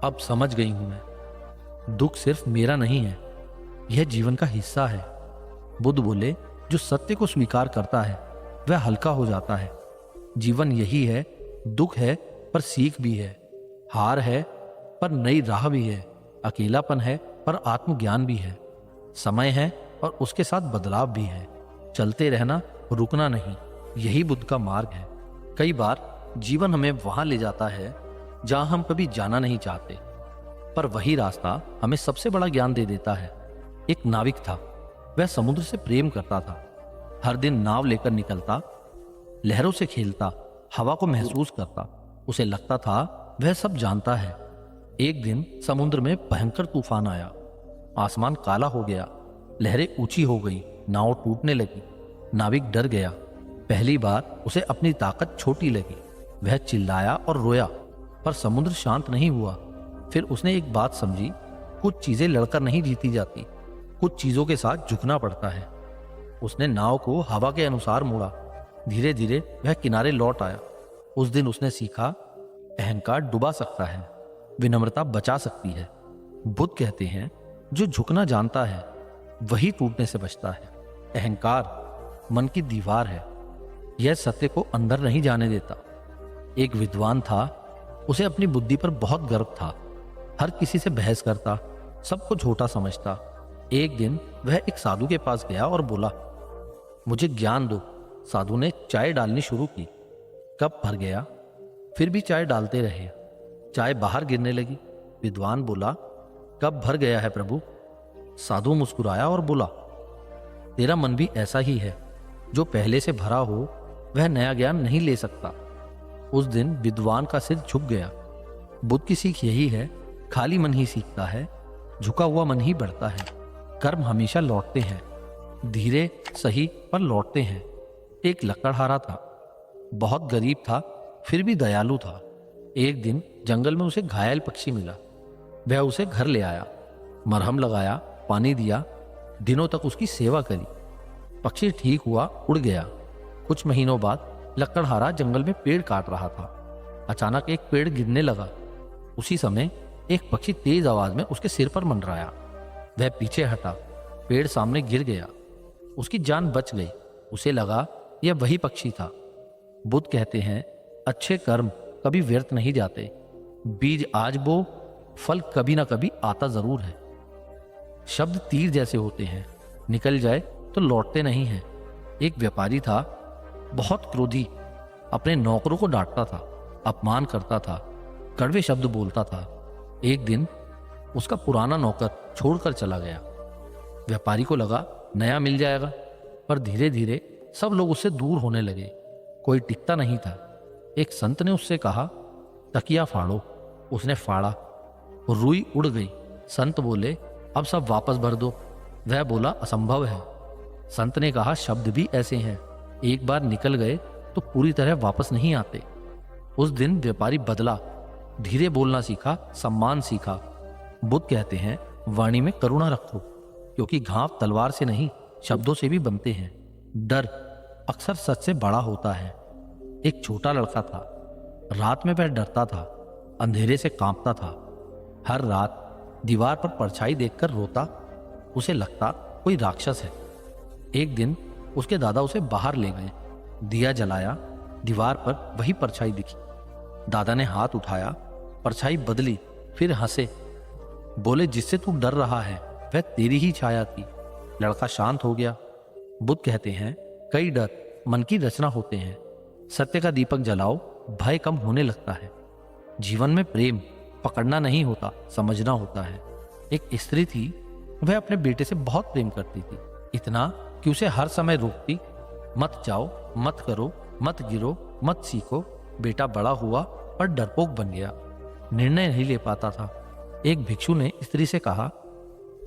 अब समझ गई हूं मैं, दुख सिर्फ मेरा नहीं है, यह जीवन का हिस्सा है। बुद्ध बोले, जो सत्य को स्वीकार करता है वह हल्का हो जाता है। जीवन यही है, दुख है पर सीख भी है, हार है पर नई राह भी है, अकेलापन है पर आत्मज्ञान भी है, समय है और उसके साथ बदलाव भी है। चलते रहना, रुकना नहीं, यही बुद्ध का मार्ग है। कई बार जीवन हमें वहां ले जाता है जहां हम कभी जाना नहीं चाहते, पर वही रास्ता हमें सबसे बड़ा ज्ञान दे देता है। एक नाविक था, वह समुद्र से प्रेम करता था। हर दिन नाव लेकर निकलता, लहरों से खेलता, हवा को महसूस करता। उसे लगता था वह सब जानता है। एक दिन समुद्र में भयंकर तूफान आया, आसमान काला हो गया, लहरें ऊंची हो गई, नाव टूटने लगी। नाविक डर गया। पहली बार उसे अपनी ताकत छोटी लगी। वह चिल्लाया और रोया, पर समुद्र शांत नहीं हुआ। फिर उसने एक बात समझी, कुछ चीजें लड़कर नहीं जीती जाती, कुछ चीजों के साथ झुकना पड़ता है। उसने नाव को हवा के अनुसार मोड़ा। धीरे धीरे वह किनारे लौट आया। उस दिन उसने सीखा, अहंकार डुबा सकता है, विनम्रता बचा सकती है। बुद्ध कहते हैं, जो झुकना जानता है वही टूटने से बचता है। अहंकार मन की दीवार है, यह सत्य को अंदर नहीं जाने देता। एक विद्वान था, उसे अपनी बुद्धि पर बहुत गर्व था। हर किसी से बहस करता, सबको छोटा समझता। एक दिन वह एक साधु के पास गया और बोला, मुझे ज्ञान दो। साधु ने चाय डालनी शुरू की। कप भर गया, फिर भी चाय डालते रहे। चाय बाहर गिरने लगी। विद्वान बोला, कप भर गया है प्रभु। साधु मुस्कुराया और बोला, तेरा मन भी ऐसा ही है, जो पहले से भरा हो वह नया ज्ञान नहीं ले सकता। उस दिन विद्वान का सिर झुक गया। बुद्ध की सीख यही है, खाली मन ही सीखता है, झुका हुआ मन ही बढ़ता है। कर्म हमेशा लौटते हैं, धीरे सही पर लौटते हैं। एक लकड़हारा था, बहुत गरीब था, फिर भी दयालु था। एक दिन जंगल में उसे घायल पक्षी मिला। वह उसे घर ले आया, मरहम लगाया, पानी दिया, दिनों तक उसकी सेवा करी। पक्षी ठीक हुआ, उड़ गया। कुछ महीनों बाद लकड़हारा जंगल में पेड़ काट रहा था। अचानक एक पेड़ गिरने लगा। उसी समय एक पक्षी तेज आवाज में उसके सिर पर मंडराया। वह पीछे हटा, पेड़ सामने गिर गया। उसकी जान बच गई। उसे लगा यह वही पक्षी था। बुद्ध कहते हैं, अच्छे कर्म कभी व्यर्थ नहीं जाते। बीज आज बो, फल कभी ना कभी आता जरूर है। शब्द तीर जैसे होते हैं, निकल जाए तो लौटते नहीं हैं। एक व्यापारी था, बहुत क्रोधी, अपने नौकरों को डांटता था, अपमान करता था, कड़वे शब्द बोलता था। एक दिन उसका पुराना नौकर छोड़कर चला गया। व्यापारी को लगा नया मिल जाएगा, पर धीरे धीरे सब लोग उससे दूर होने लगे। कोई टिकता नहीं था। एक संत ने उससे कहा, तकिया फाड़ो। उसने फाड़ा, रुई उड़ गई। संत बोले, अब सब वापस भर दो। वह बोला, असंभव है। संत ने कहा, शब्द भी ऐसे हैं, एक बार निकल गए तो पूरी तरह वापस नहीं आते। उस दिन व्यापारी बदला, धीरे बोलना सीखा, सम्मान सीखा। बुद्ध कहते हैं, वाणी में करुणा रखो, क्योंकि घाव तलवार से नहीं शब्दों से भी बनते हैं। डर अक्सर सच से बड़ा होता है। एक छोटा लड़का था, रात में वह डरता था, अंधेरे से कांपता था। हर रात दीवार पर परछाई देखकर रोता। उसे लगता कोई राक्षस है। एक दिन उसके दादा उसे बाहर ले गए, दिया जलाया, दीवार पर वही परछाई दिखी। दादा ने हाथ उठाया, परछाई बदली, फिर हंसे, बोले, जिससे तू डर रहा है वह तेरी ही छाया थी। लड़का शांत हो गया। बुद्ध कहते हैं, कई डर मन की रचना होते हैं। सत्य का दीपक जलाओ, भय कम होने लगता है। जीवन में प्रेम पकड़ना नहीं होता, समझना होता है। एक स्त्री थी, वह अपने बेटे से बहुत प्रेम करती थी, इतना कि उसे हर समय रोकती, मत जाओ, मत करो, मत गिरो, मत सीखो। बेटा बड़ा हुआ पर डरपोक बन गया, निर्णय नहीं ले पाता था। एक भिक्षु ने स्त्री से कहा,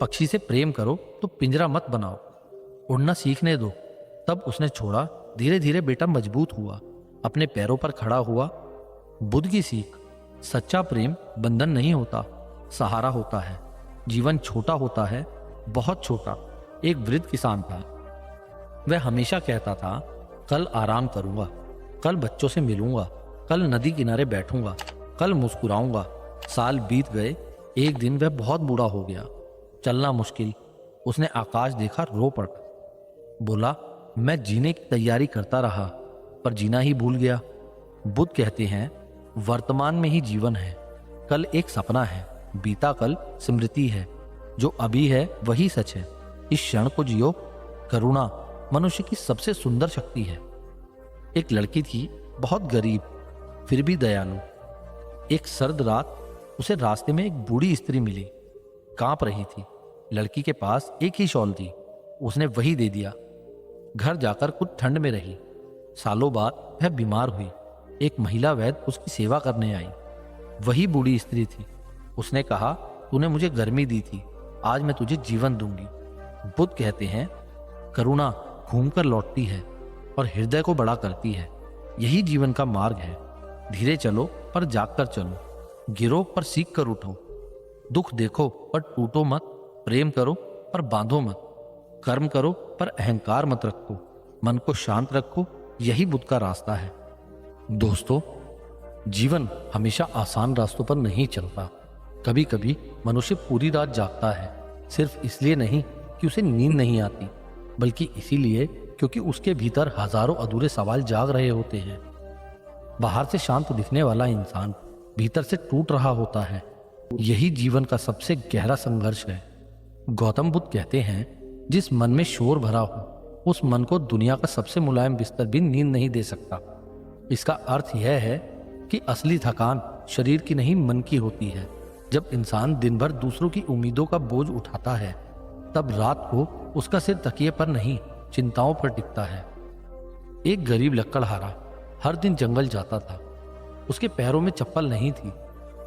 पक्षी से प्रेम करो तो पिंजरा मत बनाओ, उड़ना सीखने दो। तब उसने छोड़ा। धीरे धीरे बेटा मजबूत हुआ, अपने पैरों पर खड़ा हुआ। बुद्ध की सीख, सच्चा प्रेम बंधन नहीं होता, सहारा होता है। जीवन छोटा होता है, बहुत छोटा। एक वृद्ध किसान था, वह हमेशा कहता था, कल आराम करूंगा, कल बच्चों से मिलूंगा, कल नदी किनारे बैठूंगा, कल मुस्कुराऊंगा। साल बीत गए। एक दिन वह बहुत बूढ़ा हो गया, चलना मुश्किल। उसने आकाश देखा, रो पड़ा, बोला, मैं जीने की तैयारी करता रहा पर जीना ही भूल गया। बुद्ध कहते हैं, वर्तमान में ही जीवन है, कल एक सपना है, बीता कल स्मृति है, जो अभी है वही सच है। इस क्षण को जियो। करुणा मनुष्य की सबसे सुंदर शक्ति है। एक लड़की थी, बहुत गरीब फिर भी दयालु। एक सर्द रात उसे रास्ते में एक बूढ़ी स्त्री मिली, कांप रही थी। लड़की के पास एक ही शॉल थी, उसने वही दे दिया। घर जाकर कुछ ठंड में रही। सालों बाद वह बीमार हुई। एक महिला वैद्य उसकी सेवा करने आई, वही बूढ़ी स्त्री थी। उसने कहा, तूने मुझे गर्मी दी थी, आज मैं तुझे जीवन दूंगी। बुद्ध कहते हैं, करुणा घूमकर लौटती है और हृदय को बड़ा करती है। यही जीवन का मार्ग है। धीरे चलो पर जागकर चलो, गिरो पर सीख कर उठो, दुख देखो पर टूटो मत, प्रेम करो पर बांधो मत, कर्म करो पर अहंकार मत रखो, मन को शांत रखो। यही बुद्ध का रास्ता है। दोस्तों, जीवन हमेशा आसान रास्तों पर नहीं चलता। कभी कभी मनुष्य पूरी रात जागता है, सिर्फ इसलिए नहीं कि उसे नींद नहीं आती, बल्कि इसीलिए क्योंकि उसके भीतर हजारों अधूरे सवाल जाग रहे होते हैं। बाहर से शांत दिखने वाला इंसान भीतर से टूट रहा होता है। यही जीवन का सबसे गहरा संघर्ष है। गौतम बुद्ध कहते हैं, जिस मन में शोर भरा हो उस मन को दुनिया का सबसे मुलायम बिस्तर भी नींद नहीं दे सकता। इसका अर्थ यह है कि असली थकान शरीर की नहीं, मन की होती है। जब इंसान दिन भर दूसरों की उम्मीदों का बोझ उठाता है, तब रात को उसका सिर तकिए पर नहीं, चिंताओं पर टिकता है। एक गरीब लकड़हारा हर दिन जंगल जाता था। उसके पैरों में चप्पल नहीं थी,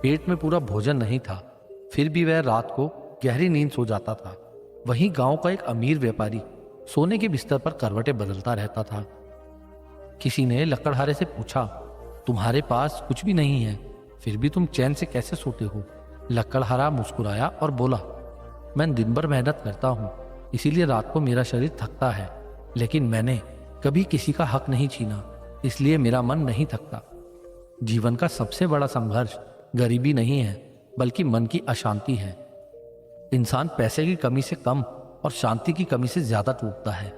पेट में पूरा भोजन नहीं था, फिर भी वह रात को गहरी नींद सो जाता था। वहीं गांव का एक अमीर व्यापारी सोने के बिस्तर पर करवटें बदलता रहता था। किसी ने लकड़हारे से पूछा, तुम्हारे पास कुछ भी नहीं है, फिर भी तुम चैन से कैसे सोते हो? लकड़हारा मुस्कुराया और बोला, मैं दिन भर मेहनत करता हूँ, इसीलिए रात को मेरा शरीर थकता है, लेकिन मैंने कभी किसी का हक नहीं छीना, इसलिए मेरा मन नहीं थकता। जीवन का सबसे बड़ा संघर्ष गरीबी नहीं है, बल्कि मन की अशांति है। इंसान पैसे की कमी से कम और शांति की कमी से ज्यादा टूटता है।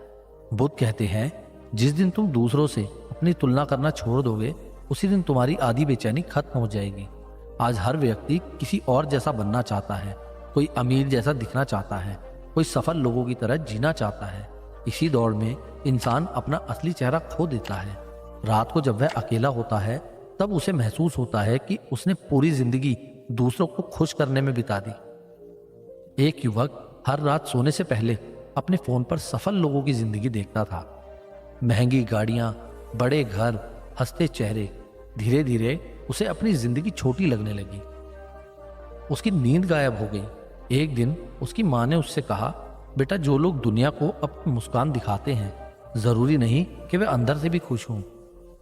बुद्ध कहते हैं, जिस दिन तुम दूसरों से अपनी तुलना करना छोड़ दोगे, उसी दिन तुम्हारी आधी बेचैनी खत्म हो जाएगी। आज हर व्यक्ति किसी और जैसा बनना चाहता है। कोई अमीर जैसा दिखना चाहता है, कोई सफल लोगों की तरह जीना चाहता है। इसी दौड़ में इंसान अपना असली चेहरा खो देता है। रात को जब वह अकेला होता है तब उसे महसूस होता है कि उसने पूरी जिंदगी दूसरों को खुश करने में बिता दी। एक युवक हर रात सोने से पहले अपने फोन पर सफल लोगों की जिंदगी देखता था। महंगी गाड़ियां, बड़े घर, हंसते चेहरे। धीरे धीरे उसे अपनी जिंदगी छोटी लगने लगी। उसकी नींद गायब हो गई। एक दिन उसकी माँ ने उससे कहा, बेटा, जो लोग दुनिया को अपनी मुस्कान दिखाते हैं जरूरी नहीं कि वे अंदर से भी खुश हों।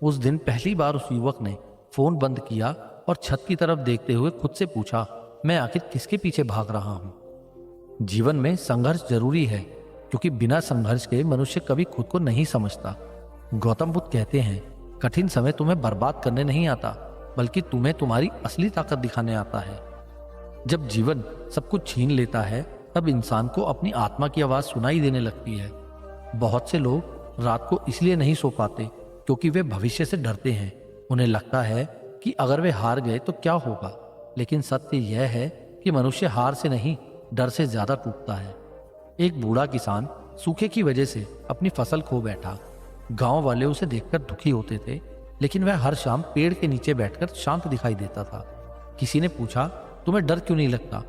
उस दिन पहली बार उस युवक ने फोन बंद किया और छत की तरफ देखते हुए खुद से पूछा, मैं आखिर किसके पीछे भाग रहा हूं। जीवन में संघर्ष जरूरी है, क्योंकि बिना संघर्ष के मनुष्य कभी खुद को नहीं समझता। गौतम बुद्ध कहते हैं, कठिन समय तुम्हें बर्बाद करने नहीं आता, बल्कि तुम्हें तुम्हारी असली ताकत दिखाने आता है। जब जीवन सब कुछ छीन लेता है तब इंसान को अपनी आत्मा की आवाज सुनाई देने लगती है। बहुत से लोग रात को इसलिए नहीं सो पाते क्योंकि वे भविष्य से डरते हैं। उन्हें लगता है कि अगर वे हार गए तो क्या होगा, लेकिन सत्य यह है कि मनुष्य हार से नहीं, डर से ज्यादा टूटता है। एक बूढ़ा किसान सूखे की वजह से अपनी फसल खो बैठा। गांव वाले उसे देखकर दुखी होते थे, लेकिन वह हर शाम पेड़ के नीचे बैठकर शांत दिखाई देता था। किसी ने पूछा, तुम्हें डर क्यों नहीं लगता?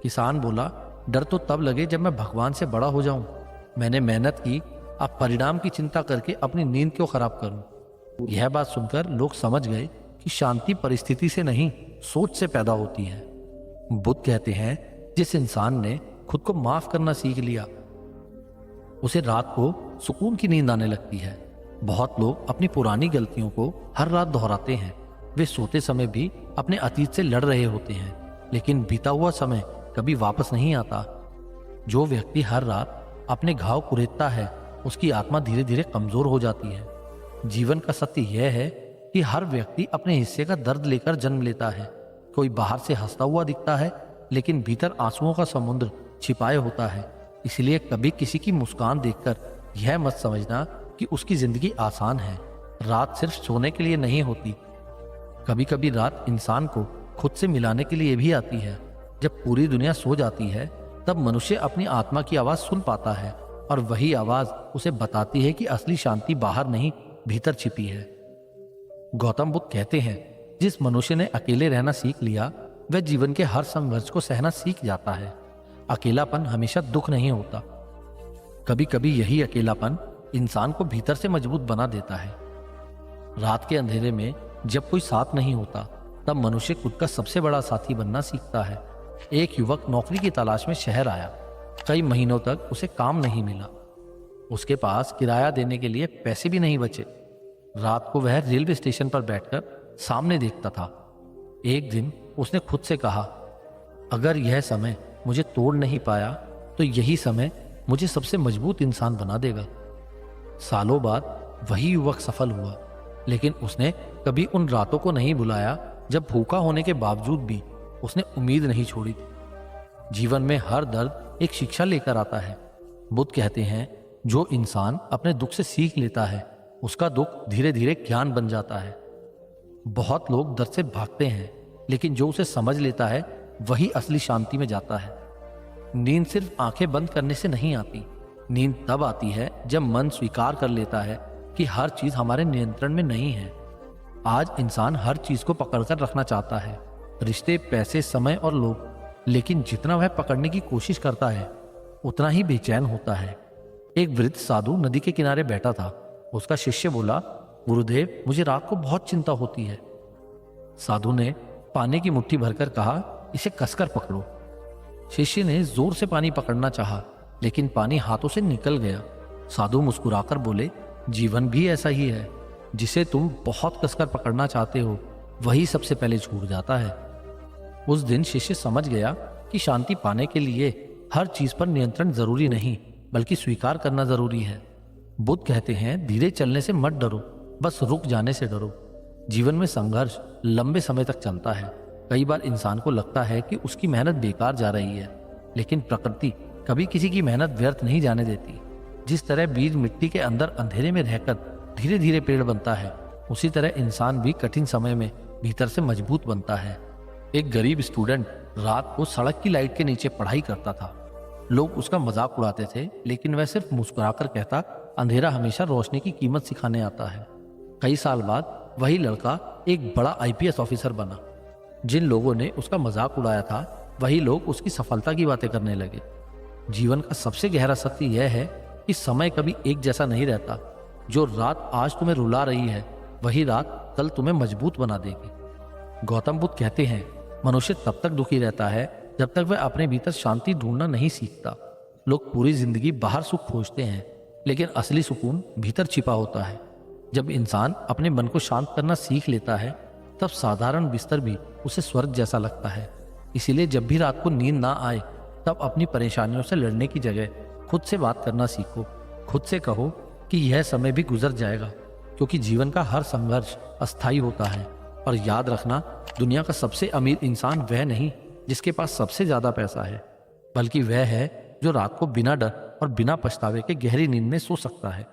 किसान बोला, डर तो तब लगे जब मैं भगवान से बड़ा हो जाऊं। मैंने मेहनत की, अब परिणाम की चिंता करके अपनी नींद क्यों खराब करूं? यह बात सुनकर लोग समझ गए कि शांति परिस्थिति से नहीं, सोच से पैदा होती है। बुद्ध कहते हैं, जिस इंसान ने खुद को माफ करना सीख लिया उसे रात को सुकून की नींद आने लगती है। बहुत लोग अपनी पुरानी गलतियों को हर रात दोहराते हैं। वे सोते समय भी अपने अतीत से लड़ रहे होते हैं, लेकिन बीता हुआ समय कभी वापस नहीं आता। जो व्यक्ति हर रात अपने घाव कुरेदता है उसकी आत्मा धीरे धीरे कमजोर हो जाती है। जीवन का सत्य यह है कि हर व्यक्ति अपने हिस्से का दर्द लेकर जन्म लेता है। कोई बाहर से हंसता हुआ दिखता है, लेकिन भीतर आंसुओं का समुद्र छिपाए होता है। इसलिए कभी किसी की मुस्कान देखकर यह मत समझना कि उसकी जिंदगी आसान है। रात सिर्फ सोने के लिए नहीं होती, कभी कभी रात इंसान को खुद से मिलाने के लिए भी आती है। जब पूरी दुनिया सो जाती है तब मनुष्य अपनी आत्मा की आवाज सुन पाता है, और वही आवाज उसे बताती है कि असली शांति बाहर नहीं, भीतर छिपी है। गौतम बुद्ध कहते हैं, जिस मनुष्य ने अकेले रहना सीख लिया वह जीवन के हर संघर्ष को सहना सीख जाता है। अकेलापन हमेशा दुख नहीं होता, कभी कभी यही अकेलापन इंसान को भीतर से मजबूत बना देता है। रात के अंधेरे में जब कोई साथ नहीं होता तब मनुष्य खुद का सबसे बड़ा साथी बनना सीखता है। एक युवक नौकरी की तलाश में शहर आया। कई महीनों तक उसे काम नहीं मिला। उसके पास किराया देने के लिए पैसे भी नहीं बचे। रात को वह रेलवे स्टेशन पर बैठकर सामने देखता था। एक दिन उसने खुद से कहा, अगर यह समय मुझे तोड़ नहीं पाया तो यही समय मुझे सबसे मजबूत इंसान बना देगा। सालों बाद वही युवक सफल हुआ, लेकिन उसने कभी उन रातों को नहीं भुलाया जब भूखा होने के बावजूद भी उसने उम्मीद नहीं छोड़ी। जीवन में हर दर्द एक शिक्षा लेकर आता है। बुद्ध कहते हैं, जो इंसान अपने दुख से सीख लेता है उसका दुख धीरे धीरे ज्ञान बन जाता है। बहुत लोग दर्द से भागते हैं, लेकिन जो उसे समझ लेता है वही असली शांति में जाता है। नींद सिर्फ आंखें बंद करने से नहीं आती। नींद तब आती है जब मन स्वीकार कर लेता है कि हर चीज हमारे नियंत्रण में नहीं है। आज इंसान हर चीज को पकड़कर रखना चाहता है, रिश्ते, पैसे, समय और लोग, लेकिन जितना वह पकड़ने की कोशिश करता है उतना ही बेचैन होता है। एक वृद्ध साधु नदी के किनारे बैठा था। उसका शिष्य बोला, गुरुदेव, मुझे रात को बहुत चिंता होती है। साधु ने पानी की मुट्ठी भरकर कहा, इसे कसकर पकड़ो। शिष्य ने जोर से पानी पकड़ना चाहा, लेकिन पानी हाथों से निकल गया। साधु मुस्कुराकर बोले, जीवन भी ऐसा ही है, जिसे तुम बहुत कसकर पकड़ना चाहते हो वही सबसे पहले छूट जाता है। उस दिन शिष्य समझ गया कि शांति पाने के लिए हर चीज पर नियंत्रण जरूरी नहीं, बल्कि स्वीकार करना जरूरी है। बुद्ध कहते हैं, धीरे चलने से मत डरो, बस रुक जाने से डरो। जीवन में संघर्ष लंबे समय तक चलता है। कई बार इंसान को लगता है कि उसकी मेहनत बेकार जा रही है, लेकिन प्रकृति कभी किसी की मेहनत व्यर्थ नहीं जाने देती। जिस तरह बीज मिट्टी के अंदर अंधेरे में रहकर धीरे धीरे पेड़ बनता है, उसी तरह इंसान भी कठिन समय में भीतर से मजबूत बनता है। एक गरीब स्टूडेंट रात को सड़क की लाइट के नीचे पढ़ाई करता था। लोग उसका मजाक उड़ाते थे, लेकिन वह सिर्फ मुस्कुराकर कहता, अंधेरा हमेशा रोशनी की कीमत सिखाने आता है। कई साल बाद वही लड़का एक बड़ा आईपीएस ऑफिसर बना। जिन लोगों ने उसका मजाक उड़ाया था, वही लोग उसकी सफलता की बातें करने लगे। जीवन का सबसे गहरा सत्य यह है कि समय कभी एक जैसा नहीं रहता। जो रात आज तुम्हें रुला रही है, वही रात कल तुम्हें मजबूत बना देगी। गौतम बुद्ध कहते हैं, मनुष्य तब तक दुखी रहता है जब तक वह अपने भीतर शांति ढूंढना नहीं सीखता। लोग पूरी जिंदगी बाहर सुख खोजते हैं, लेकिन असली सुकून भीतर छिपा होता है। जब इंसान अपने मन को शांत करना सीख लेता है, तब साधारण बिस्तर भी उसे स्वर्ग जैसा लगता है। इसीलिए जब भी रात को नींद ना आए, तब अपनी परेशानियों से लड़ने की जगह खुद से बात करना सीखो। खुद से कहो कि यह समय भी गुजर जाएगा, क्योंकि जीवन का हर संघर्ष अस्थायी होता है। और याद रखना, दुनिया का सबसे अमीर इंसान वह नहीं जिसके पास सबसे ज्यादा पैसा है, बल्कि वह है जो रात को बिना डर और बिना पछतावे के गहरी नींद में सो सकता है।